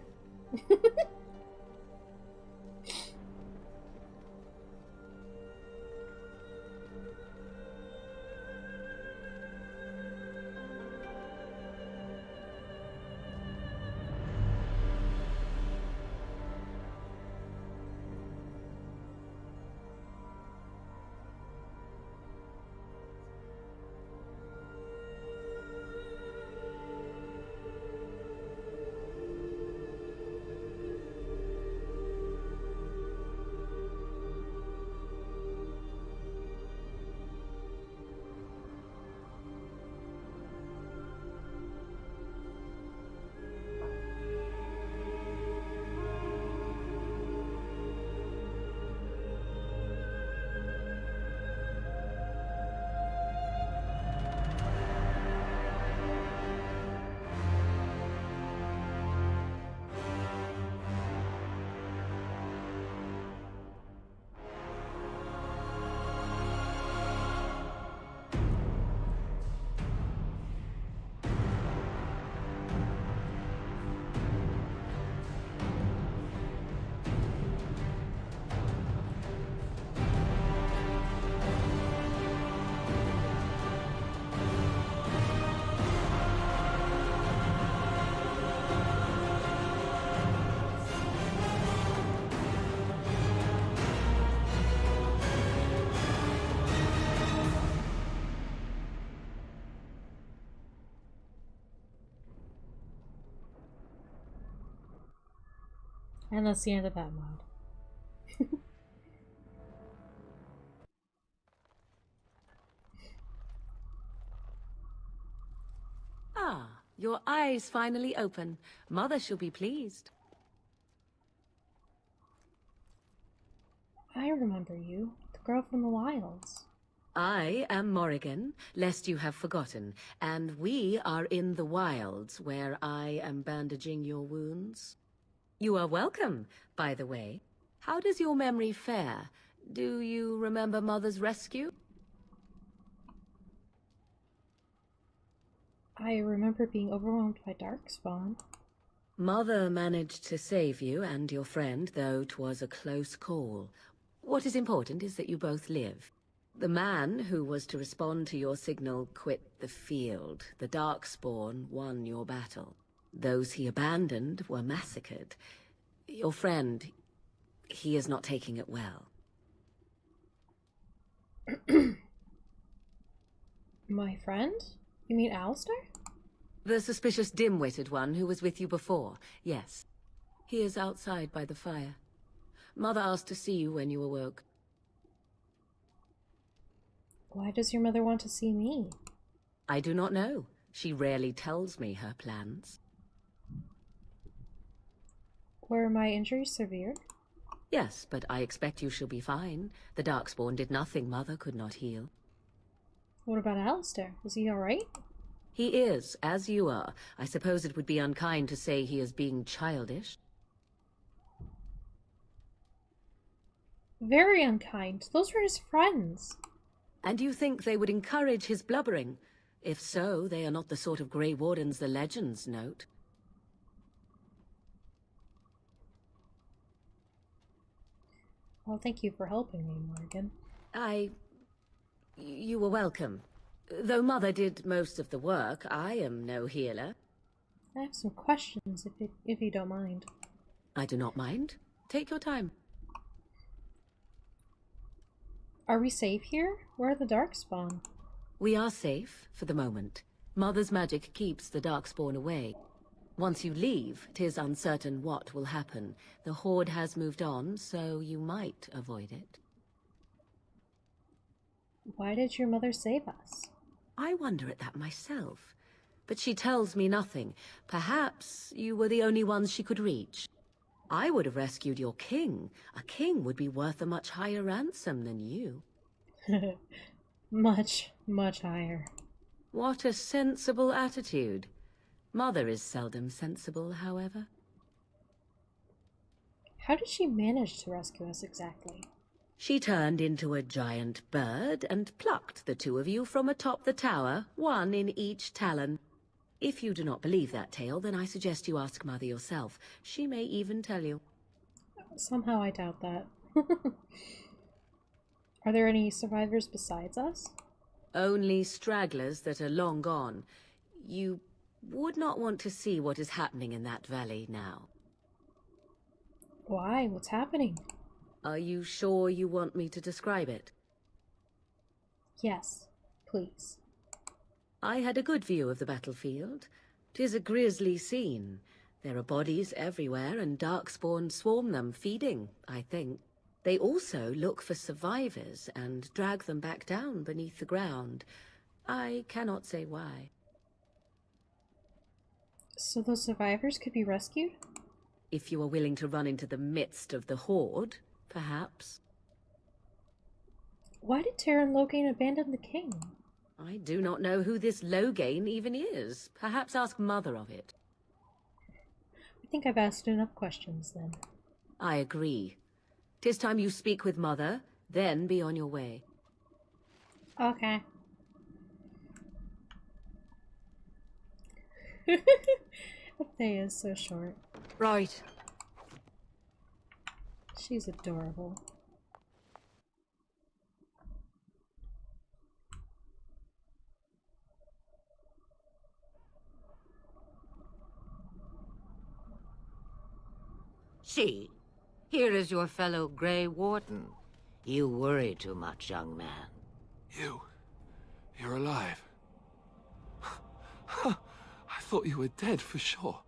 Speaker 1: And that's the end of that mod.
Speaker 9: Ah, your eyes finally open. Mother shall be pleased.
Speaker 1: I remember you, the girl from the wilds.
Speaker 9: I am Morrigan, lest you have forgotten, and we are in the wilds, where I am bandaging your wounds. You are welcome, by the way. How does your memory fare? Do you remember Mother's rescue?
Speaker 1: I remember being overwhelmed by Darkspawn.
Speaker 9: Mother managed to save you and your friend, though 'twas a close call. What is important is that you both live. The man who was to respond to your signal quit the field. The Darkspawn won your battle. Those he abandoned were massacred. Your friend, he is not taking it well.
Speaker 1: My friend? You mean Alistair?
Speaker 9: The suspicious dim-witted one who was with you before, yes. He is outside by the fire. Mother asked to see you when you awoke.
Speaker 1: Why does your mother want to see me?
Speaker 9: I do not know. She rarely tells me her plans.
Speaker 1: Were my injuries severe?
Speaker 9: Yes, but I expect you shall be fine. The Darkspawn did nothing Mother could not heal.
Speaker 1: What about Alistair? Is he alright?
Speaker 9: He is, as you are. I suppose it would be unkind to say he is being childish.
Speaker 1: Very unkind. Those were his friends.
Speaker 9: And you think they would encourage his blubbering? If so, they are not the sort of Grey Wardens the legends note.
Speaker 1: Well, thank you for helping me, Morgan.
Speaker 9: You were welcome. Though Mother did most of the work, I am no healer.
Speaker 1: I have some questions, if you don't mind.
Speaker 9: I do not mind. Take your time.
Speaker 1: Are we safe here? Where are the Darkspawn?
Speaker 9: We are safe, for the moment. Mother's magic keeps the Darkspawn away. Once you leave, 'tis uncertain what will happen. The Horde has moved on, so you might avoid it.
Speaker 1: Why did your mother save us?
Speaker 9: I wonder at that myself. But she tells me nothing. Perhaps you were the only ones she could reach. I would have rescued your king. A king would be worth a much higher ransom than you.
Speaker 1: Much, much higher.
Speaker 9: What a sensible attitude. Mother is seldom sensible, however.
Speaker 1: How did she manage to rescue us exactly?
Speaker 9: She turned into a giant bird and plucked the two of you from atop the tower, one in each talon. If you do not believe that tale, then I suggest you ask Mother yourself. She may even tell you.
Speaker 1: Somehow I doubt that. Are there any survivors besides us?
Speaker 9: Only stragglers that are long gone. You would not want to see what is happening in that valley now.
Speaker 1: Why? What's happening?
Speaker 9: Are you sure you want me to describe it?
Speaker 1: Yes, please.
Speaker 9: I had a good view of the battlefield. 'Tis a grisly scene. There are bodies everywhere, and Darkspawn swarm them, feeding, I think. They also look for survivors and drag them back down beneath the ground. I cannot say why.
Speaker 1: So those survivors could be rescued?
Speaker 9: If you are willing to run into the midst of the Horde, perhaps.
Speaker 1: Why did Terran Loghain abandon the king?
Speaker 9: I do not know who this Loghain even is. Perhaps ask Mother of it.
Speaker 1: I think I've asked enough questions, then.
Speaker 9: I agree. 'Tis time you speak with Mother, then be on your way.
Speaker 1: Okay. That day is so short.
Speaker 9: Right.
Speaker 1: She's adorable.
Speaker 6: See, here is your fellow Grey Warden. You worry too much, young man.
Speaker 5: You're alive. I thought you were dead for sure.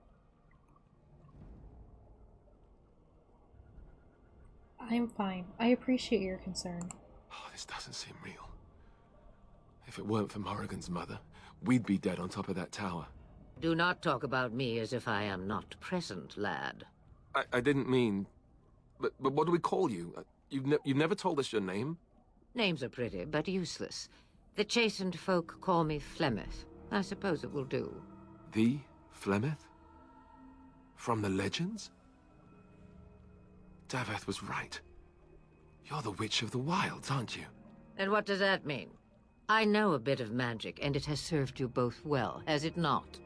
Speaker 1: I'm fine. I appreciate your concern.
Speaker 5: Oh, this doesn't seem real. If it weren't for Morrigan's mother, we'd be dead on top of that tower.
Speaker 6: Do not talk about me as if I am not present, lad.
Speaker 5: I didn't mean... But what do we call you? You've never told us your name?
Speaker 6: Names are pretty, but useless. The chastened folk call me Flemeth. I suppose it will do.
Speaker 5: The Flemeth? From the legends? Daveth was right. You're the Witch of the Wilds, aren't you?
Speaker 6: And what does that mean? I know a bit of magic, and it has served you both well, has it not?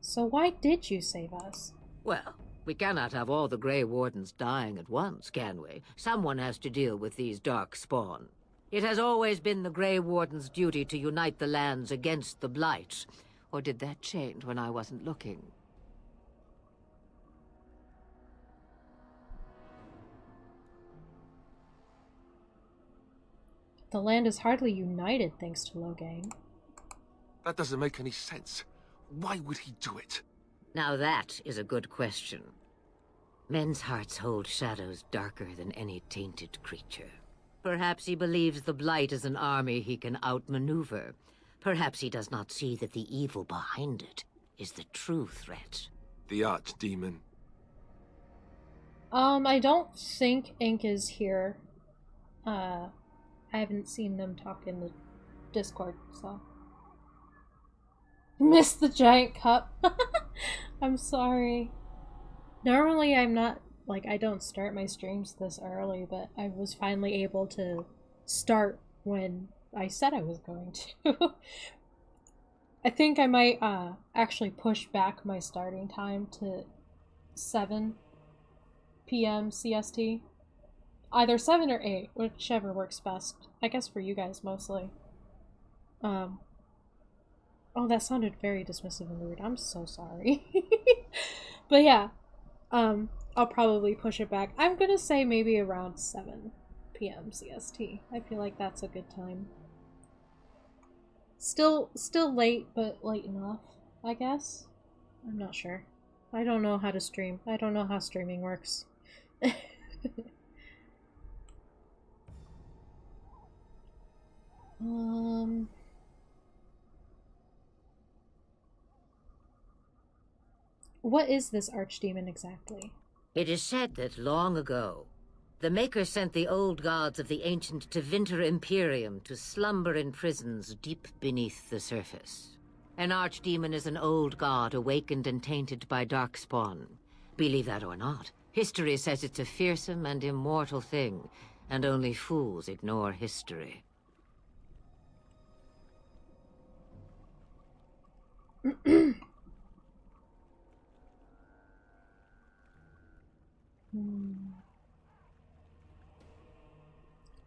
Speaker 1: So why did you save us?
Speaker 6: Well, we cannot have all the Grey Wardens dying at once, can we? Someone has to deal with these dark spawn. It has always been the Grey Warden's duty to unite the lands against the Blight. Or did that change when I wasn't looking?
Speaker 1: The land is hardly united thanks to Loghain.
Speaker 5: That doesn't make any sense. Why would he do it?
Speaker 6: Now that is a good question. Men's hearts hold shadows darker than any tainted creature. Perhaps he believes the Blight is an army he can outmaneuver. Perhaps he does not see that the evil behind it is the true threat.
Speaker 5: The Archdemon.
Speaker 1: I don't think Ink is here. I haven't seen them talk in the Discord, so... Missed the giant cup. I'm sorry. Normally I'm not, like, I don't start my streams this early, but I was finally able to start when I said I was going to. I think I might actually push back my starting time to 7 p.m. CST. Either 7 or 8, whichever works best. I guess for you guys mostly. Oh, that sounded very dismissive and rude. I'm so sorry. But yeah, I'll probably push it back. I'm gonna say maybe around 7 p.m. CST. I feel like that's a good time. Still late, but late enough, I guess. I'm not sure. I don't know how to stream. I don't know how streaming works. What is this archdemon exactly?
Speaker 6: It is said that long ago, the Maker sent the old gods of the ancient Tevinter Imperium to slumber in prisons deep beneath the surface. An archdemon is an old god awakened and tainted by darkspawn. Believe that or not, history says it's a fearsome and immortal thing, and only fools ignore history.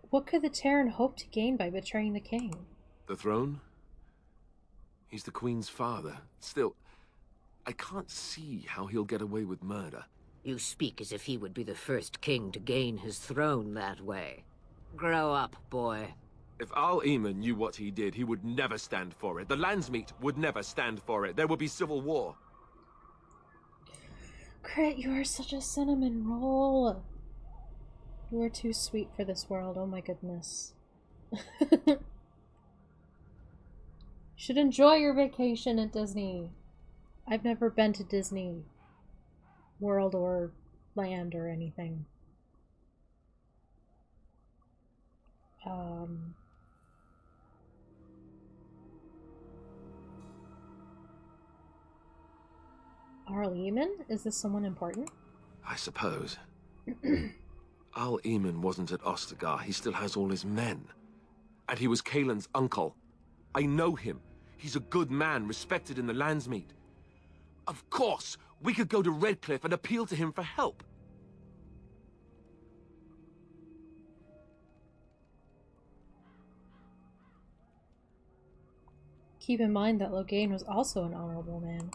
Speaker 1: What could the Terran hope to gain by betraying the king?
Speaker 5: The throne? He's the Queen's father. Still, I can't see how he'll get away with murder.
Speaker 6: You speak as if he would be the first king to gain his throne that way. Grow up, boy.
Speaker 5: If Al-Eamon knew what he did, he would never stand for it. The Landsmeet would never stand for it. There would be civil war.
Speaker 1: Crit, you are such a cinnamon roll. You are too sweet for this world, oh my goodness. Should enjoy your vacation at Disney. I've never been to Disney World or Land or anything. Al-Eamon? Is this someone important?
Speaker 5: I suppose. Al-Eamon wasn't at Ostagar. He still has all his men. And he was Kaelin's uncle. I know him. He's a good man, respected in the Landsmeet. Of course, we could go to Redcliffe and appeal to him for help.
Speaker 1: Keep in mind that Loghain was also an honorable man.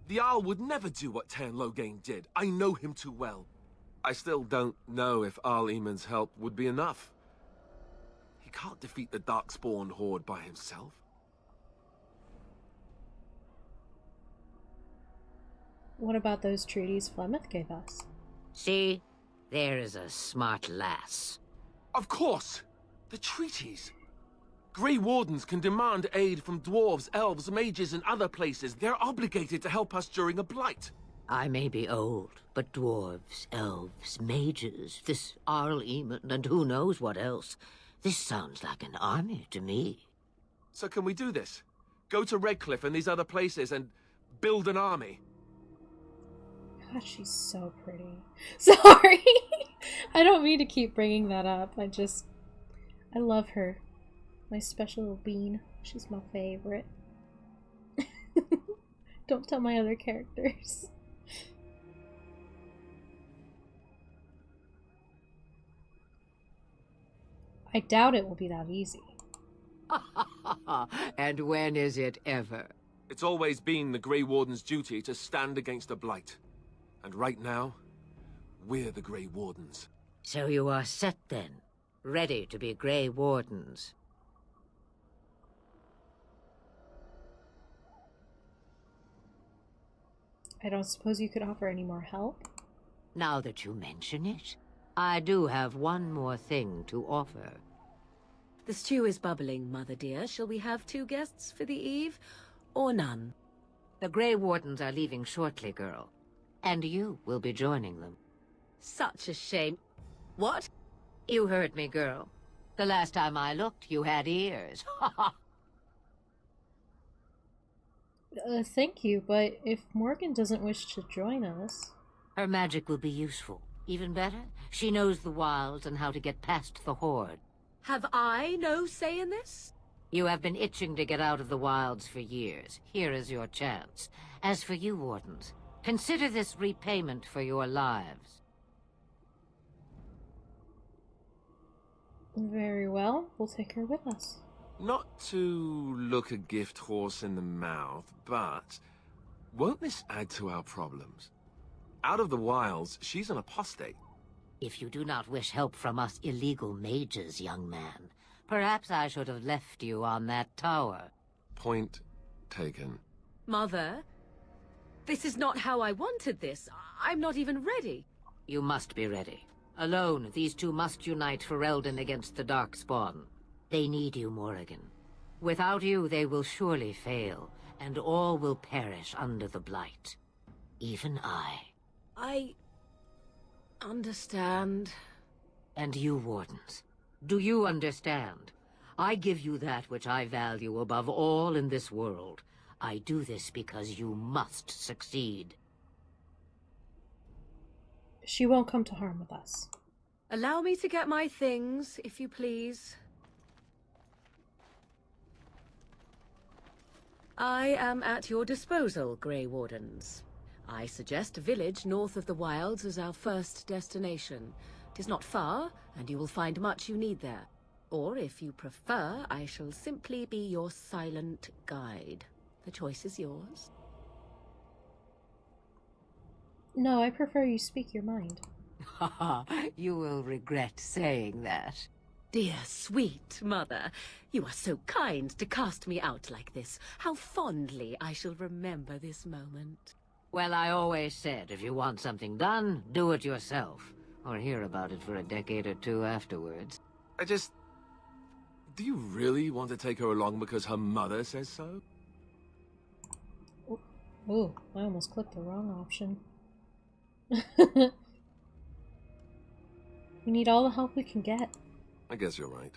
Speaker 5: The Owl would never do what Tairn Loghain did. I know him too well. I still don't know if Al-Eamon's help would be enough. He can't defeat the Darkspawn horde by himself.
Speaker 1: What about those treaties Flemeth gave us?
Speaker 6: See? There is a smart lass.
Speaker 5: Of course! The treaties! Grey Wardens can demand aid from dwarves, elves, mages, and other places. They're obligated to help us during a blight.
Speaker 6: I may be old, but dwarves, elves, mages, this Arl Eamon, and who knows what else. This sounds like an army to me.
Speaker 5: So can we do this? Go to Redcliffe and these other places and build an army?
Speaker 1: God, she's so pretty. Sorry! I don't mean to keep bringing that up. I love her. My special little bean. She's my favorite. Don't tell my other characters. I doubt it will be that easy.
Speaker 6: And when is it ever?
Speaker 5: It's always been the Grey Warden's duty to stand against the Blight. And right now, we're the Grey Wardens.
Speaker 6: So you are set then, ready to be Grey Wardens.
Speaker 1: I don't suppose you could offer any more help?
Speaker 6: Now that you mention it, I do have one more thing to offer.
Speaker 9: The stew is bubbling, Mother dear. Shall we have 2 guests for the eve, or none?
Speaker 6: The Grey Wardens are leaving shortly, girl. And you will be joining them.
Speaker 9: Such a shame. What?
Speaker 6: You heard me, girl. The last time I looked, you had ears.
Speaker 1: Thank you, but if Morgan doesn't wish to join us...
Speaker 6: Her magic will be useful. Even better, she knows the wilds and how to get past the Horde.
Speaker 9: Have I no say in this?
Speaker 6: You have been itching to get out of the wilds for years. Here is your chance. As for you, Wardens, consider this repayment for your lives.
Speaker 1: Very well, we'll take her with us.
Speaker 5: Not to look a gift horse in the mouth, but won't this add to our problems? Out of the wilds, she's an apostate.
Speaker 6: If you do not wish help from us illegal mages, young man, perhaps I should have left you on that tower.
Speaker 5: Point taken.
Speaker 9: Mother, this is not how I wanted this. I'm not even ready.
Speaker 6: You must be ready. Alone, these two must unite for Eldon against the Darkspawn. They need you, Morrigan. Without you, they will surely fail, and all will perish under the Blight. Even I.
Speaker 9: I... understand.
Speaker 6: And you, Wardens. Do you understand? I give you that which I value above all in this world. I do this because you must succeed.
Speaker 1: She won't come to harm with us.
Speaker 9: Allow me to get my things, if you please. I am at your disposal, Grey Wardens. I suggest a village north of the wilds as our first destination. It is not far, and you will find much you need there. Or, if you prefer, I shall simply be your silent guide. The choice is yours.
Speaker 1: No, I prefer you speak your mind.
Speaker 6: You will regret saying that.
Speaker 9: Dear, sweet mother, you are so kind to cast me out like this. How fondly I shall remember this moment.
Speaker 6: Well, I always said, if you want something done, do it yourself. Or hear about it for a decade or two afterwards.
Speaker 5: Do you really want to take her along because her mother says so?
Speaker 1: Ooh, I almost clicked the wrong option. We need all the help we can get.
Speaker 5: I guess you're right.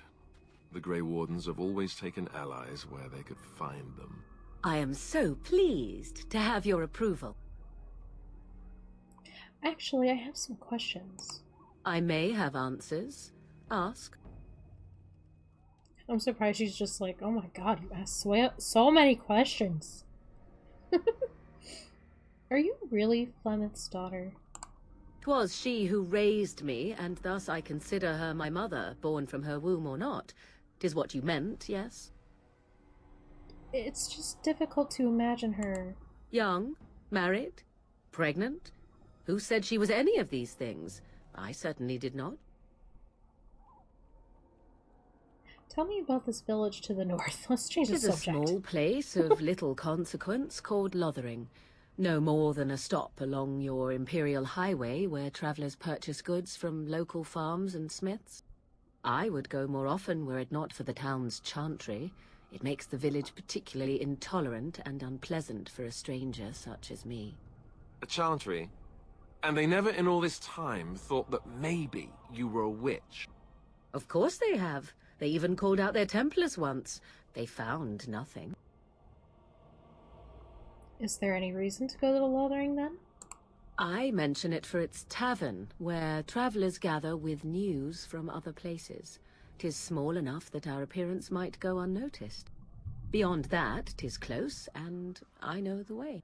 Speaker 5: The Grey Wardens have always taken allies where they could find them.
Speaker 9: I am so pleased to have your approval.
Speaker 1: Actually, I have some questions.
Speaker 9: I may have answers. Ask.
Speaker 1: I'm surprised she's just like, oh my god, you asked so many questions. Are you really Flemeth's daughter?
Speaker 9: 'Twas she who raised me, and thus I consider her my mother, born from her womb or not. 'Tis what you meant, yes?
Speaker 1: It's just difficult to imagine her.
Speaker 9: Young? Married? Pregnant? Who said she was any of these things? I certainly did not.
Speaker 1: Tell me about this village to the north. Let's change the subject.
Speaker 9: It's a small place of little consequence called Lothering. No more than a stop along your Imperial Highway where travelers purchase goods from local farms and smiths. I would go more often were it not for the town's chantry. It makes the village particularly intolerant and unpleasant for a stranger such as me.
Speaker 5: A chantry. And they never in all this time thought that maybe you were a witch.
Speaker 9: Of course they have. They even called out their Templars once. They found nothing.
Speaker 1: Is there any reason to go to the Lothering, then?
Speaker 9: I mention it for its tavern, where travellers gather with news from other places. 'Tis small enough that our appearance might go unnoticed. Beyond that, 'tis close, and I know the way.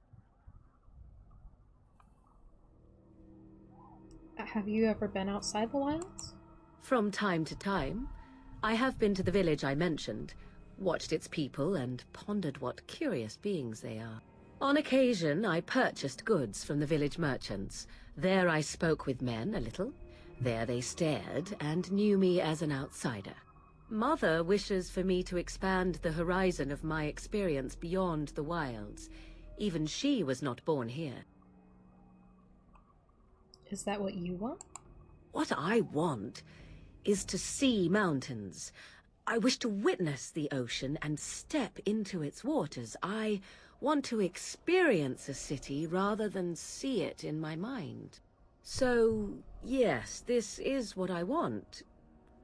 Speaker 1: Have you ever been outside the wilds?
Speaker 9: From time to time. I have been to the village I mentioned, watched its people, and pondered what curious beings they are. On occasion, I purchased goods from the village merchants. There I spoke with men a little. There they stared and knew me as an outsider. Mother wishes for me to expand the horizon of my experience beyond the wilds. Even she was not born here.
Speaker 1: Is that what you want?
Speaker 9: What I want is to see mountains. I wish to witness the ocean and step into its waters. I want to experience a city rather than see it in my mind. So, yes, this is what I want.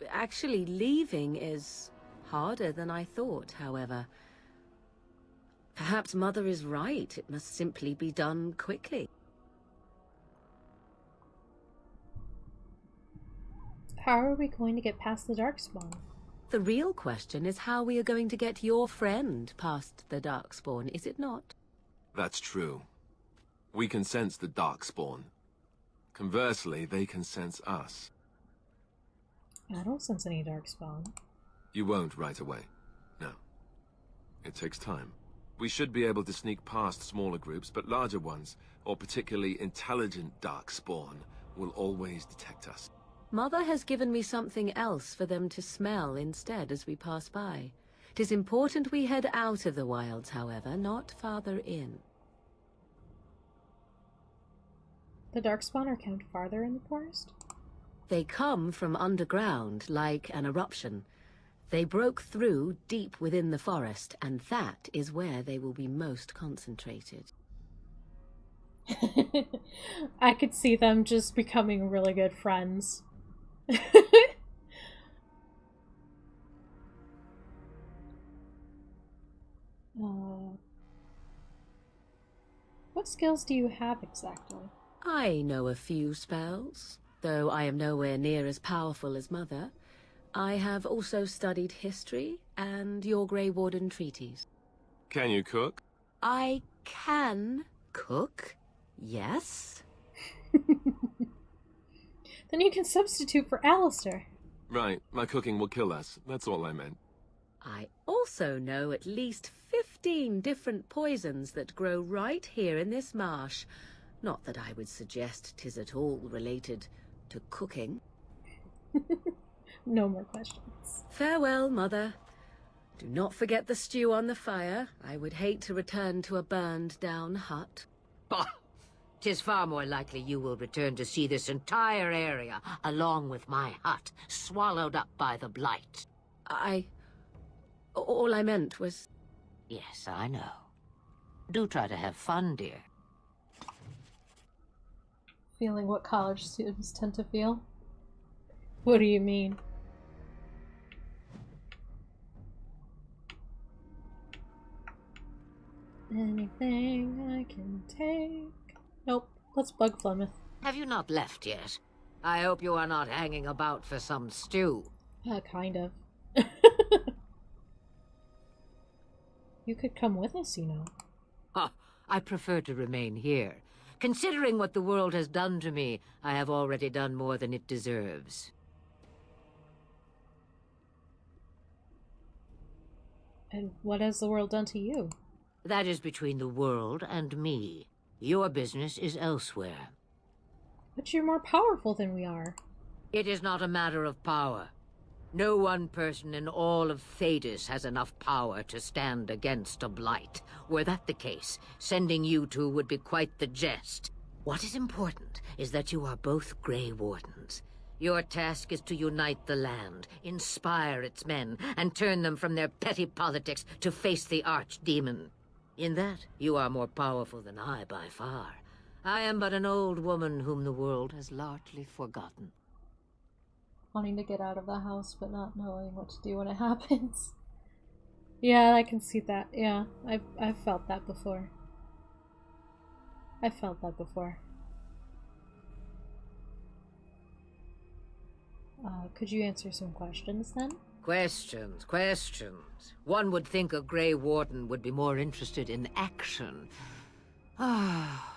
Speaker 9: Actually, leaving is harder than I thought, however. Perhaps Mother is right. It must simply be done quickly.
Speaker 1: How are we going to get past the Darkspawn?
Speaker 9: The real question is how we are going to get your friend past the Darkspawn, is it not?
Speaker 5: That's true. We can sense the Darkspawn. Conversely, they can sense us.
Speaker 1: I don't sense any Darkspawn.
Speaker 5: You won't right away. No. It takes time. We should be able to sneak past smaller groups, but larger ones, or particularly intelligent Darkspawn, will always detect us.
Speaker 9: Mother has given me something else for them to smell instead as we pass by. 'Tis important we head out of the wilds, however, not farther in.
Speaker 1: The Darkspawn are camped farther in the forest?
Speaker 9: They come from underground, like an eruption. They broke through deep within the forest, and that is where they will be most concentrated.
Speaker 1: I could see them just becoming really good friends. What skills do you have exactly?
Speaker 9: I know a few spells, though I am nowhere near as powerful as Mother. I have also studied history and your Grey Warden treaties.
Speaker 5: Can you cook?
Speaker 9: I can cook, yes.
Speaker 1: Then you can substitute for Alistair.
Speaker 5: Right, my cooking will kill us. That's all I meant.
Speaker 9: I also know at least 15 different poisons that grow right here in this marsh. Not that I would suggest 'tis at all related to cooking.
Speaker 1: No more questions.
Speaker 9: Farewell, Mother. Do not forget the stew on the fire. I would hate to return to a burned-down hut.
Speaker 6: Bah! 'Tis far more likely you will return to see this entire area, along with my hut, swallowed up by the blight.
Speaker 9: All I meant was...
Speaker 6: Yes, I know. Do try to have fun, dear.
Speaker 1: Feeling what college students tend to feel? What do you mean? Anything I can take? Nope. Let's bug Plymouth.
Speaker 6: Have you not left yet? I hope you are not hanging about for some stew.
Speaker 1: Kind of. You could come with us, you know.
Speaker 6: Huh, I prefer to remain here. Considering what the world has done to me, I have already done more than it deserves.
Speaker 1: And what has the world done to you?
Speaker 6: That is between the world and me. Your business is elsewhere.
Speaker 1: But you're more powerful than we are.
Speaker 6: It is not a matter of power. No one person in all of Thedas has enough power to stand against a blight. Were that the case, sending you two would be quite the jest. What is important is that you are both Grey Wardens. Your task is to unite the land, inspire its men, and turn them from their petty politics to face the archdemon. In that, you are more powerful than I by far. I am but an old woman whom the world has largely forgotten.
Speaker 1: Wanting to get out of the house, but not knowing what to do when it happens. Yeah, I can see that. Yeah, I've felt that before. I've felt that before. Could you answer some questions then?
Speaker 6: Questions, questions. One would think a Grey Warden would be more interested in action. Ah.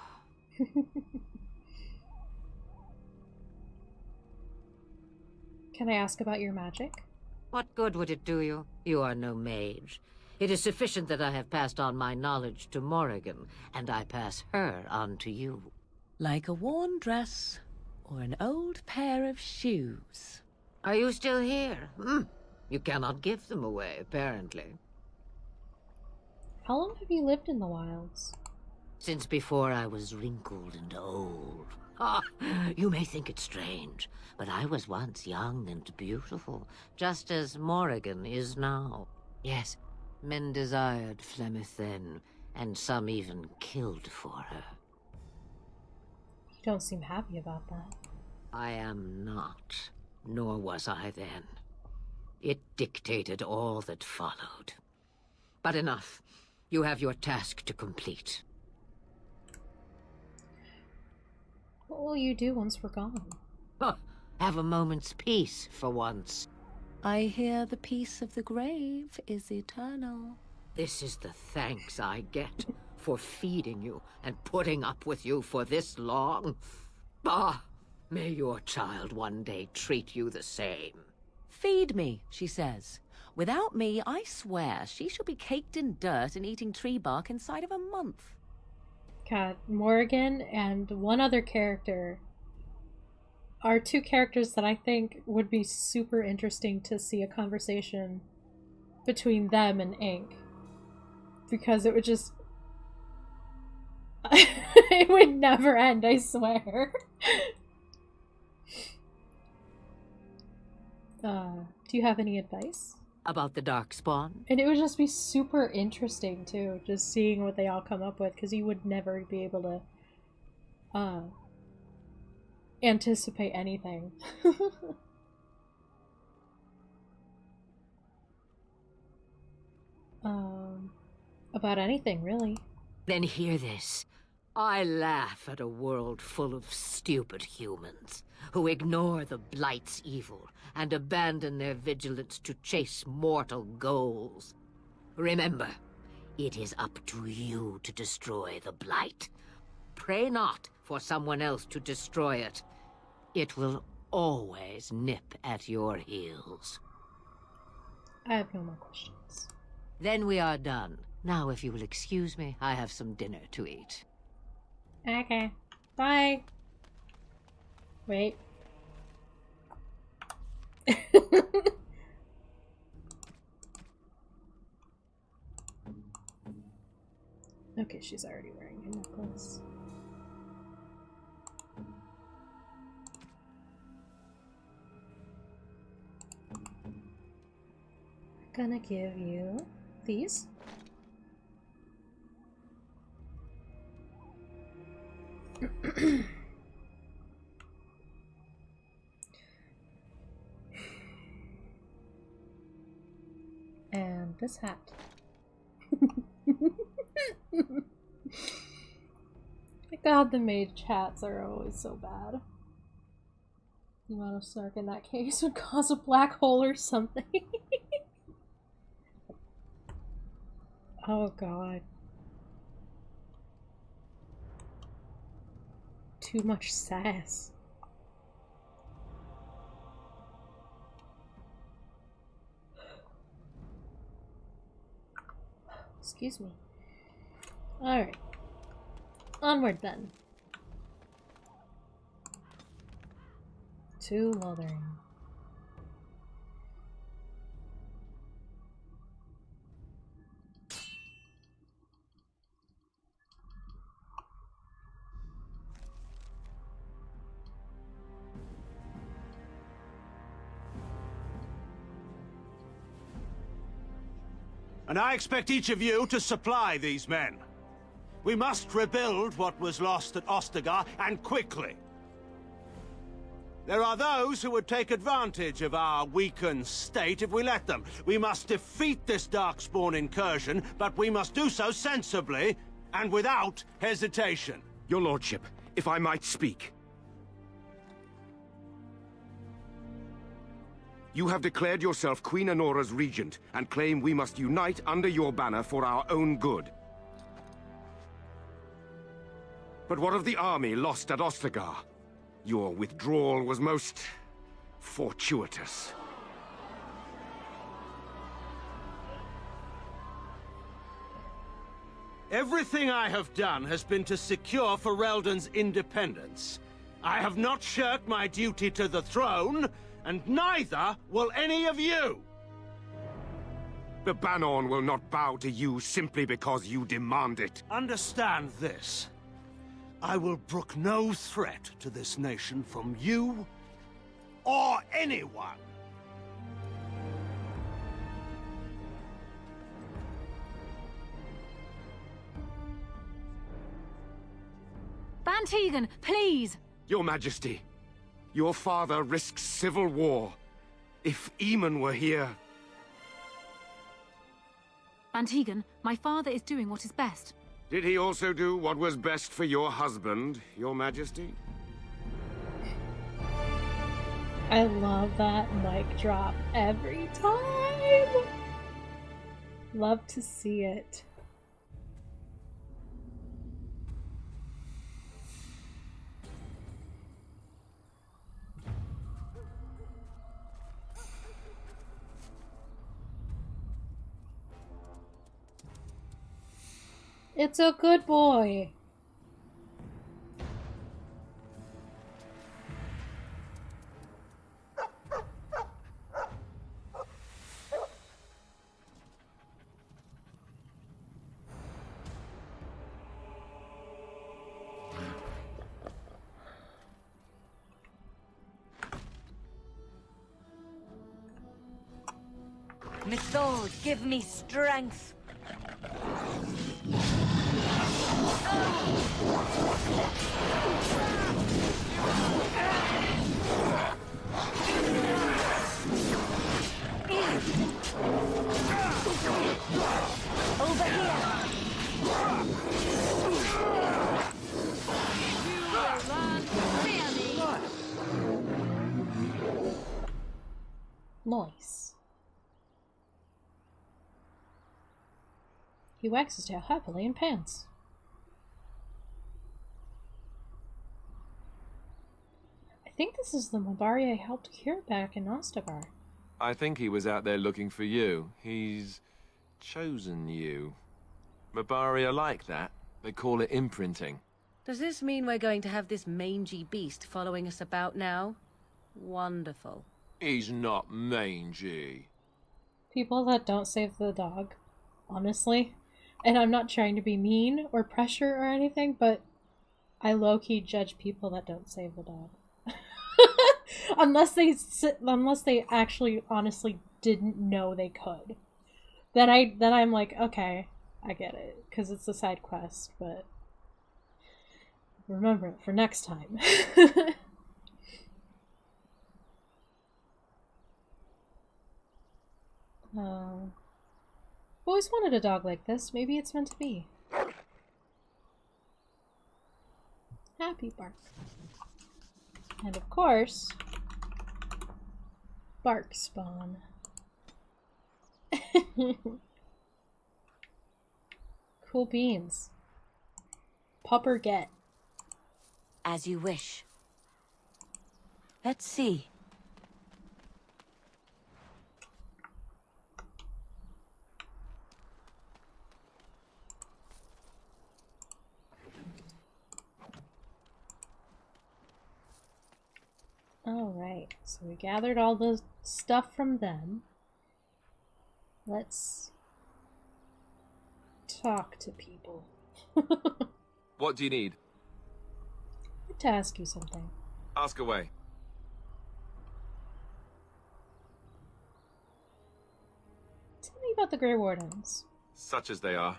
Speaker 1: Can I ask about your magic?
Speaker 6: What good would it do you? You are no mage. It is sufficient that I have passed on my knowledge to Morrigan, and I pass her on to you.
Speaker 9: Like a worn dress or an old pair of shoes.
Speaker 6: Are you still here? You cannot give them away, apparently.
Speaker 1: How long have you lived in the wilds?
Speaker 6: Since before I was wrinkled and old. Ah, you may think it strange, but I was once young and beautiful, just as Morrigan is now. Yes, men desired Flemeth then, and some even killed for her.
Speaker 1: You don't seem happy about that.
Speaker 6: I am not, nor was I then. It dictated all that followed. But enough. You have your task to complete.
Speaker 1: What will you do once we're gone?
Speaker 6: Have a moment's peace for once.
Speaker 9: I hear the peace of the grave is eternal.
Speaker 6: This is the thanks I get for feeding you and putting up with you for this long. Bah! May your child one day treat you the same.
Speaker 9: Feed me, she says. Without me, I swear, she shall be caked in dirt and eating tree bark inside of a month.
Speaker 1: God, Morrigan and one other character are two characters that I think would be super interesting to see a conversation between them and Ink. Because it would just... it would never end, I swear. Do you have any advice?
Speaker 6: About the Darkspawn?
Speaker 1: And it would just be super interesting, too, just seeing what they all come up with, because you would never be able to, anticipate anything. About anything, really.
Speaker 6: Then hear this. I laugh at a world full of stupid humans who ignore the Blight's evil and abandon their vigilance to chase mortal goals. Remember, it is up to you to destroy the Blight. Pray not for someone else to destroy it. It will always nip at your heels.
Speaker 1: I have no more questions.
Speaker 6: Then we are done. Now, if you will excuse me, I have some dinner to eat.
Speaker 1: Okay. Bye. Wait. Okay, she's already wearing a necklace. I'm gonna give you these. And this hat. God, the mage hats are always so bad. The amount of snark in that case would cause a black hole or something. Oh god. Too much sass. Excuse me. Alright. Onward then. To Lothering.
Speaker 16: And I expect each of you to supply these men. We must rebuild what was lost at Ostagar, and quickly. There are those who would take advantage of our weakened state if we let them. We must defeat this Darkspawn incursion, but we must do so sensibly and without hesitation.
Speaker 15: Your lordship, if I might speak. You have declared yourself Queen Honora's regent, and claim we must unite under your banner for our own good. But what of the army lost at Ostagar? Your withdrawal was most fortuitous.
Speaker 16: Everything I have done has been to secure Ferelden's independence. I have not shirked my duty to the throne, and neither will any of you!
Speaker 15: The Banorn will not bow to you simply because you demand it.
Speaker 16: Understand this. I will brook no threat to this nation from you or anyone.
Speaker 11: Van Tegan, please!
Speaker 15: Your Majesty, your father risks civil war. If Eamon were here...
Speaker 11: Van Tegan, my father is doing what is best.
Speaker 15: Did he also do what was best for your husband, Your Majesty?
Speaker 1: I love that mic drop every time! Love to see it. It's a good boy.
Speaker 17: Method, give me strength. Over here.
Speaker 1: Nice. He wags his tail happily and pants. I think this is the Mabari I helped cure back in Ostagar.
Speaker 5: I think he was out there looking for you. He's chosen you. Mabari are like that. They call it imprinting.
Speaker 9: Does this mean we're going to have this mangy beast following us about now? Wonderful.
Speaker 5: He's not mangy.
Speaker 1: People that don't save the dog, honestly. And I'm not trying to be mean or pressure or anything, but I low-key judge people that don't save the dog. unless they actually honestly didn't know they could. Then I'm like, okay, I get it, because it's a side quest, but remember it for next time. Always wanted a dog like this. Maybe it's meant to be. Happy bark. And of course, bark spawn. Cool beans. Pupper get.
Speaker 14: As you wish. Let's see.
Speaker 1: Alright, so we gathered all the stuff from them. Let's talk to people.
Speaker 5: What do you need?
Speaker 1: I have to ask you something.
Speaker 5: Ask away.
Speaker 1: Tell me about the Grey Wardens.
Speaker 5: Such as they are.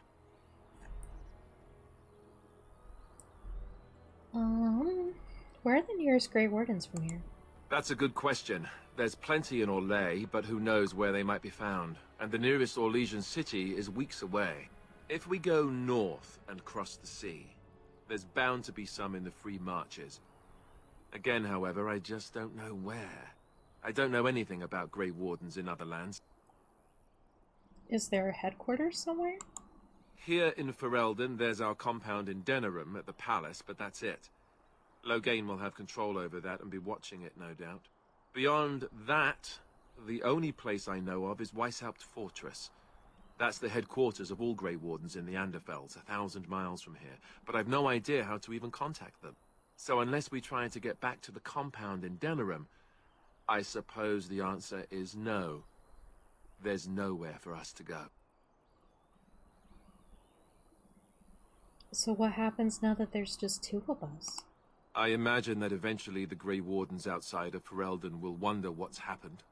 Speaker 1: Where are the nearest Grey Wardens from here?
Speaker 5: That's a good question. There's plenty in Orlais, but who knows where they might be found. And the nearest Orlesian city is weeks away. If we go north and cross the sea, there's bound to be some in the Free Marches. Again, however, I just don't know where. I don't know anything about Grey Wardens in other lands.
Speaker 1: Is there a headquarters somewhere?
Speaker 5: Here in Ferelden, there's our compound in Denerim at the palace, but that's it. Loghain will have control over that and be watching it, no doubt. Beyond that, the only place I know of is Weishaupt Fortress. That's the headquarters of all Grey Wardens in the Anderfells, 1,000 miles from here. But I've no idea how to even contact them. So unless we try to get back to the compound in Denerim, I suppose the answer is no. There's nowhere for us to go.
Speaker 1: So what happens now that there's just two of us?
Speaker 5: I imagine that eventually the Grey Wardens outside of Ferelden will wonder what's happened.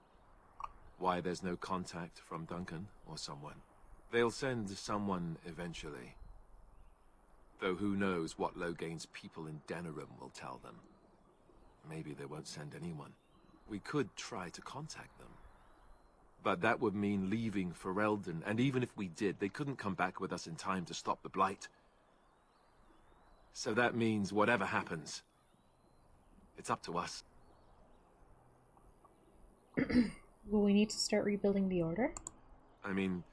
Speaker 5: Why there's no contact from Duncan or someone. They'll send someone eventually. Though who knows what Loghain's people in Denerim will tell them. Maybe they won't send anyone. We could try to contact them. But that would mean leaving Ferelden, and even if we did, they couldn't come back with us in time to stop the Blight. So that means whatever happens, it's up to us.
Speaker 1: Will we need to start rebuilding the Order?
Speaker 5: I mean,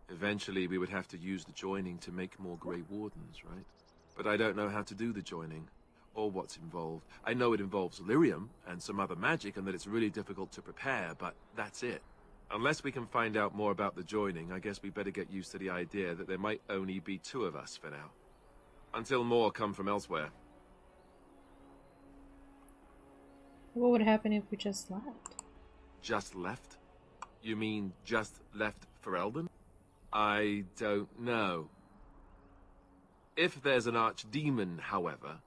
Speaker 5: eventually we would have to use the joining to make more Grey Wardens, right? But I don't know how to do the joining, or what's involved. I know it involves lyrium and some other magic, and that it's really difficult to prepare, but that's it. Unless we can find out more about the joining, I guess we better get used to the idea that there might only be two of us for now. Until more come from elsewhere.
Speaker 1: What would happen if we just left?
Speaker 5: Just left? You mean just left Ferelden? I don't know. If there's an archdemon, however,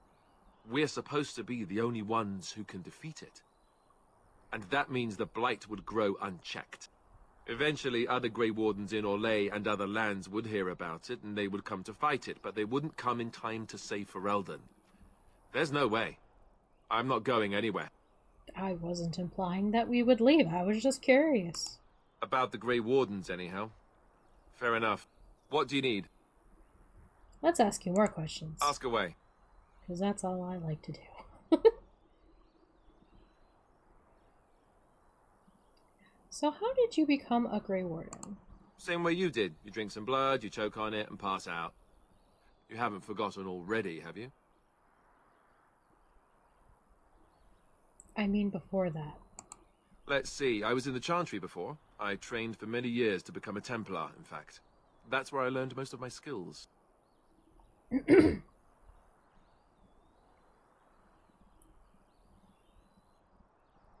Speaker 5: we're supposed to be the only ones who can defeat it. And that means the Blight would grow unchecked. Eventually, other Grey Wardens in Orlais and other lands would hear about it, and they would come to fight it, but they wouldn't come in time to save Ferelden. There's no way. I'm not going anywhere.
Speaker 1: I wasn't implying that we would leave. I was just curious.
Speaker 5: About the Grey Wardens, anyhow. Fair enough. What do you need?
Speaker 1: Let's ask you more questions.
Speaker 5: Ask away.
Speaker 1: Because that's all I like to do. So how did you become a Grey Warden?
Speaker 5: Same way you did. You drink some blood, you choke on it, and pass out. You haven't forgotten already, have you?
Speaker 1: I mean before that.
Speaker 5: Let's see. I was in the Chantry before. I trained for many years to become a Templar, in fact. That's where I learned most of my skills.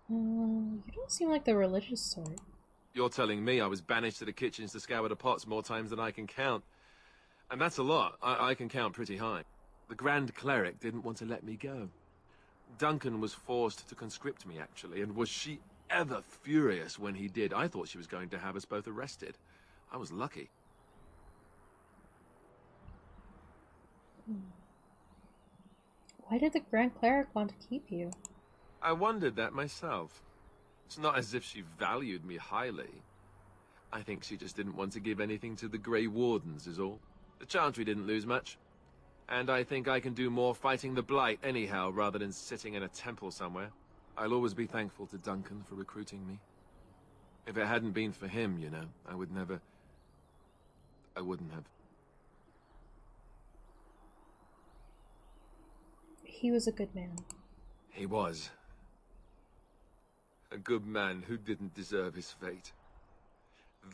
Speaker 1: You don't seem like the religious sort.
Speaker 5: You're telling me I was banished to the kitchens to scour the pots more times than I can count. And that's a lot. I can count pretty high. The Grand Cleric didn't want to let me go. Duncan was forced to conscript me, actually, and was she ever furious when he did. I thought she was going to have us both arrested. I was lucky.
Speaker 1: Why did the Grand Cleric want to keep you?
Speaker 5: I wondered that myself. It's not as if she valued me highly. I think she just didn't want to give anything to the Grey Wardens, is all. The Chantry didn't lose much. And I think I can do more fighting the Blight anyhow, rather than sitting in a temple somewhere. I'll always be thankful to Duncan for recruiting me. If it hadn't been for him, you know, I wouldn't have.
Speaker 1: He was a good man.
Speaker 5: He was. A good man who didn't deserve his fate.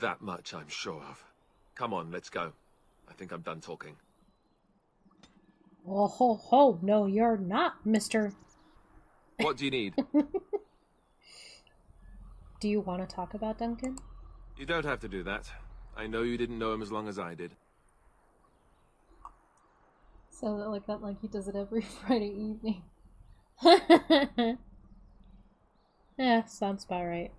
Speaker 5: That much I'm sure of. Come on, let's go. I think I'm done talking.
Speaker 1: Oh ho ho, no you're not, mister.
Speaker 5: What do you need?
Speaker 1: Do you want to talk about Duncan?
Speaker 5: You don't have to do that. I know you didn't know him as long as I did.
Speaker 1: So like that, like he does it every Friday evening. Yeah, sounds about right.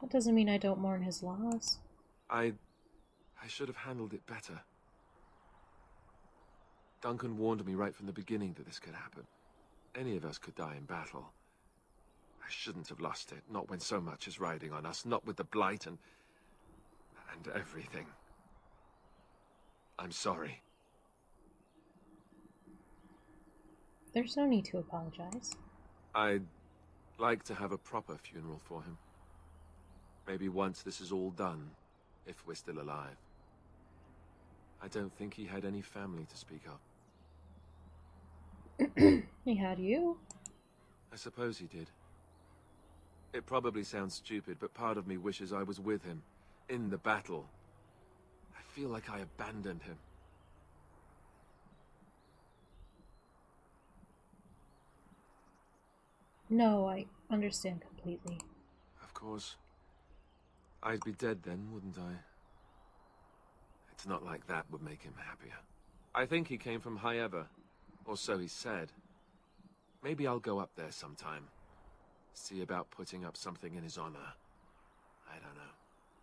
Speaker 1: That doesn't mean I don't mourn his loss.
Speaker 5: I should have handled it better. Duncan warned me right from the beginning that this could happen. Any of us could die in battle. I shouldn't have lost it, not when so much is riding on us, not with the Blight and everything. I'm sorry.
Speaker 1: There's no need to apologize.
Speaker 5: I'd like to have a proper funeral for him. Maybe once this is all done, if we're still alive. I don't think he had any family to speak of.
Speaker 1: He had you.
Speaker 5: I suppose he did. It probably sounds stupid, but part of me wishes I was with him, in the battle. I feel like I abandoned him.
Speaker 1: No, I understand completely.
Speaker 5: Of course. I'd be dead then, wouldn't I? It's not like that would make him happier. I think he came from High Ever, or so he said. Maybe I'll go up there sometime. See about putting up something in his honor. I don't know.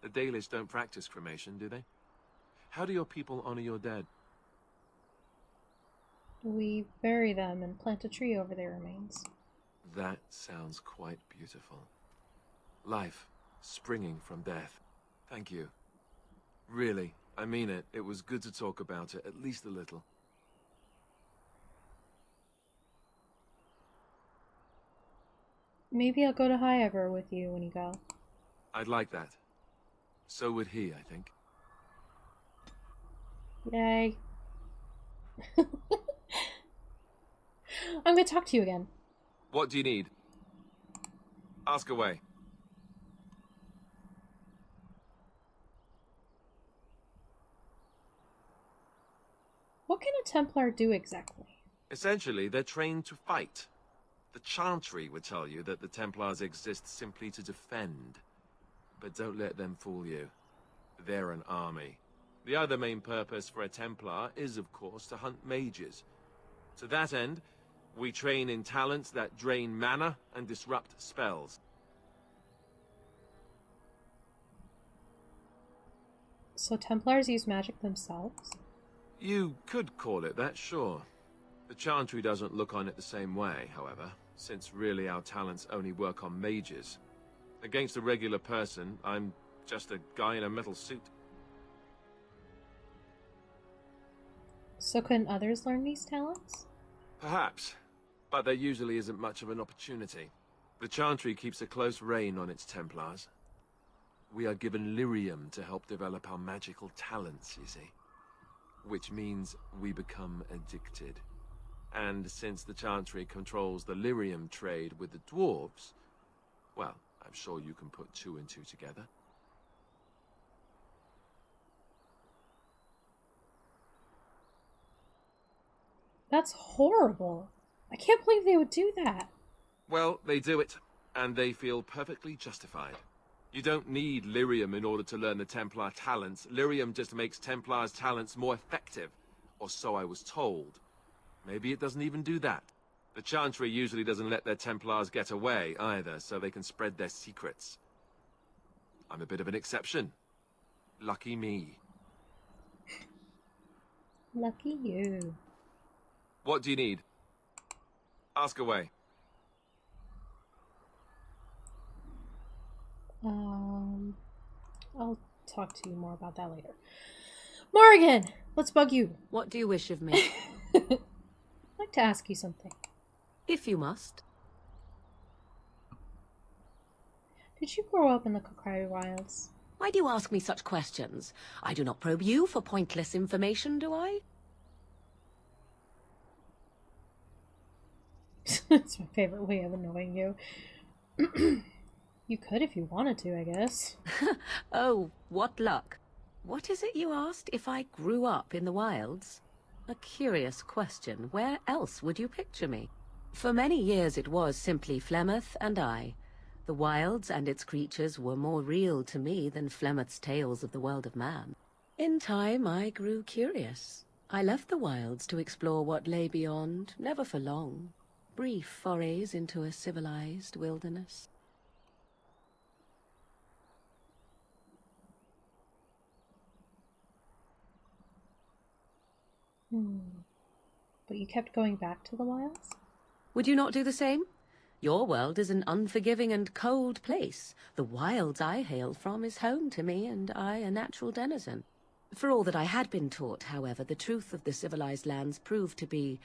Speaker 5: The Dalish don't practice cremation, do they? How do your people honor your dead?
Speaker 1: We bury them and plant a tree over their remains.
Speaker 5: That sounds quite beautiful. Life, springing from death. Thank you. Really, I mean it. It was good to talk about it, at least a little.
Speaker 1: Maybe I'll go to High Ever with you when you go.
Speaker 5: I'd like that. So would he, I think.
Speaker 1: Yay. I'm gonna talk to you again.
Speaker 5: What do you need? Ask away.
Speaker 1: What can a Templar do exactly?
Speaker 5: Essentially, they're trained to fight. The Chantry would tell you that the Templars exist simply to defend. But don't let them fool you. They're an army. The other main purpose for a Templar is, of course, to hunt mages. To that end, we train in talents that drain mana and disrupt spells.
Speaker 1: So Templars use magic themselves?
Speaker 5: You could call it that, sure. The Chantry doesn't look on it the same way, however, since really our talents only work on mages. Against a regular person, I'm just a guy in a metal suit.
Speaker 1: So can others learn these talents?
Speaker 5: Perhaps, but there usually isn't much of an opportunity. The Chantry keeps a close rein on its Templars. We are given lyrium to help develop our magical talents, you see. Which means we become addicted. And since the Chantry controls the lyrium trade with the dwarves, well, I'm sure you can put two and two together.
Speaker 1: That's horrible. I can't believe they would do that.
Speaker 5: Well, they do it, and they feel perfectly justified. You don't need lyrium in order to learn the Templar talents. Lyrium just makes Templar's talents more effective, or so I was told. Maybe it doesn't even do that. The Chantry usually doesn't let their Templars get away, either, so they can spread their secrets. I'm a bit of an exception. Lucky me.
Speaker 1: Lucky you.
Speaker 5: What do you need? Ask away.
Speaker 1: I'll talk to you more about that later. Morrigan! Let's bug you.
Speaker 9: What do you wish of me?
Speaker 1: I'd like to ask you something.
Speaker 9: If you must.
Speaker 1: Did you grow up in the Picaru Wilds?
Speaker 9: Why do you ask me such questions? I do not probe you for pointless information, do I?
Speaker 1: It's my favorite way of annoying you. You could if you wanted to, I guess.
Speaker 9: Oh, what luck. What is it you asked? If I grew up in the wilds? A curious question. Where else would you picture me? For many years it was simply Flemeth and I. The wilds and its creatures were more real to me than Flemeth's tales of the world of man. In time I grew curious. I left the wilds to explore what lay beyond, never for long. Brief forays into a civilized wilderness.
Speaker 1: But you kept going back to the wilds?
Speaker 9: Would you not do the same? Your world is an unforgiving and cold place. The wilds I hail from is home to me, and I a natural denizen. For all that I had been taught, however, the truth of the civilized lands proved to be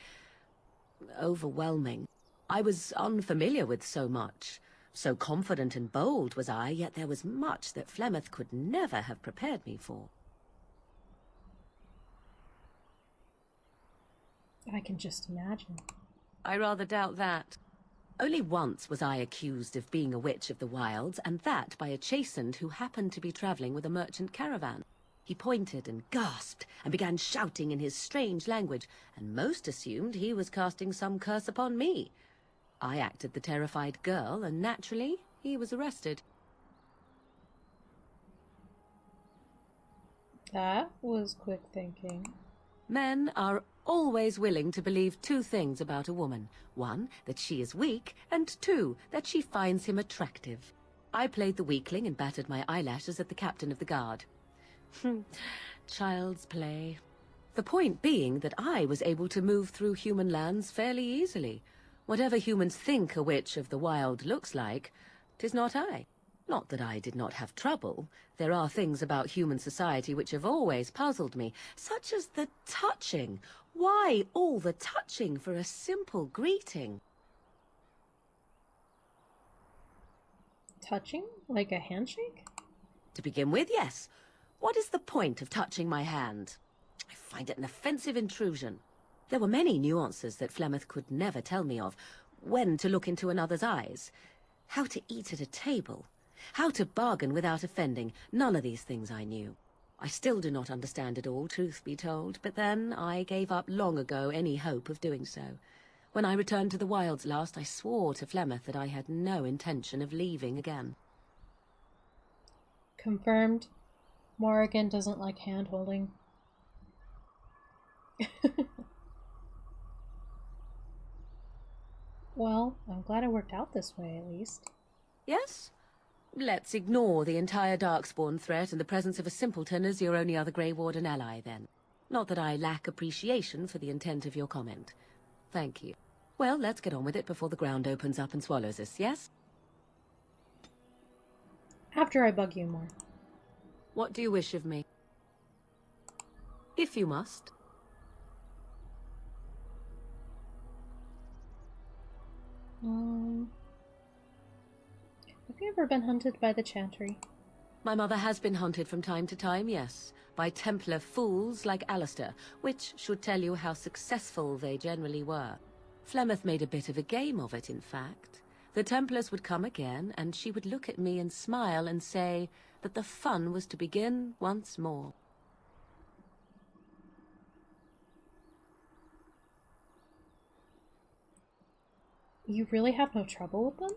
Speaker 9: overwhelming. I was unfamiliar with so much. So confident and bold was I, yet there was much that Flemeth could never have prepared me for.
Speaker 1: I can just imagine.
Speaker 9: I rather doubt that. Only once was I accused of being a witch of the wilds, and that by a chastened who happened to be traveling with a merchant caravan. He pointed and gasped, and began shouting in his strange language, and most assumed he was casting some curse upon me. I acted the terrified girl, and naturally, he was arrested.
Speaker 1: That was quick thinking.
Speaker 9: Men are always willing to believe two things about a woman. One, that she is weak, and two, that she finds him attractive. I played the weakling and battered my eyelashes at the captain of the guard. Child's play. The point being that I was able to move through human lands fairly easily. Whatever humans think a witch of the wild looks like, 'tis not I. Not that I did not have trouble. There are things about human society which have always puzzled me, such as the touching. Why all the touching for a simple greeting?
Speaker 1: Touching? Like a handshake?
Speaker 9: To begin with, yes. What is the point of touching my hand? I find it an offensive intrusion. There were many nuances that Flemeth could never tell me of. When to look into another's eyes. How to eat at a table. How to bargain without offending. None of these things I knew. I still do not understand it all, truth be told, but then I gave up long ago any hope of doing so. When I returned to the wilds last, I swore to Flemeth that I had no intention of leaving again.
Speaker 1: Confirmed. Morrigan doesn't like hand-holding. Well, I'm glad it worked out this way, at least.
Speaker 9: Yes? Let's ignore the entire Darkspawn threat and the presence of a simpleton as your only other Grey Warden ally, then. Not that I lack appreciation for the intent of your comment. Thank you. Well, let's get on with it before the ground opens up and swallows us, yes?
Speaker 1: After I bug you more.
Speaker 9: What do you wish of me? If you must.
Speaker 1: Have you ever been hunted by the Chantry?
Speaker 9: My mother has been hunted from time to time, yes. By Templar fools like Alistair, which should tell you how successful they generally were. Flemeth made a bit of a game of it, in fact. The Templars would come again, and she would look at me and smile and say that the fun was to begin once more.
Speaker 1: You really have no trouble with them?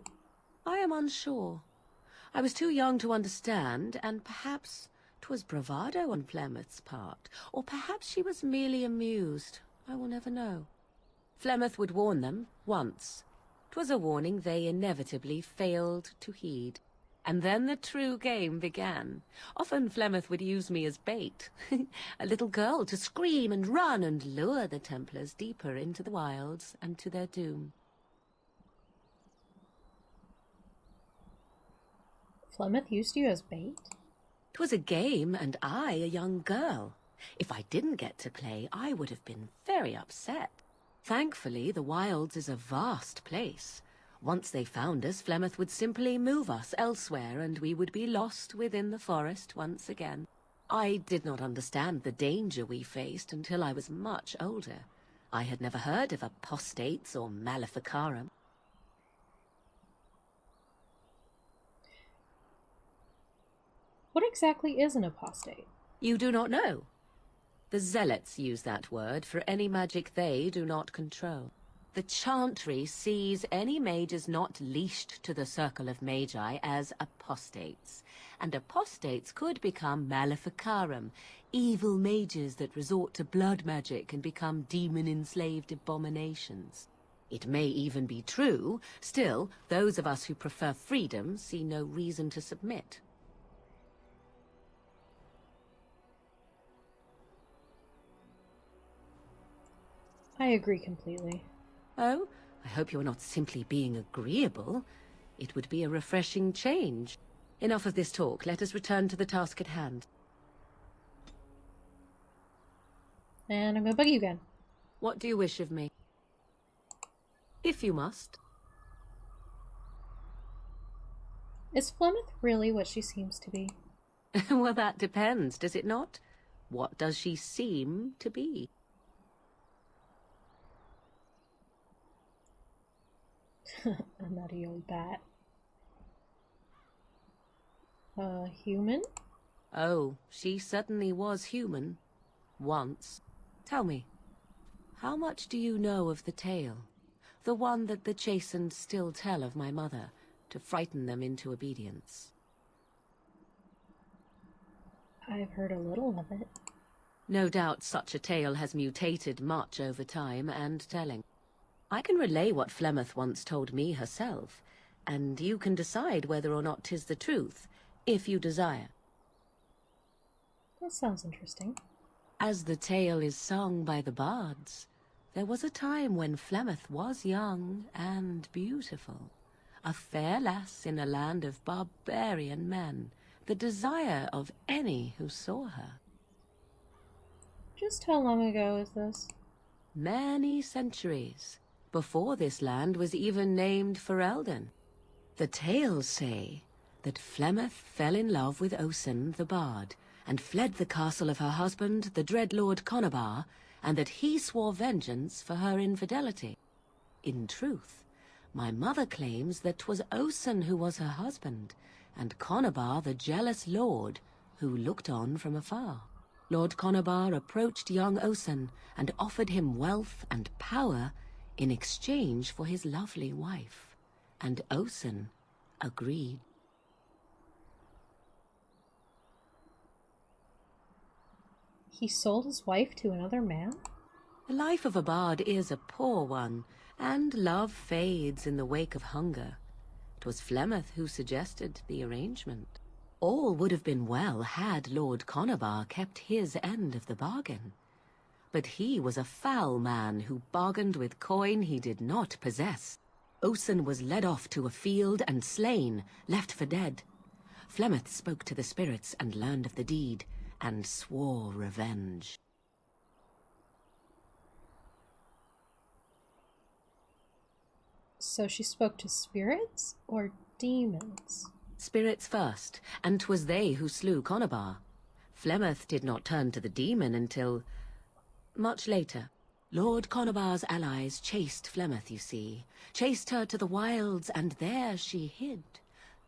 Speaker 9: I am unsure. I was too young to understand, and perhaps 'twas bravado on Flemeth's part, or perhaps she was merely amused. I will never know. Flemeth would warn them, once. 'Twas a warning they inevitably failed to heed. And then the true game began. Often Flemeth would use me as bait. A little girl to scream and run and lure the Templars deeper into the wilds and to their doom.
Speaker 1: Flemeth used you as bait?
Speaker 9: 'Twas a game, and I a young girl. If I didn't get to play, I would have been very upset. Thankfully, the wilds is a vast place. Once they found us, Flemeth would simply move us elsewhere, and we would be lost within the forest once again. I did not understand the danger we faced until I was much older. I had never heard of apostates or maleficarum.
Speaker 1: What exactly is an apostate?
Speaker 9: You do not know? The Zealots use that word for any magic they do not control. The Chantry sees any mages not leashed to the Circle of Magi as apostates. And apostates could become maleficarum, evil mages that resort to blood magic and become demon-enslaved abominations. It may even be true. Still, those of us who prefer freedom see no reason to submit.
Speaker 1: I agree completely.
Speaker 9: Oh, I hope you're not simply being agreeable. It would be a refreshing change. Enough of this talk. Let us return to the task at hand.
Speaker 1: And I'm gonna bug you again.
Speaker 9: What do you wish of me? If you must.
Speaker 1: Is Flemeth really what she seems to be?
Speaker 9: Well, that depends, does it not? What does she seem to be?
Speaker 1: A nutty old bat. Human?
Speaker 9: Oh, she certainly was human. Once. Tell me, how much do you know of the tale? The one that the chastened still tell of my mother, to frighten them into obedience.
Speaker 1: I've heard a little of it.
Speaker 9: No doubt such a tale has mutated much over time and telling. I can relay what Flemeth once told me herself, and you can decide whether or not 'tis the truth, if you desire.
Speaker 1: That sounds interesting.
Speaker 9: As the tale is sung by the bards, there was a time when Flemeth was young and beautiful, a fair lass in a land of barbarian men, the desire of any who saw her.
Speaker 1: Just how long ago is this?
Speaker 9: Many centuries, before this land was even named Ferelden. The tales say that Flemeth fell in love with Osen the bard, and fled the castle of her husband, the dread Lord Conobar, and that he swore vengeance for her infidelity. In truth, my mother claims that 'twas Osen who was her husband, and Conobar the jealous lord who looked on from afar. Lord Conobar approached young Osen and offered him wealth and power in exchange for his lovely wife, and Osen agreed.
Speaker 1: He sold his wife to another man?
Speaker 9: The life of a bard is a poor one, and love fades in the wake of hunger. 'Twas Flemeth who suggested the arrangement. All would have been well had Lord Conobar kept his end of the bargain. But he was a foul man who bargained with coin he did not possess. Osen was led off to a field and slain, left for dead. Flemeth spoke to the spirits and learned of the deed, and swore revenge.
Speaker 1: So she spoke to spirits or demons?
Speaker 9: Spirits first, and 'twas they who slew Conobar. Flemeth did not turn to the demon until much later. Lord Conobar's allies chased Flemeth, you see. Chased her to the wilds, and there she hid.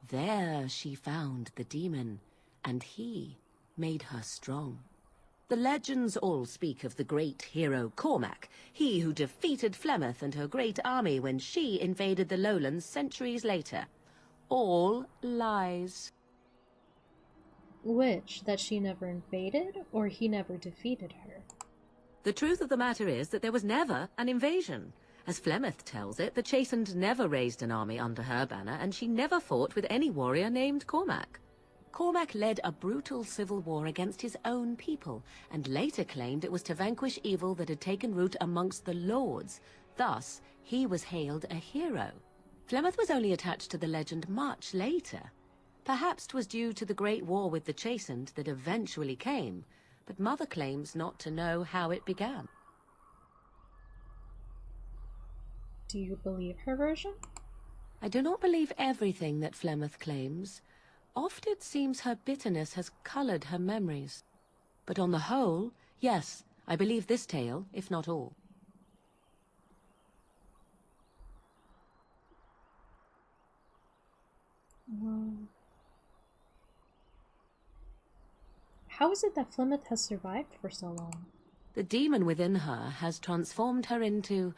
Speaker 9: There she found the demon, and he made her strong. The legends all speak of the great hero Cormac, he who defeated Flemeth and her great army when she invaded the lowlands centuries later. All lies.
Speaker 1: Which? That she never invaded, or he never defeated her?
Speaker 9: The truth of the matter is that there was never an invasion. As Flemeth tells it, the Chastened never raised an army under her banner, and she never fought with any warrior named Cormac. Cormac led a brutal civil war against his own people, and later claimed it was to vanquish evil that had taken root amongst the lords. Thus, he was hailed a hero. Flemeth was only attached to the legend much later. Perhaps 'twas due to the great war with the Chastened that eventually came, but Mother claims not to know how it began.
Speaker 1: Do you believe her version?
Speaker 9: I do not believe everything that Flemeth claims. Oft it seems her bitterness has colored her memories. But on the whole, yes, I believe this tale, if not all.
Speaker 1: How is it that Flemeth has survived for so long?
Speaker 9: The demon within her has transformed her into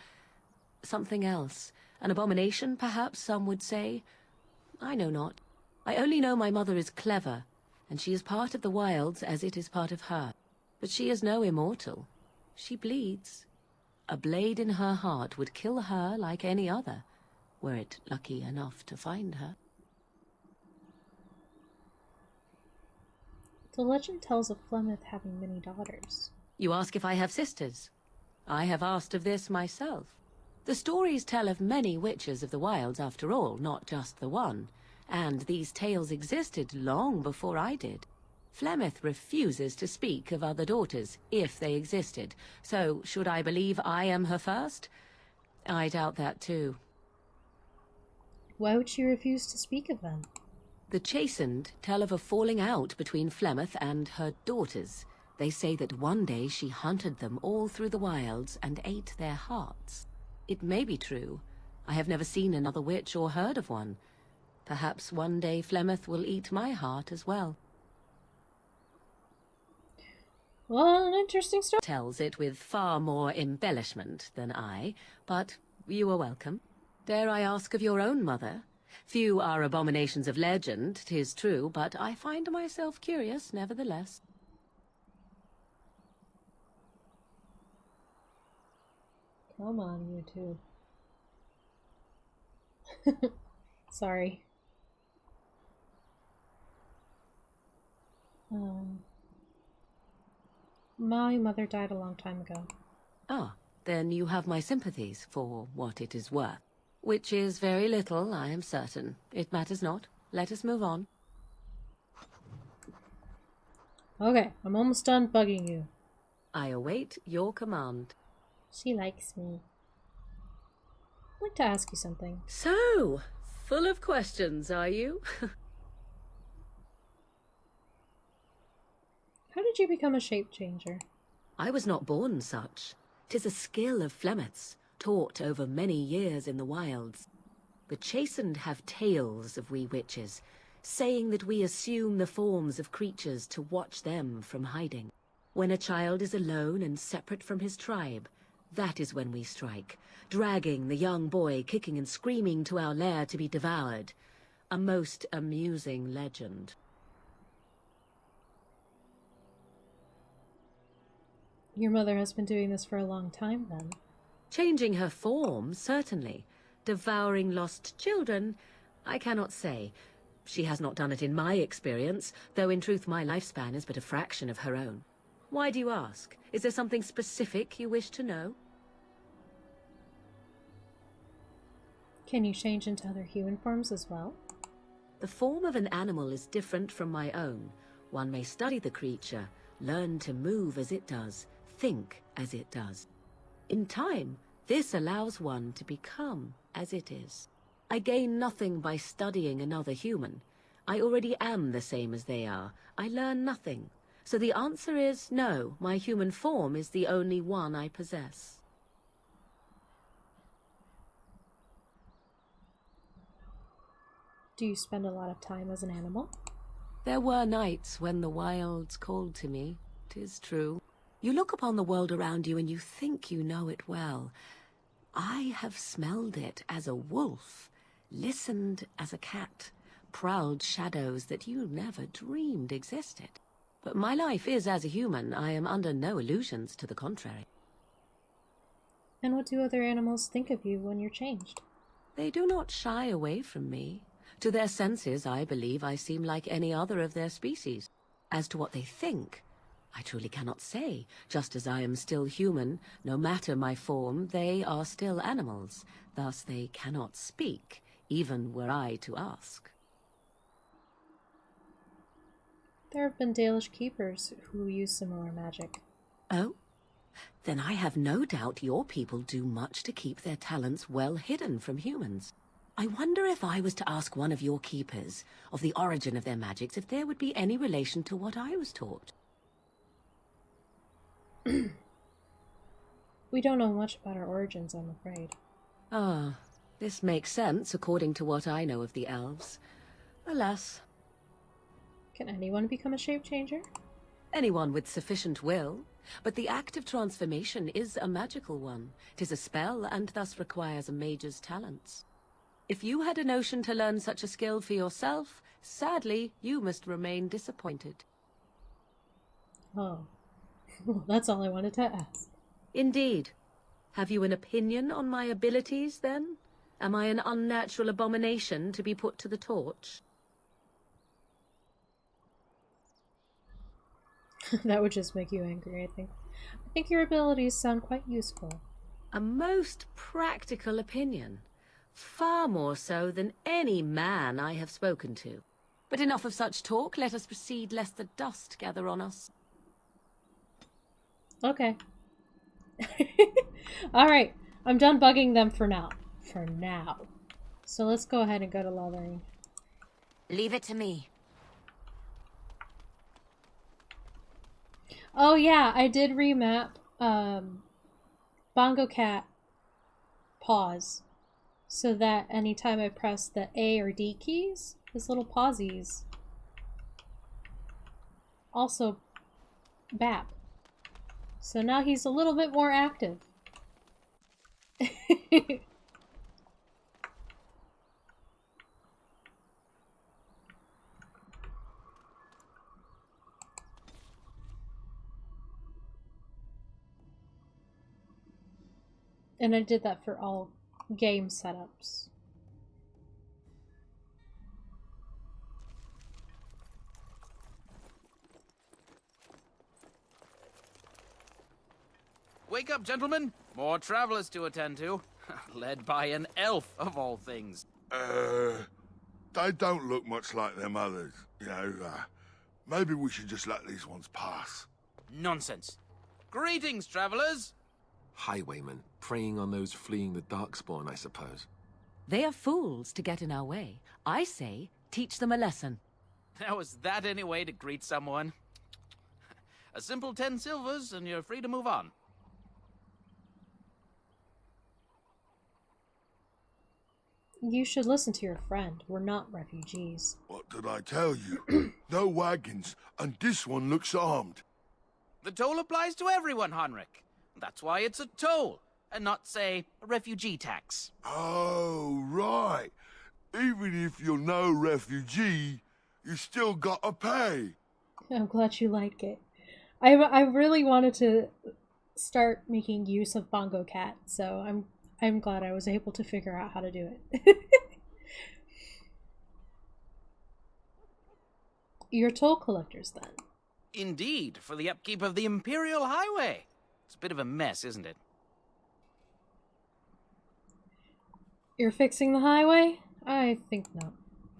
Speaker 9: something else. An abomination, perhaps some would say. I know not. I only know my mother is clever, and she is part of the wilds as it is part of her. But she is no immortal. She bleeds. A blade in her heart would kill her like any other, were it lucky enough to find her.
Speaker 1: The legend tells of Flemeth having many daughters.
Speaker 9: You ask if I have sisters? I have asked of this myself. The stories tell of many witches of the wilds after all, not just the one. And these tales existed long before I did. Flemeth refuses to speak of other daughters, if they existed. So, should I believe I am her first? I doubt that too.
Speaker 1: Why would she refuse to speak of them?
Speaker 9: The Chastened tell of a falling out between Flemeth and her daughters. They say that one day she hunted them all through the wilds and ate their hearts. It may be true. I have never seen another witch or heard of one. Perhaps one day Flemeth will eat my heart as well.
Speaker 1: Well, an interesting story.
Speaker 9: Tells it with far more embellishment than I, but you are welcome. Dare I ask of your own mother? Few are abominations of legend, 'tis true, but I find myself curious nevertheless.
Speaker 1: Come on, YouTube. Sorry. My mother died a long time ago.
Speaker 9: Ah, then you have my sympathies for what it is worth. Which is very little, I am certain. It matters not. Let us move on.
Speaker 1: Okay, I'm almost done bugging you.
Speaker 9: I await your command.
Speaker 1: She likes me. I'd like to ask you something.
Speaker 9: So, full of questions, are you?
Speaker 1: How did you become a shape changer?
Speaker 9: I was not born such. 'Tis a skill of Flemeth's, taught over many years in the wilds. The Chastened have tales of we witches, saying that we assume the forms of creatures to watch them from hiding. When a child is alone and separate from his tribe, that is when we strike, dragging the young boy kicking and screaming to our lair to be devoured. A most amusing legend.
Speaker 1: Your mother has been doing this for a long time, then.
Speaker 9: Changing her form, certainly. Devouring lost children, I cannot say. She has not done it in my experience, though in truth my lifespan is but a fraction of her own. Why do you ask? Is there something specific you wish to know?
Speaker 1: Can you change into other human forms as well?
Speaker 9: The form of an animal is different from my own. One may study the creature, learn to move as it does, think as it does. In time, this allows one to become as it is. I gain nothing by studying another human. I already am the same as they are. I learn nothing. So the answer is no, my human form is the only one I possess.
Speaker 1: Do you spend a lot of time as an animal?
Speaker 9: There were nights when the wilds called to me, 'tis true. You look upon the world around you and you think you know it well. I have smelled it as a wolf, listened as a cat, prowled shadows that you never dreamed existed. But my life is as a human. I am under no illusions to the contrary.
Speaker 1: And what do other animals think of you when you're changed?
Speaker 9: They do not shy away from me. To their senses, I believe I seem like any other of their species. As to what they think, I truly cannot say. Just as I am still human, no matter my form, they are still animals. Thus they cannot speak, even were I to ask.
Speaker 1: There have been Dalish keepers who use similar magic.
Speaker 9: Oh? Then I have no doubt your people do much to keep their talents well hidden from humans. I wonder if I was to ask one of your keepers of the origin of their magics, if there would be any relation to what I was taught.
Speaker 1: We don't know much about our origins, I'm afraid.
Speaker 9: Ah, this makes sense according to what I know of the elves. Alas.
Speaker 1: Can anyone become a shape changer?
Speaker 9: Anyone with sufficient will, but the act of transformation is a magical one. 'Tis a spell and thus requires a mage's talents. If you had a notion to learn such a skill for yourself, sadly, you must remain disappointed.
Speaker 1: Oh, well, that's all I wanted to ask.
Speaker 9: Indeed. Have you an opinion on my abilities, then? Am I an unnatural abomination to be put to the torch?
Speaker 1: That would just make you angry, I think. I think your abilities sound quite useful.
Speaker 9: A most practical opinion. Far more so than any man I have spoken to. But enough of such talk. Let us proceed, lest the dust gather on us.
Speaker 1: Okay. Alright, I'm done bugging them for now. For now. So let's go ahead and go to Lothering.
Speaker 17: Leave it to me.
Speaker 1: Oh yeah, I did remap Bongo Cat pause. So that anytime I press the A or D keys, his little pausies also bap. So now he's a little bit more active. And I did that for all game setups.
Speaker 18: Wake up, gentlemen! More travelers to attend to. Led by an elf, of all things.
Speaker 19: They don't look much like them others. You know, maybe we should just let these ones pass.
Speaker 18: Nonsense. Greetings, travelers!
Speaker 5: Highwaymen, preying on those fleeing the Darkspawn, I suppose.
Speaker 9: They are fools to get in our way. I say, teach them a lesson.
Speaker 18: Now, is that any way to greet someone? A simple 10 silvers, and you're free to move on.
Speaker 1: You should listen to your friend. We're not refugees.
Speaker 19: What did I tell you? No wagons, and this one looks armed.
Speaker 18: The toll applies to everyone, Heinrich. That's why it's a toll, and not, say, a refugee tax.
Speaker 19: Oh, right. Even if you're no refugee, you still gotta pay.
Speaker 1: I'm glad you like it. I really wanted to start making use of Bongo Cat, so I'm glad I was able to figure out how to do it. You're toll collectors, then?
Speaker 18: Indeed, for the upkeep of the Imperial Highway. It's a bit of a mess, isn't it?
Speaker 1: You're fixing the highway? I think not.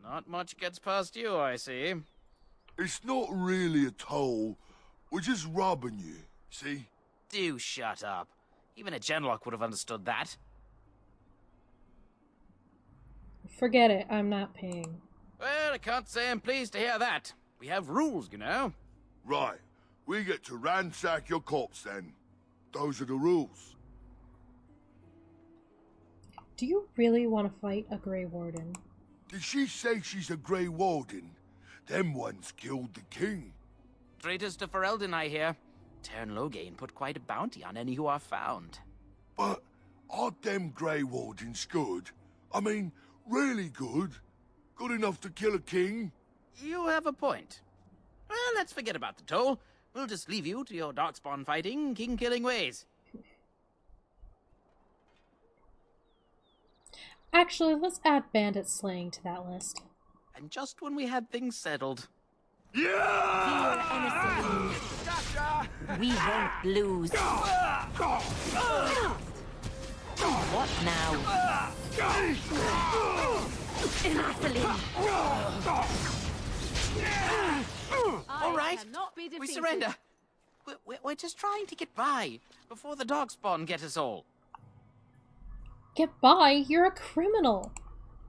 Speaker 18: Not much gets past you, I see.
Speaker 19: It's not really a toll. We're just robbing you, see?
Speaker 18: Do shut up. Even a Genlock would have understood that.
Speaker 1: Forget it, I'm not paying.
Speaker 18: Well, I can't say I'm pleased to hear that. We have rules, you know.
Speaker 19: Right. We get to ransack your corpse, then. Those are the rules.
Speaker 1: Do you really want to fight a Grey Warden?
Speaker 19: Did she say she's a Grey Warden? Them ones killed the king.
Speaker 18: Traitors to Ferelden, I hear. Tern Loghain put quite a bounty on any who are found.
Speaker 19: But aren't them Grey Wardens good? I mean, really good? Good enough to kill a king?
Speaker 18: You have a point. Well, let's forget about the toll. We'll just leave you to your darkspawn fighting, king-killing ways.
Speaker 1: Actually, let's add bandit slaying to that list.
Speaker 18: And just when we had things settled.
Speaker 17: Yeah! We won't lose. What now?
Speaker 18: All right, we surrender. We're just trying to get by before the darkspawn get us all.
Speaker 1: Get by? You're a criminal.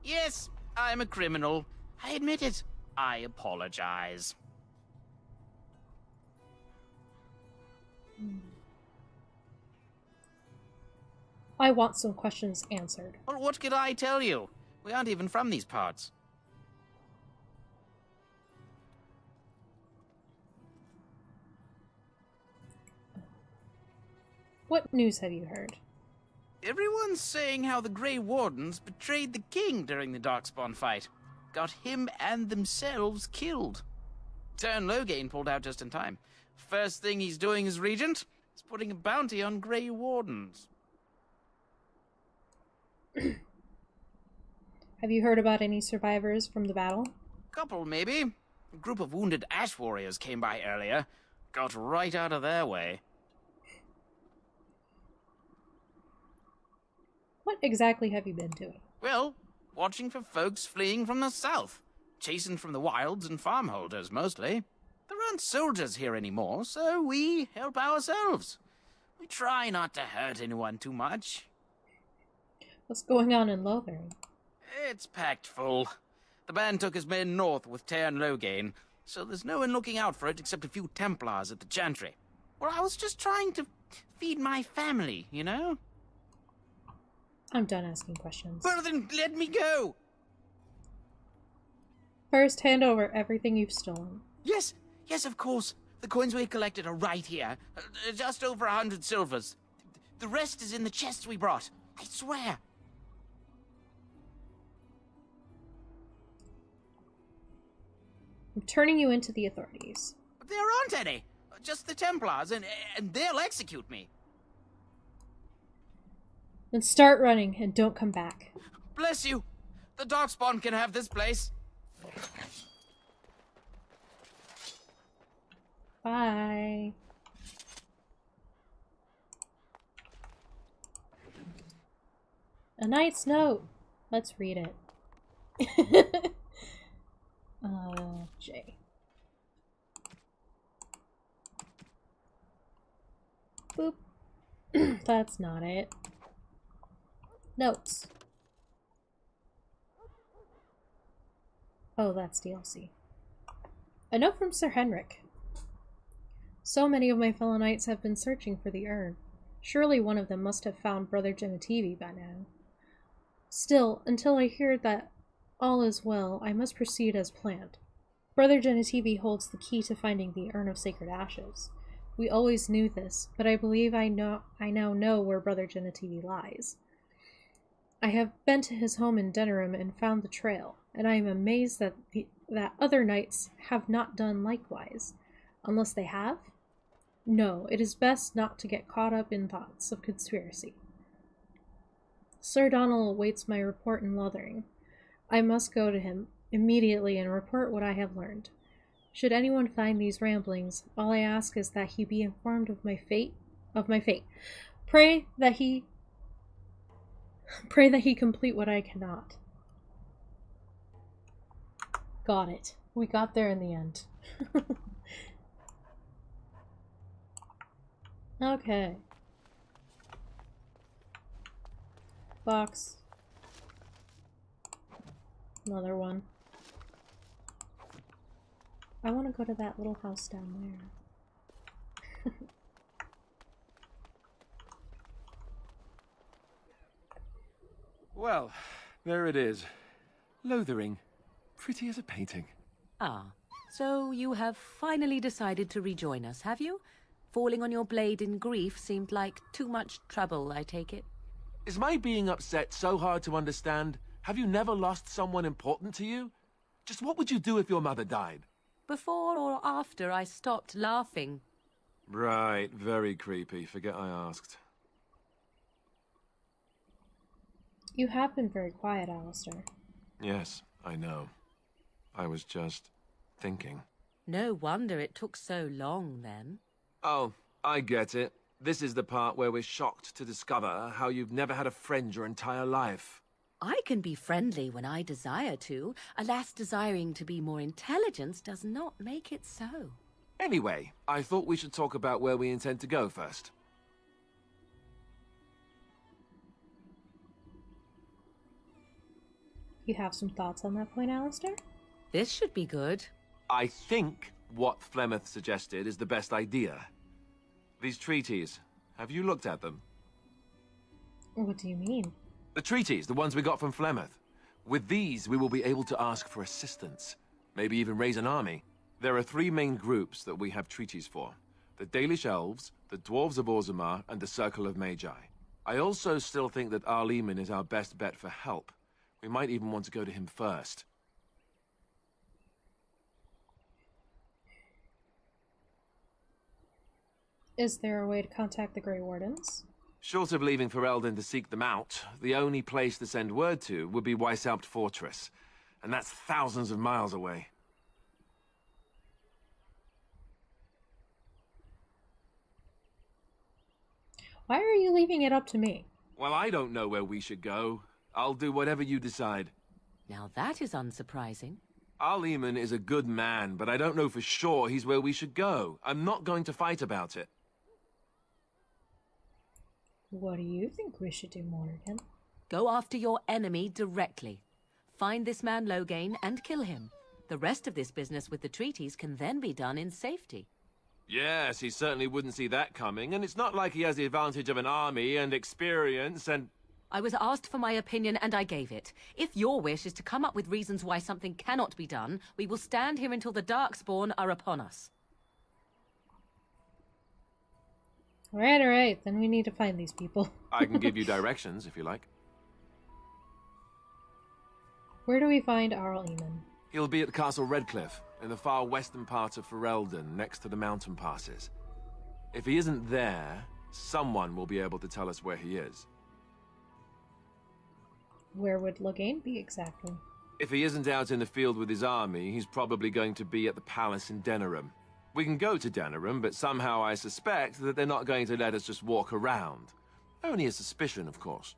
Speaker 18: Yes, I'm a criminal. I admit it. I apologize.
Speaker 1: I want some questions answered.
Speaker 18: Well, what could I tell you? We aren't even from these parts.
Speaker 1: What news have you heard?
Speaker 18: Everyone's saying how the Grey Wardens betrayed the king during the Darkspawn fight. Got him and themselves killed. Tern Loghain pulled out just in time. First thing he's doing as regent is putting a bounty on Grey Wardens.
Speaker 1: Have you heard about any survivors from the battle?
Speaker 18: Couple, maybe. A group of wounded ash warriors came by earlier. Got right out of their way.
Speaker 1: What exactly have you been doing?
Speaker 18: Well, watching for folks fleeing from the south. Chasing from the wilds and farmholders, mostly. There aren't soldiers here anymore, so we help ourselves. We try not to hurt anyone too much.
Speaker 1: What's going on in Lothering?
Speaker 18: It's packed full. The band took his men north with Teyrn Loghain, so there's no one looking out for it except a few Templars at the Chantry. Well, I was just trying to feed my family, you know?
Speaker 1: I'm done asking questions.
Speaker 18: Well, then let me go!
Speaker 1: First, hand over everything you've stolen.
Speaker 18: Yes, yes, of course. The coins we collected are right here. Just over 100 silvers. The rest is in the chests we brought. I swear.
Speaker 1: I'm turning you into the authorities.
Speaker 18: But there aren't any. Just the Templars, and they'll execute me.
Speaker 1: Then start running and don't come back.
Speaker 18: Bless you. The Darkspawn can have this place.
Speaker 1: Bye. A Knight's Note. Let's read it. J. Boop. That's not it. Notes. Oh, that's DLC. A note from Sir Henrik. So many of my fellow knights have been searching for the urn. Surely one of them must have found Brother Genitivi by now. Still, until I hear that all is well, I must proceed as planned. Brother Genitivi holds the key to finding the Urn of Sacred Ashes. We always knew this, but I believe I now know where Brother Genitivi lies. I have been to his home in Denerim and found the trail, and I am amazed that other knights have not done likewise. Unless they have? No, it is best not to get caught up in thoughts of conspiracy. Sir Donald awaits my report in Lothering. I must go to him immediately and report what I have learned. Should anyone find these ramblings, all I ask is that he be informed of my fate. Pray that he complete what I cannot. Got it. We got there in the end. Okay. Box. Another one. I want to go to that little house down there.
Speaker 5: Well, there it is. Lothering. Pretty as a painting.
Speaker 9: Ah, so you have finally decided to rejoin us, have you? Falling on your blade in grief seemed like too much trouble, I take it.
Speaker 5: Is my being upset so hard to understand? Have you never lost someone important to you? Just what would you do if your mother died?
Speaker 9: Before or after I stopped laughing.
Speaker 5: Right, very creepy. Forget I asked.
Speaker 1: You have been very quiet, Alistair.
Speaker 5: Yes, I know. I was just thinking.
Speaker 9: No wonder it took so long, then.
Speaker 5: Oh, I get it. This is the part where we're shocked to discover how you've never had a friend your entire life.
Speaker 9: I can be friendly when I desire to. Alas, desiring to be more intelligent does not make it so.
Speaker 5: Anyway, I thought we should talk about where we intend to go first.
Speaker 1: You have some thoughts on that point, Alistair?
Speaker 9: This should be good.
Speaker 5: I think what Flemeth suggested is the best idea. These treaties, have you looked at them?
Speaker 1: What do you mean?
Speaker 5: The treaties, the ones we got from Flemeth. With these, we will be able to ask for assistance. Maybe even raise an army. There are 3 main groups that we have treaties for. The Dalish Elves, the Dwarves of Orzammar, and the Circle of Magi. I also still think that Arleman is our best bet for help. We might even want to go to him first.
Speaker 1: Is there a way to contact the Grey Wardens?
Speaker 5: Short of leaving Ferelden to seek them out, the only place to send word to would be Weishaupt Fortress. And that's thousands of miles away.
Speaker 1: Why are you leaving it up to me?
Speaker 5: Well, I don't know where we should go. I'll do whatever you decide.
Speaker 9: Now that is unsurprising.
Speaker 5: Al-Eman is a good man, but I don't know for sure he's where we should go. I'm not going to fight about it.
Speaker 1: What do you think we should do, Morgan?
Speaker 9: Go after your enemy directly. Find this man Loghain and kill him. The rest of this business with the treaties can then be done in safety.
Speaker 5: Yes, he certainly wouldn't see that coming, and it's not like he has the advantage of an army and experience and...
Speaker 9: I was asked for my opinion and I gave it. If your wish is to come up with reasons why something cannot be done, we will stand here until the Darkspawn are upon us.
Speaker 1: Alright, then we need to find these people.
Speaker 5: I can give you directions, if you like.
Speaker 1: Where do we find Al-Eman?
Speaker 5: He'll be at Castle Redcliffe, in the far western part of Ferelden, next to the mountain passes. If he isn't there, someone will be able to tell us where he is.
Speaker 1: Where would Loghain be exactly?
Speaker 5: If he isn't out in the field with his army, he's probably going to be at the palace in Denerim. We can go to Denerim, but somehow I suspect that they're not going to let us just walk around. Only a suspicion, of course.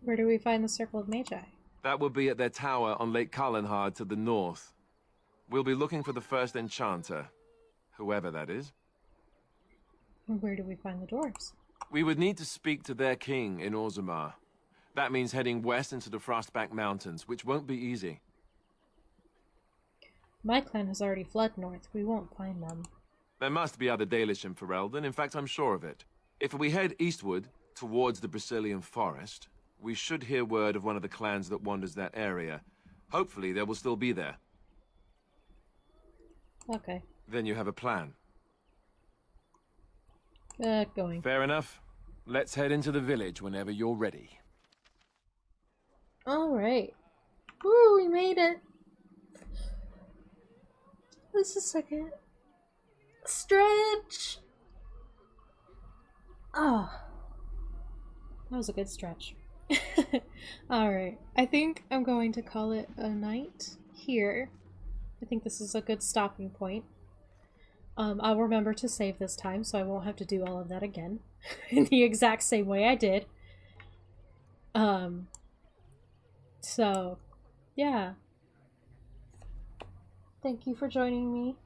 Speaker 1: Where do we find the Circle of Magi?
Speaker 5: That will be at their tower on Lake Carlinhard to the north. We'll be looking for the first enchanter, whoever that is.
Speaker 1: Where do we find the dwarves?
Speaker 5: We would need to speak to their king in Orzammar. That means heading west into the Frostback Mountains, which won't be easy.
Speaker 1: My clan has already fled north. We won't find them.
Speaker 5: There must be other Dalish in Ferelden. In fact, I'm sure of it. If we head eastward, towards the Brazilian forest, we should hear word of one of the clans that wanders that area. Hopefully, they will still be there.
Speaker 1: Okay.
Speaker 5: Then you have a plan.
Speaker 1: Going.
Speaker 5: Fair enough. Let's head into the village whenever you're ready.
Speaker 1: Alright. Woo, we made it! Just a second. Stretch! Oh. That was a good stretch. Alright. I think I'm going to call it a night here. I think this is a good stopping point. I'll remember to save this time, so I won't have to do all of that again. In the exact same way I did. So, yeah. Thank you for joining me.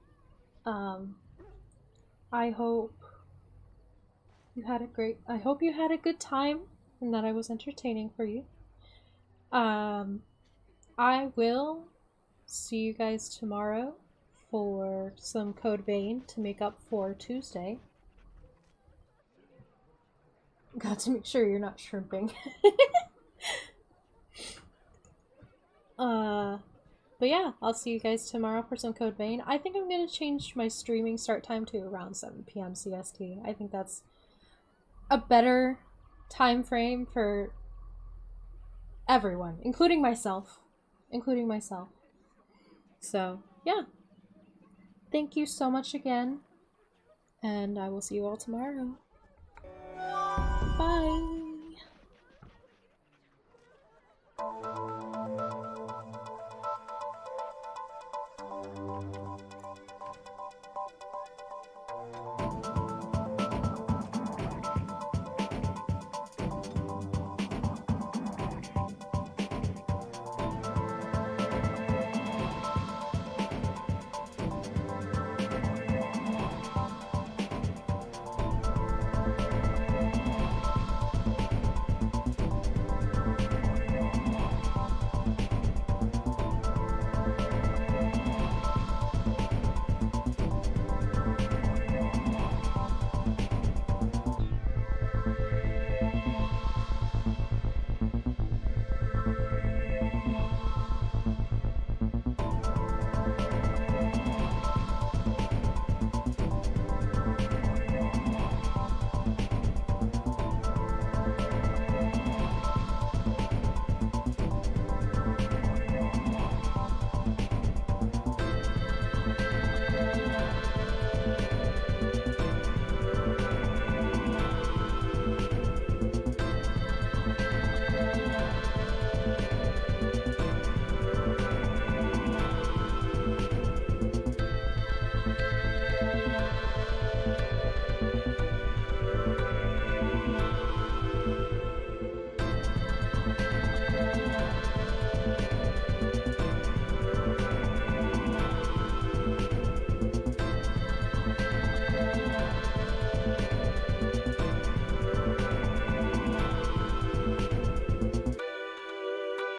Speaker 1: I hope you had a good time and that I was entertaining for you. I will see you guys tomorrow for some Code Vein to make up for Tuesday. Got to make sure you're not shrimping. But yeah, I'll see you guys tomorrow for some Code Vein. I think I'm going to change my streaming start time to around 7 p.m. CST. I think that's a better time frame for everyone, including myself. So, yeah. Thank you so much again, and I will see you all tomorrow.